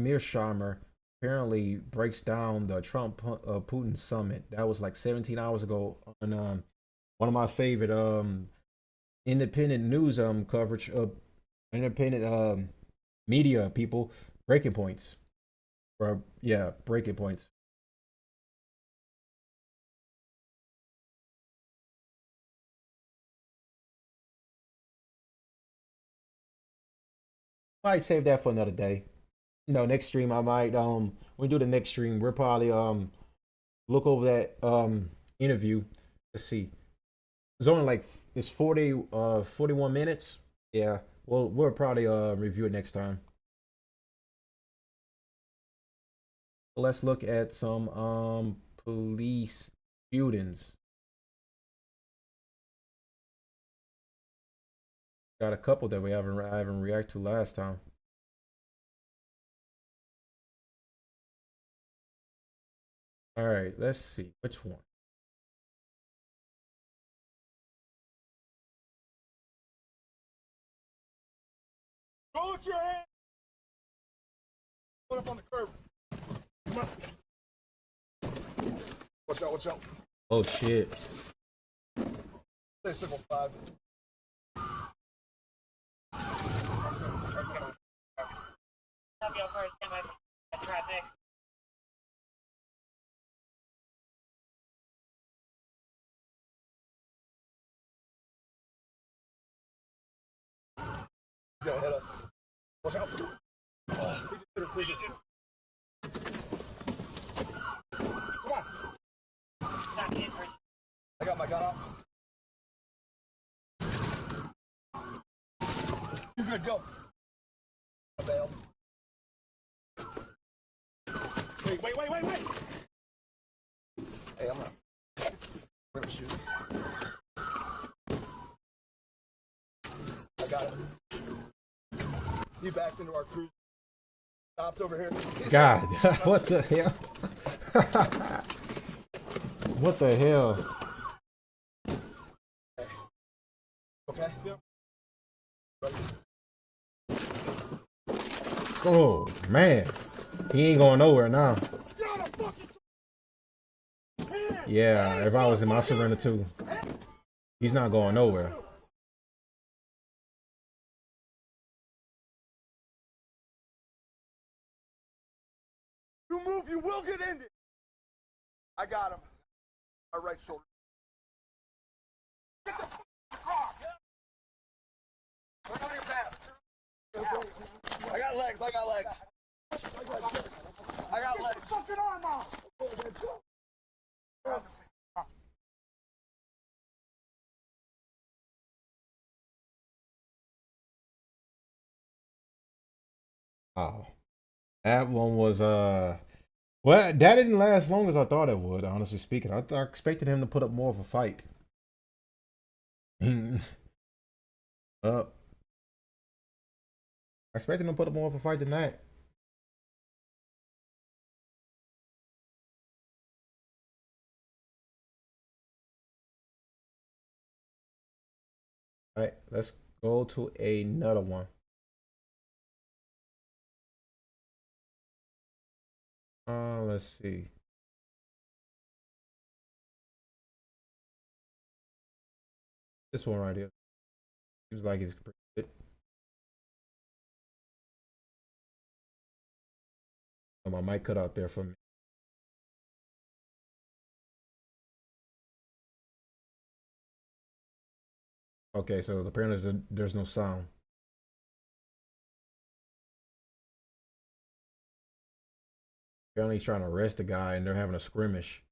Mearsheimer apparently breaks down the Trump-Putin summit. That was like 17 hours ago on one of my favorite independent news coverage of independent media people, Breaking Points. Breaking Points. Might save that for another day. You know, next stream I might when we do the next stream, we'll probably look over that interview. Let's see. It's only like it's 41 minutes. Yeah. We'll probably review it next time. Let's look at some police shootings. Got a couple that I haven't reacted to last time. All right, let's see which one. Go with your hand. Put up on the curb. Come on. Watch out, watch out. Oh shit. Stay signal 5. He's gonna hit us. Watch out. Push it. Come on. I got my gun out. You good, go. I bailed. Wait. Hey, we're gonna shoot. I got it. He backed into our cruise. Stopped over here. God, what the hell? What the hell? Okay. Yep. Ready. Oh man, he ain't going nowhere now. Yeah, if I was him, I'd surrender too. He's not going nowhere. You move, you will get ended. I got him. My right shoulder. Get the car. Turn on your back. I got legs. I got legs. Fucking arm off. Oh, that one was well, that didn't last as long as I thought it would. Honestly speaking, I expected him to put up more of a fight. I expected him to put up more of a fight than that. All right, let's go to another one. Let's see. This one right here. Seems like it's pretty good. Oh, my mic cut out there for me. Okay, so apparently there's no sound. Apparently he's trying to arrest the guy and they're having a skirmish.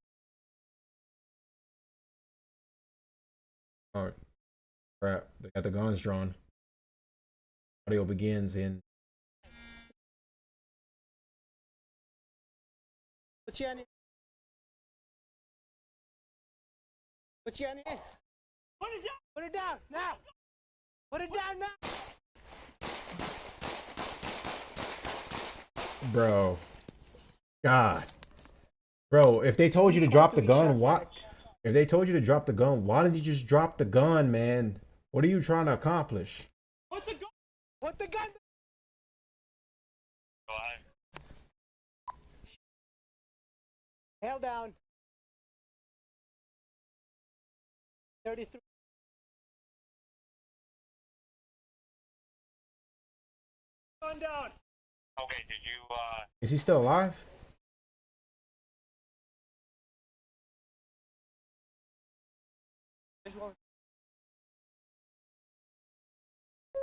All right. Crap. They got the guns drawn. Audio begins in. What's your name? What's your name? Put it down! Put it down now! Put it down now! Bro. God. Bro, if they told you to drop the gun, why? If they told you to drop the gun, why didn't you just drop the gun, man? What are you trying to accomplish? Put the gun! Put the gun! Held down. 33. Gun down. Okay, did you Is he still alive?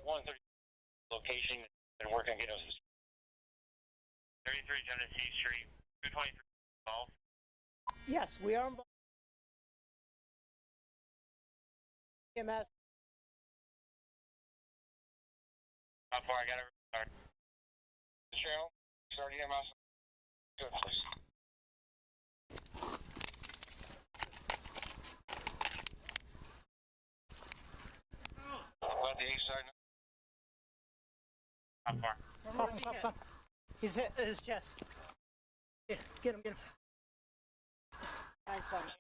one location and work on getting us 33 Genesee Street, 223 12. Yes, we are involved. EMS. How far? I got to start. Cheryl, start EMS. Good, please. Let the east side. How far? Come. He's hit his chest. Here, get him. 9-7.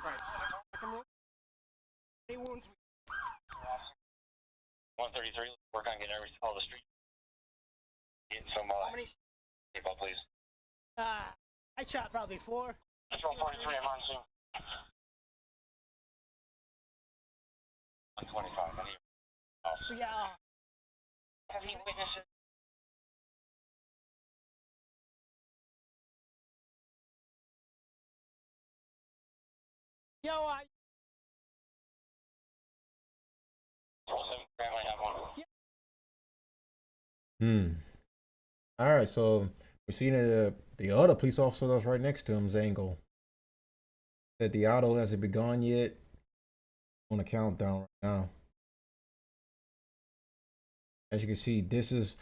Right. Any wounds? 133. Work on getting all the street. Getting some people, please. I shot probably 4. That's 143. I'm on soon. 125. I need. Yeah. Have you witnesses? Yo, I. All right, so we're seeing the other police officer that's right next to him, Zangle. Said the auto hasn't begun yet. On a countdown right now. As you can see, this is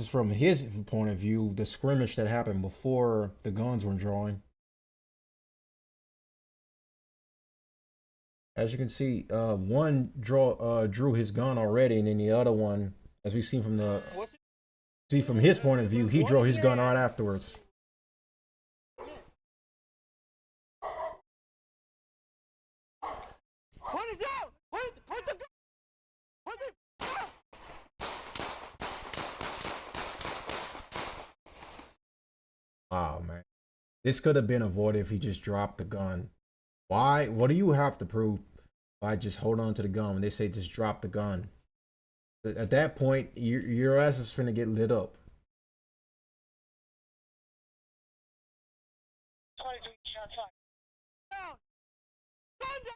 from his point of view, the scrimmage that happened before the guns were drawing. As you can see, one drew his gun already, and then the other one, as we've seen from his point of view, he drew his gun right afterwards. Put it down! Put the gun! Put it down! Oh man, this could have been avoided if he just dropped the gun. Why? What do you have to prove by just hold on to the gun when they say just drop the gun? At that point, your ass is finna get lit up. Down! Gun down!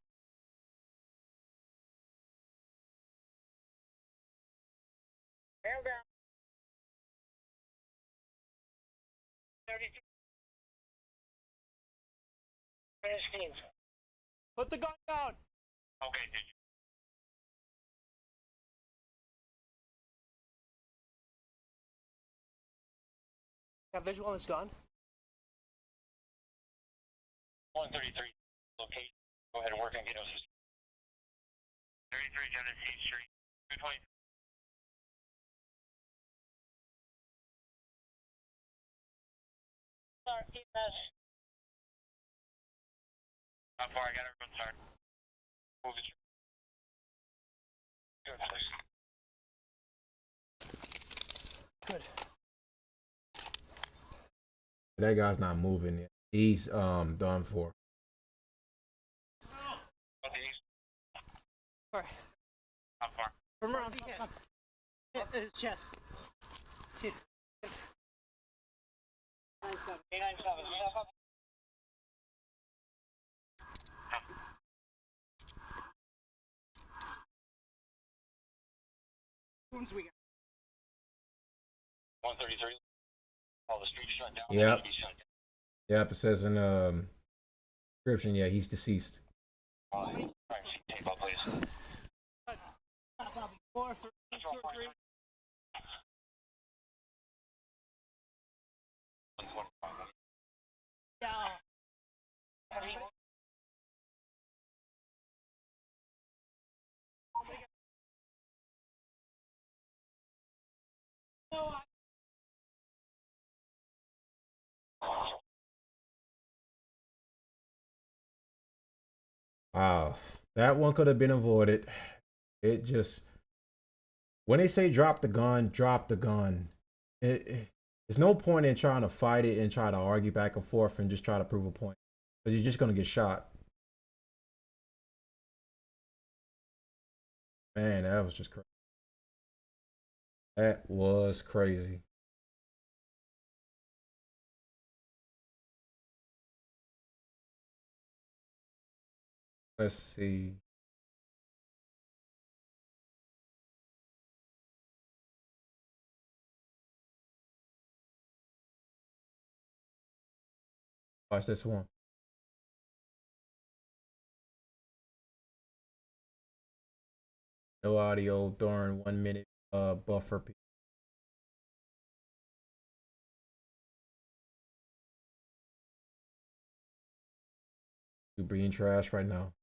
Held down. 32. Finish. Put the gun down! Okay, did you? Got visual on this gun? 133 location. Go ahead and work on getting us 33 Genesee Street, 220. Sorry, EMS. How far? I got everyone start. Move it. Good, please. Good. That guy's not moving yet. He's done for. Alright. How far? From around hit his chest. Hit. 9-7. 897. Wounds we got. 133. All the streets shut down. Yep. Yep, it says in description, yeah, he's deceased. Tape up, please. Probably 4 for 2 or 3. 125. Yeah. No, Wow, that one could have been avoided. It just, when they say drop the gun, drop the gun. There's no point in trying to fight it and try to argue back and forth and just try to prove a point, because you're just gonna get shot. Man, that was just crazy. That was crazy. Let's see. Watch this one. No audio during 1 minute buffer. You being trash right now.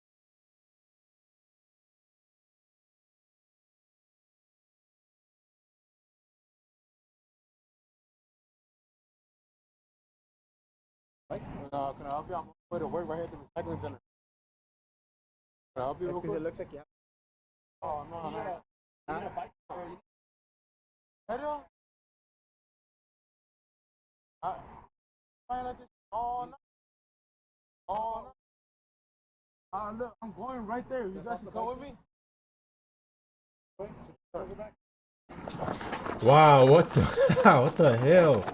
Can I help you? I'm on my way to work right here at the recycling center. Can I help you? That's because it looks like you have. Oh, no, no. Hello? I like this all night. All night. Look, I'm going right there. You guys can go with me? Wow, what the what the hell?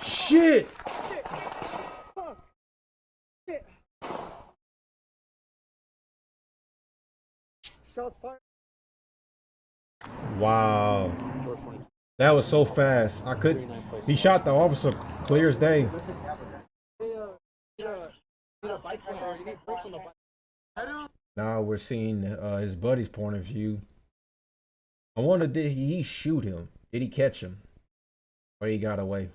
Shit! Shots fired. Wow. That was so fast. He shot the officer clear as day. Now we're seeing his buddy's point of view. I wonder, did he shoot him? Did he catch him? Or he got away?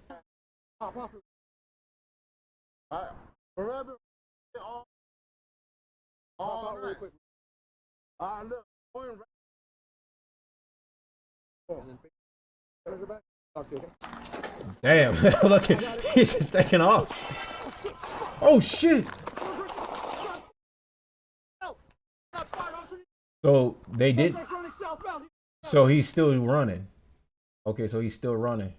Look, going right. Damn, look, he's just taking off. Oh shit! So they did. So he's still running. Okay, so he's still running.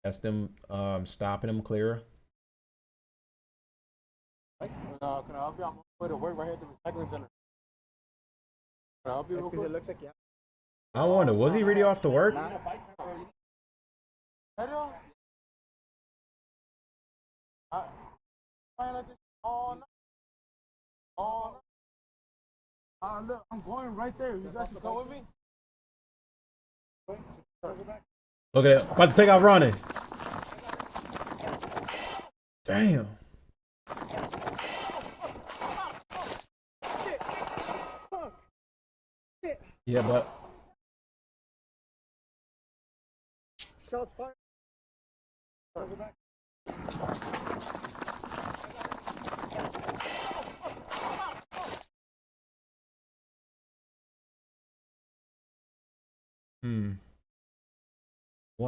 That's them stopping him clear. Can I help you? I'm on my way to work right here at the recycling center. Can I help you? That's because it looks like you have. I wonder, was he really off to work? Hello? I like this all night. All night. Look, I'm going right there. You guys can go with me? Look at it, about to take off running. Damn. Yeah, but Shots fired.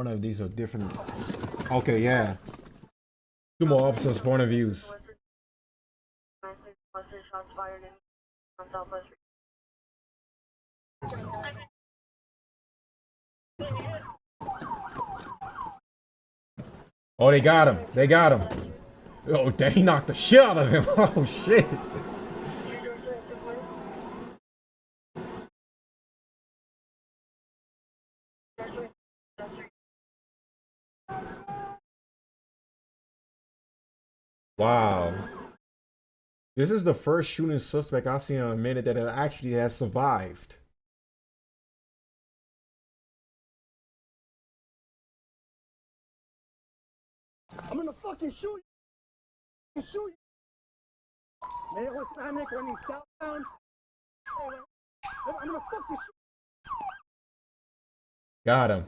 one of these are different. Okay, yeah. Two more officers' point of views. Oh, they got him. They got him. Oh, they knocked the shit out of him. Oh, shit. Wow. This is the first shooting suspect I've seen in a minute that actually has survived. I'm gonna fucking shoot you. Shoot you. Man, Hispanic running southbound. I'm gonna fucking shoot. Got him.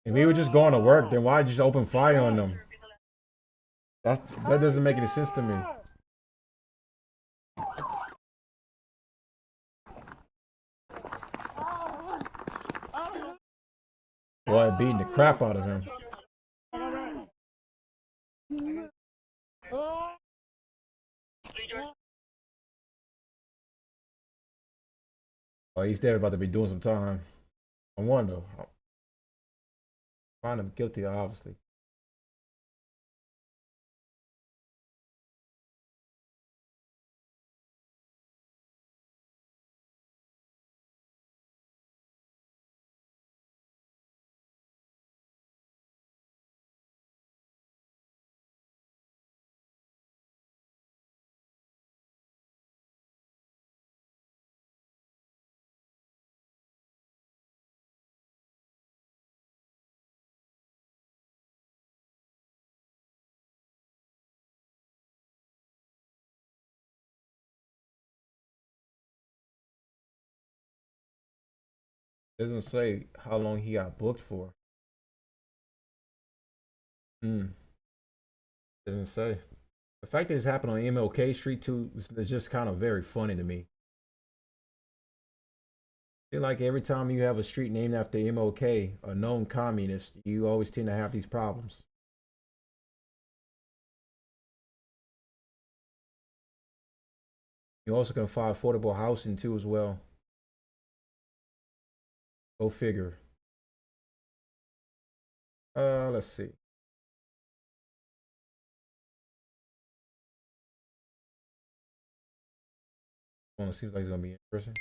If we were just going to work, then why just open fire on them? That doesn't make any sense to me. Boy, beating the crap out of him. Oh, he's dead, about to be doing some time. I wonder. Find him guilty, obviously. Doesn't say how long he got booked for. Doesn't say. The fact that this happened on MLK Street too is just kind of very funny to me. I feel like every time you have a street named after MLK, a known communist, you always tend to have these problems. You also can find affordable housing too as well. Go figure. Let's see. Well, it seems like it's gonna be interesting.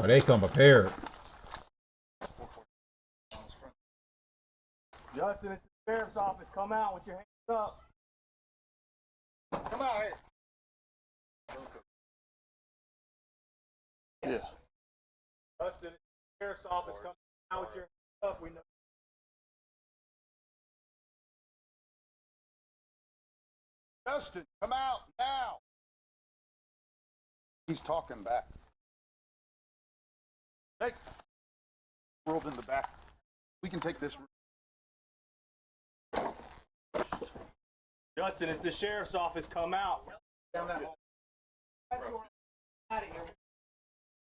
Oh, they come prepared. Justin, it's the sheriff's office. Come out with your hands up. Come out here. Yeah. Justin, it's the sheriff's office. Come out with your hands up. We know. Justin, come out now. He's talking back. Hey, world in the back. We can take this room. Justin, it's the sheriff's office. Come out. Down that hall.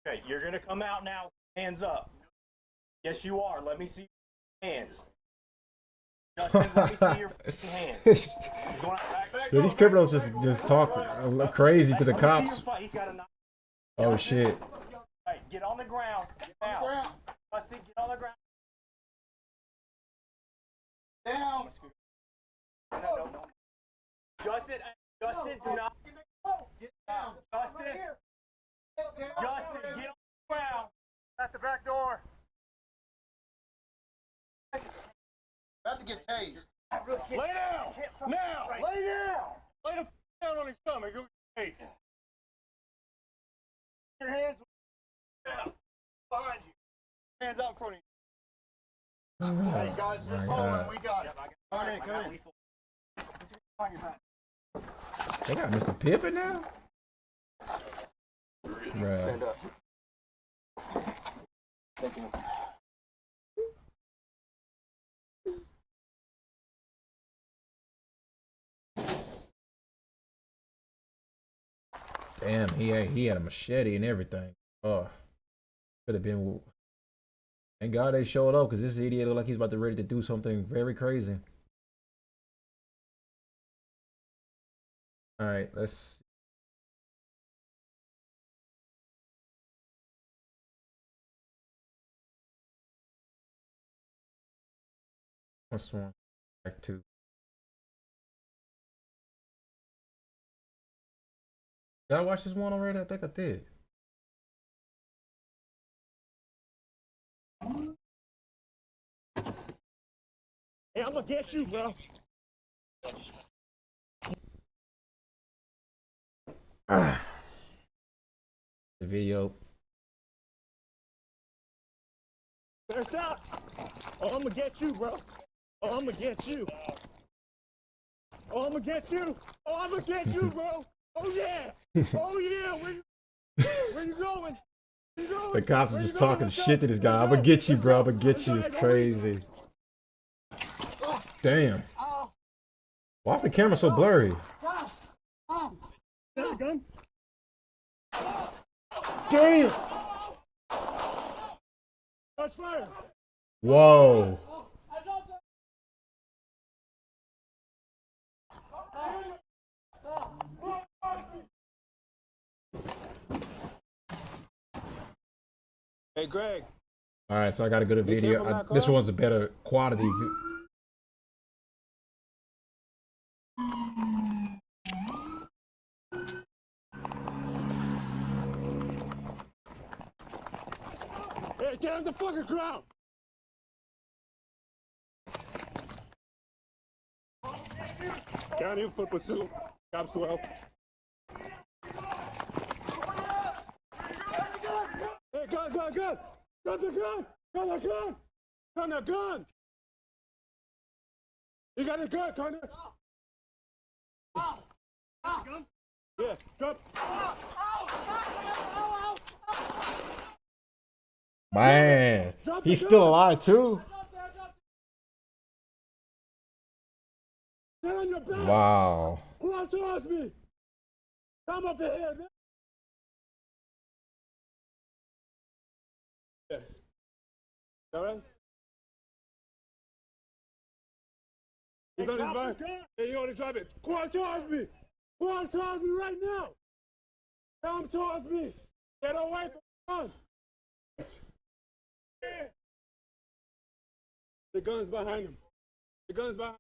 Okay, you're gonna come out now. Hands up. Yes, you are. Let me see your hands. Justin, let me see your hands. Yo, these criminals just talk crazy to the cops. Oh shit. Hey, get on the ground. Now. Justin, get on the ground. Down. No. Justin, do not. Get down. Justin, get on the ground. That's the back door. About to get tased. Lay down. Now. Lay down. Lay the down on his stomach. Go get tased. Your hands down. Behind you. Hands out in front of you. Hey guys, just hold on. We got it. Come in. On your back. They got Mr. Pippin now? Right. Damn, he had a machete and everything. Oh, could have been. Thank God they showed up because this idiot looked like he's about to ready to do something very crazy. All right, let's. What's one? Back to. Did I watch this one already? I think I did. Hey, I'm gonna get you, bro. The video. There's out. Oh, I'm gonna get you, bro. Oh, I'm gonna get you. Oh, I'm gonna get you. Oh, I'm gonna get you, bro. Oh yeah. Oh yeah. Where you going? The cops are just talking shit to this guy. I'm gonna get you, bro. I'm gonna get you. It's crazy. Damn. Why is the camera so blurry? Damn. Whoa. Hey, Greg. All right, so I got a good video. This one's a better quality. Hey, Hey, get on the fucking ground! County in foot pursuit. Cops 12. Hey, gun! Gun's a gun! Gun a gun! Gun a gun! You got a gun, Connor? Yeah, drop. Man, he's still alive too. Get on your back. Wow. Who else towards me? Come over here. Yeah. All right? He's on his back. Hey, you want to drop it? Come on towards me. Come on towards me right now. Come towards me. Get away from the gun. Yeah. The gun's behind him. The gun's behind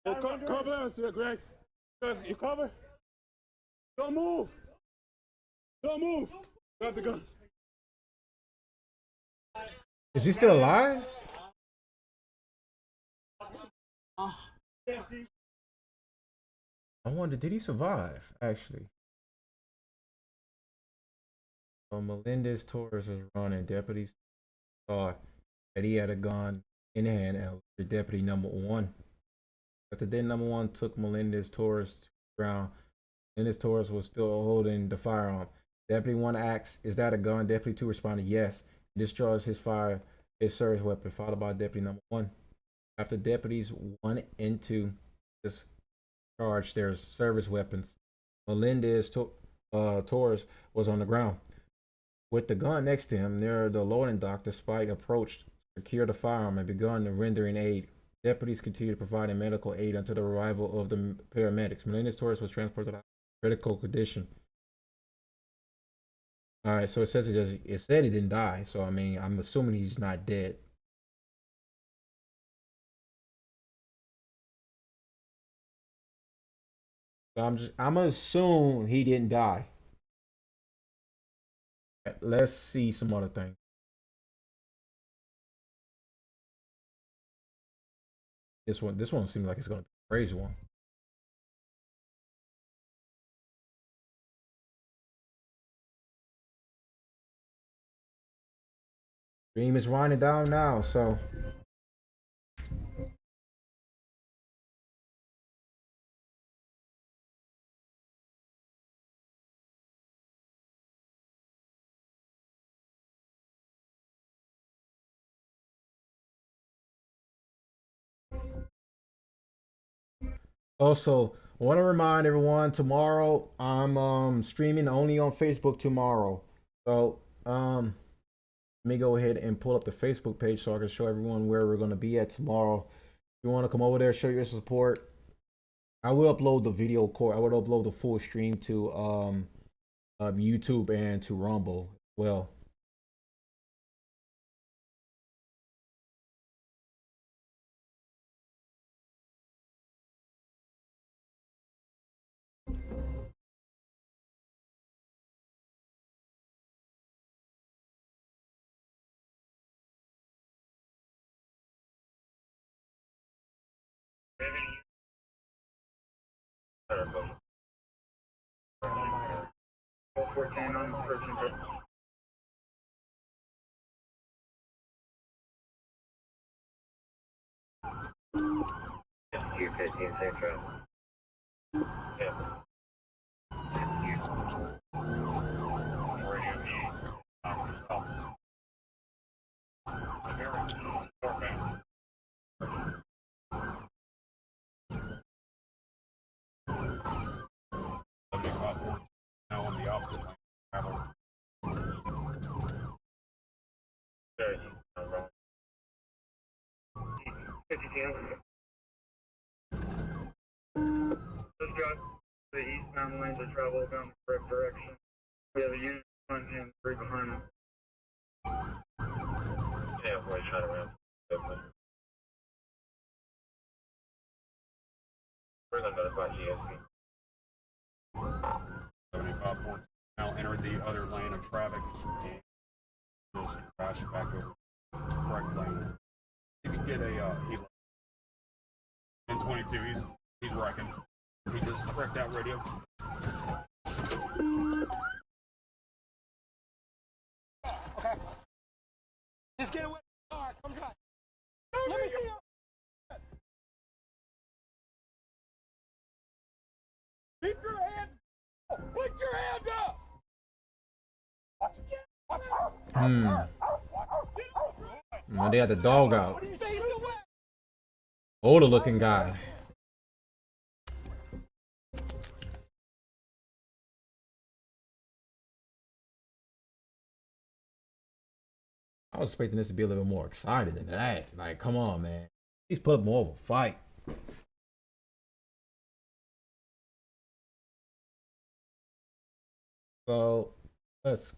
him. Hey, cover us here, Greg. You cover? Don't move. Don't move. Grab the gun. Is he still alive? I wonder, did he survive, actually? So Melendez Torres was running. Deputies saw that he had a gun in hand and the deputy number one. After then, number one took Melendez Torres to the ground. Melendez Torres was still holding the firearm. Deputy one asked, "Is that a gun?" Deputy two responded, "Yes." He discharged his service weapon, followed by deputy number one. After deputies 1 and 2 discharged their service weapons, Melendez Torres was on the ground with the gun next to him near the loading dock. The spike approached, secured the firearm, and begun rendering aid. Deputies continued providing medical aid until the arrival of the paramedics. Melendez Torres was transported to critical condition. All right, so it says it said he didn't die. So I mean, I'm assuming he's not dead. So I'm gonna assume he didn't die. Let's see some other things. This one seems like it's gonna be a crazy one. Stream is winding down now, so also, I want to remind everyone tomorrow I'm streaming only on Facebook tomorrow. So let me go ahead and pull up the Facebook page so I can show everyone where we're going to be at tomorrow. If you want to come over there, show your support. I will upload the video core. I will upload the full stream to YouTube and to Rumble as well. Now on the opposite lane. Let's go to the eastbound lanes of travel down the correct direction. We have a unit behind him, 3 behind him. Yeah, boy, try to ramp. We're going to notify GSP. 7514. now entered the other lane of traffic. Just crashed back over the correct lane. You can get a helo. In 22, he's wrecking. He just wrecked that radio. Okay. Just get away. All right, come on. Let me see you. Keep your hands. Put your hands up. Watch again. Watch her. Well, they had the dog out. Older looking guy. I was expecting this to be a little bit more exciting than that. Like, come on, man. He's put up more of a fight. So, let's.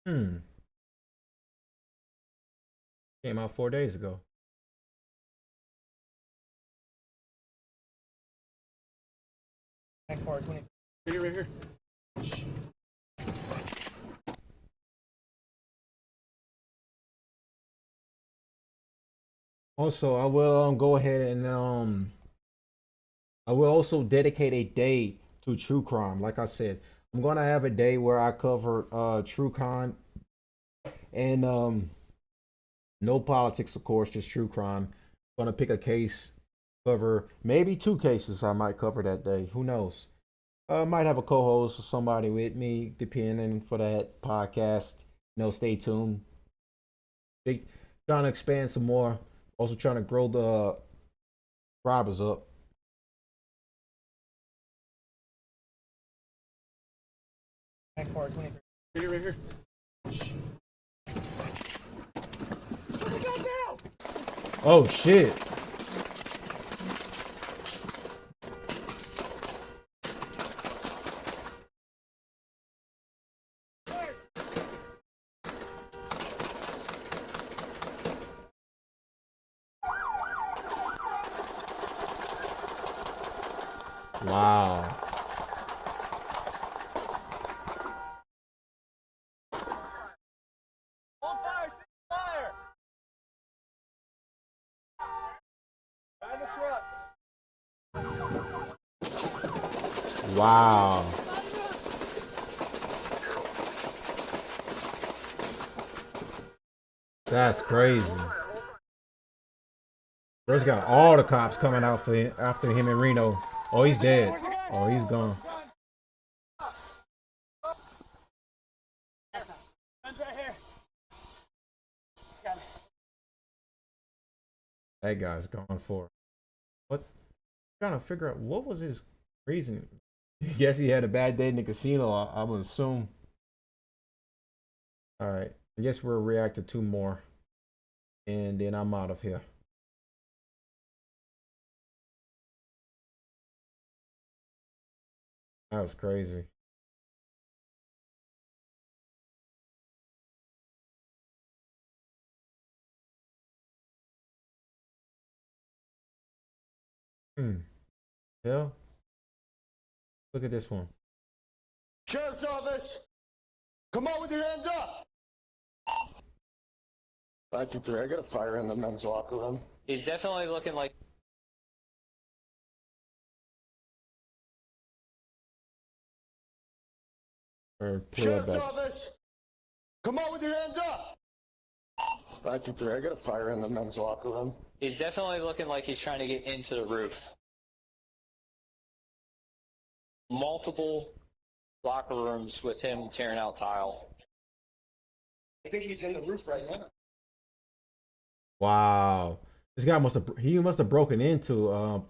Came out 4 days ago. Back forward 20. Right here. Also, I will go ahead and I will also dedicate a day to true crime. Like I said, I'm gonna have a day where I cover true crime and no politics, of course, just true crime. Gonna pick a case, cover maybe 2 cases I might cover that day. Who knows? Might have a co-host or somebody with me, depending for that podcast. Stay tuned. Trying to expand some more. Also trying to grow the subscribers up. Back forward 23. Right here. Oh shit. Wow. On fire, fire. Behind the truck. Wow. That's crazy. Bro's got all the cops coming out for him, after him in Reno. Oh, he's dead. Oh, he's gone. That guy's gone for it. What? I'm trying to figure out what was his reason. Guess he had a bad day in the casino, I would assume. All right. I guess we'll react to 2 more. And then I'm out of here. That was crazy. Yeah. Look at this one. Sheriff's office. Come on with your hands up. 523. I got a fire in the men's locker room. He's definitely looking like. Or play it Sheriff's back. office. Come on with your hands up. 523. I got a fire in the men's locker room. He's definitely looking like he's trying to get into the roof. Multiple locker rooms with him tearing out tile. I think he's in the roof right now. Wow. This guy must have broken into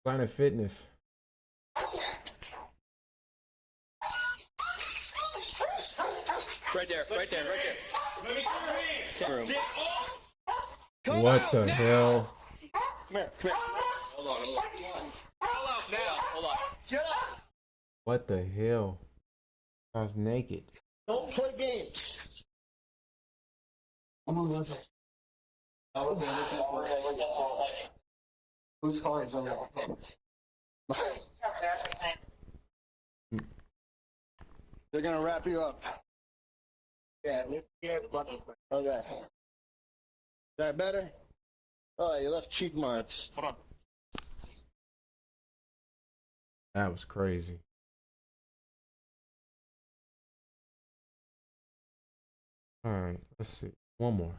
Planet Fitness. Right there. Room. What the hell? Come here. Hold on. Hold on. Get up. What the hell? I was naked. Don't play games. I'm on one side. Whose car is on that? They're gonna wrap you up. Yeah, okay. Is that better? Oh, you left cheek marks. That was crazy. All right, let's see. One more.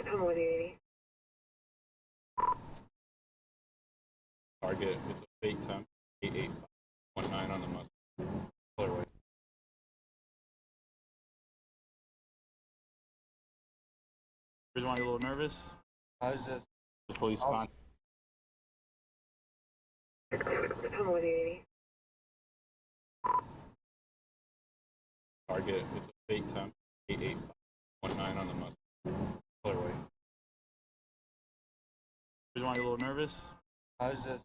I'm with you. Target, it's a fake time. 8819 on the Mustang. Colorway. Reason why you're a little nervous? How's that? Police contact. I'm with you. Target, it's a fake time. 8819 on the Mustang. Colorway. Reason why you're a little nervous? How's that?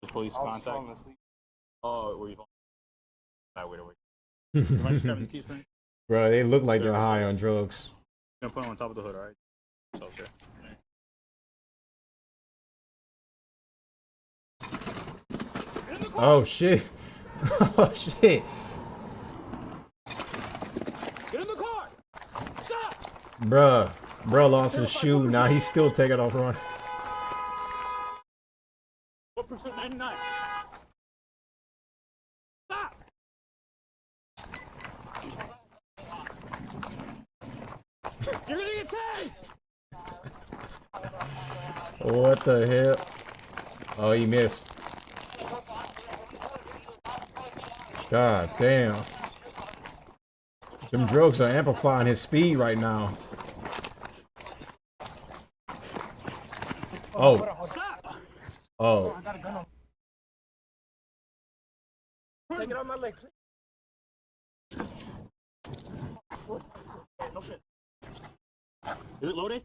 Police contact. Oh, were you falling? Nah, wait. You mind just grabbing the keys for me? Bro, they look like they're high on drugs. I'm gonna put them on top of the hood, alright? So, sure. Oh shit. Oh shit. Get in the car! Stop! Bruh lost his shoe. Now he's still taking off running. What percent 99? Stop! You're gonna get tased! What the hell? Oh, he missed. God damn. Them drugs are amplifying his speed right now. Oh. Oh. Take it on my leg, please. No shit. Is it loaded?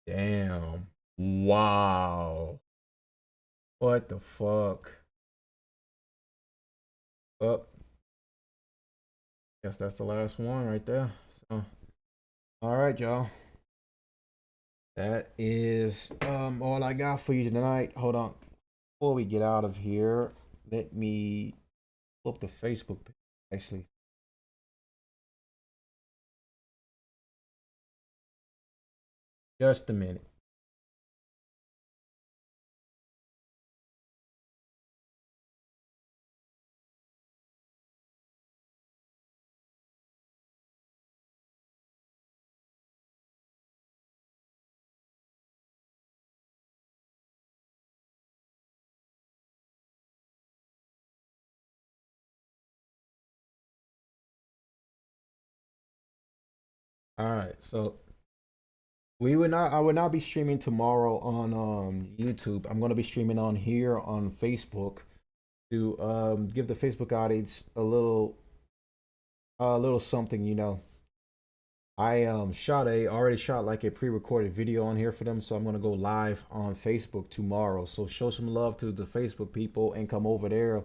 Damn. Wow. What the fuck? Oh. Guess that's the last one right there. So, all right, y'all. That is all I got for you tonight. Hold on. Before we get out of here, let me pull up the Facebook page, actually. Just a minute. All right, so I will not be streaming tomorrow on YouTube. I'm gonna be streaming on here on Facebook to give the Facebook audience a little something, you know. I already shot like a pre-recorded video on here for them, so I'm gonna go live on Facebook tomorrow. So show some love to the Facebook people and come over there. If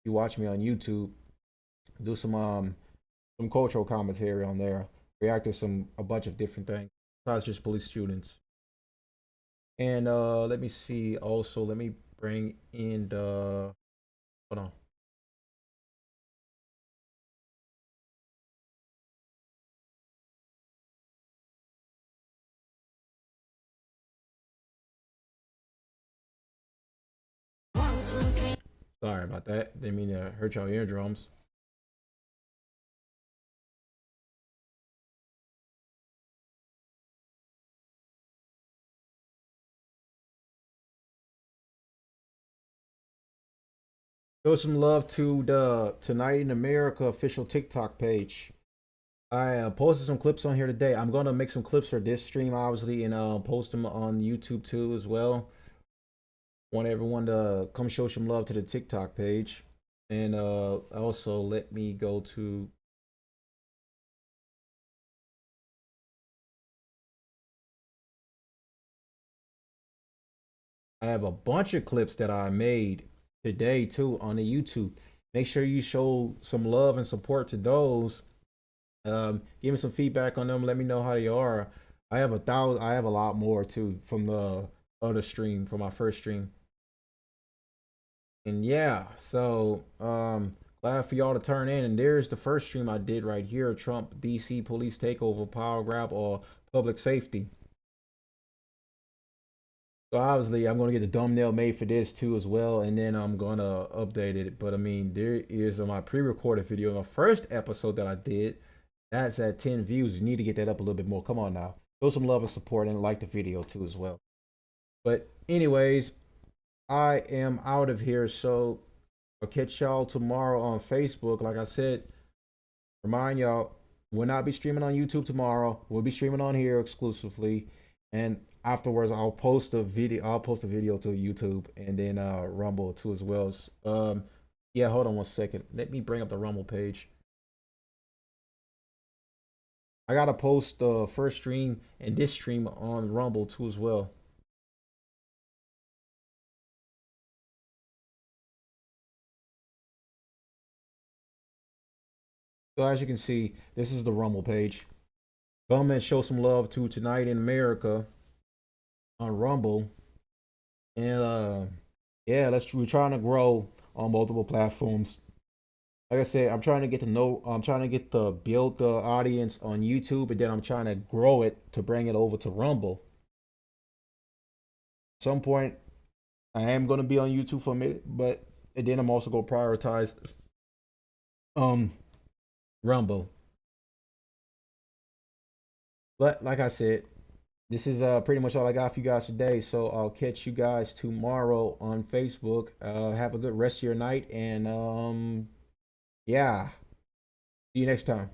you watch me on YouTube, do some cultural commentary on there, react to a bunch of different things besides just police shootings. And let me see. Also, let me bring in the hold on. Sorry about that. Didn't mean to hurt y'all eardrums. Show some love to the Tonight in America official TikTok page. I posted some clips on here today. I'm gonna make some clips for this stream, obviously, and post them on YouTube too as well. Want everyone to come show some love to the TikTok page. And also let me go to I have a bunch of clips that I made today too on the YouTube. Make sure you show some love and support to those. Give me some feedback on them. Let me know how they are. I have a lot more too from the other stream, from my first stream. And yeah, so glad for y'all to turn in. And there's the first stream I did right here: Trump DC police takeover, power grab, or public safety. So obviously I'm gonna get the thumbnail made for this too as well, and then I'm gonna update it. But I mean, there is my pre-recorded video, my first episode that I did. That's at 10 views. You need to get that up a little bit more. Come on now, show some love and support, and like the video too as well. But anyways, I am out of here. So I'll catch y'all tomorrow on Facebook. Like I said, remind y'all, we'll not be streaming on YouTube tomorrow. We'll be streaming on here exclusively. And afterwards, I'll post a video. I'll post a video to YouTube and then Rumble too as well. Yeah, hold on one second. Let me bring up the Rumble page. I gotta post the first stream and this stream on Rumble too as well. So as you can see, this is the Rumble page. Come and show some love to Tonight in America on Rumble. And yeah, we're trying to grow on multiple platforms. Like I said, I'm trying to build the audience on YouTube, and then I'm trying to grow it to bring it over to Rumble. At some point, I am going to be on YouTube for a minute, but and then I'm also going to prioritize Rumble. But like I said, this is pretty much all I got for you guys today. So I'll catch you guys tomorrow on Facebook. Have a good rest of your night, and yeah, see you next time.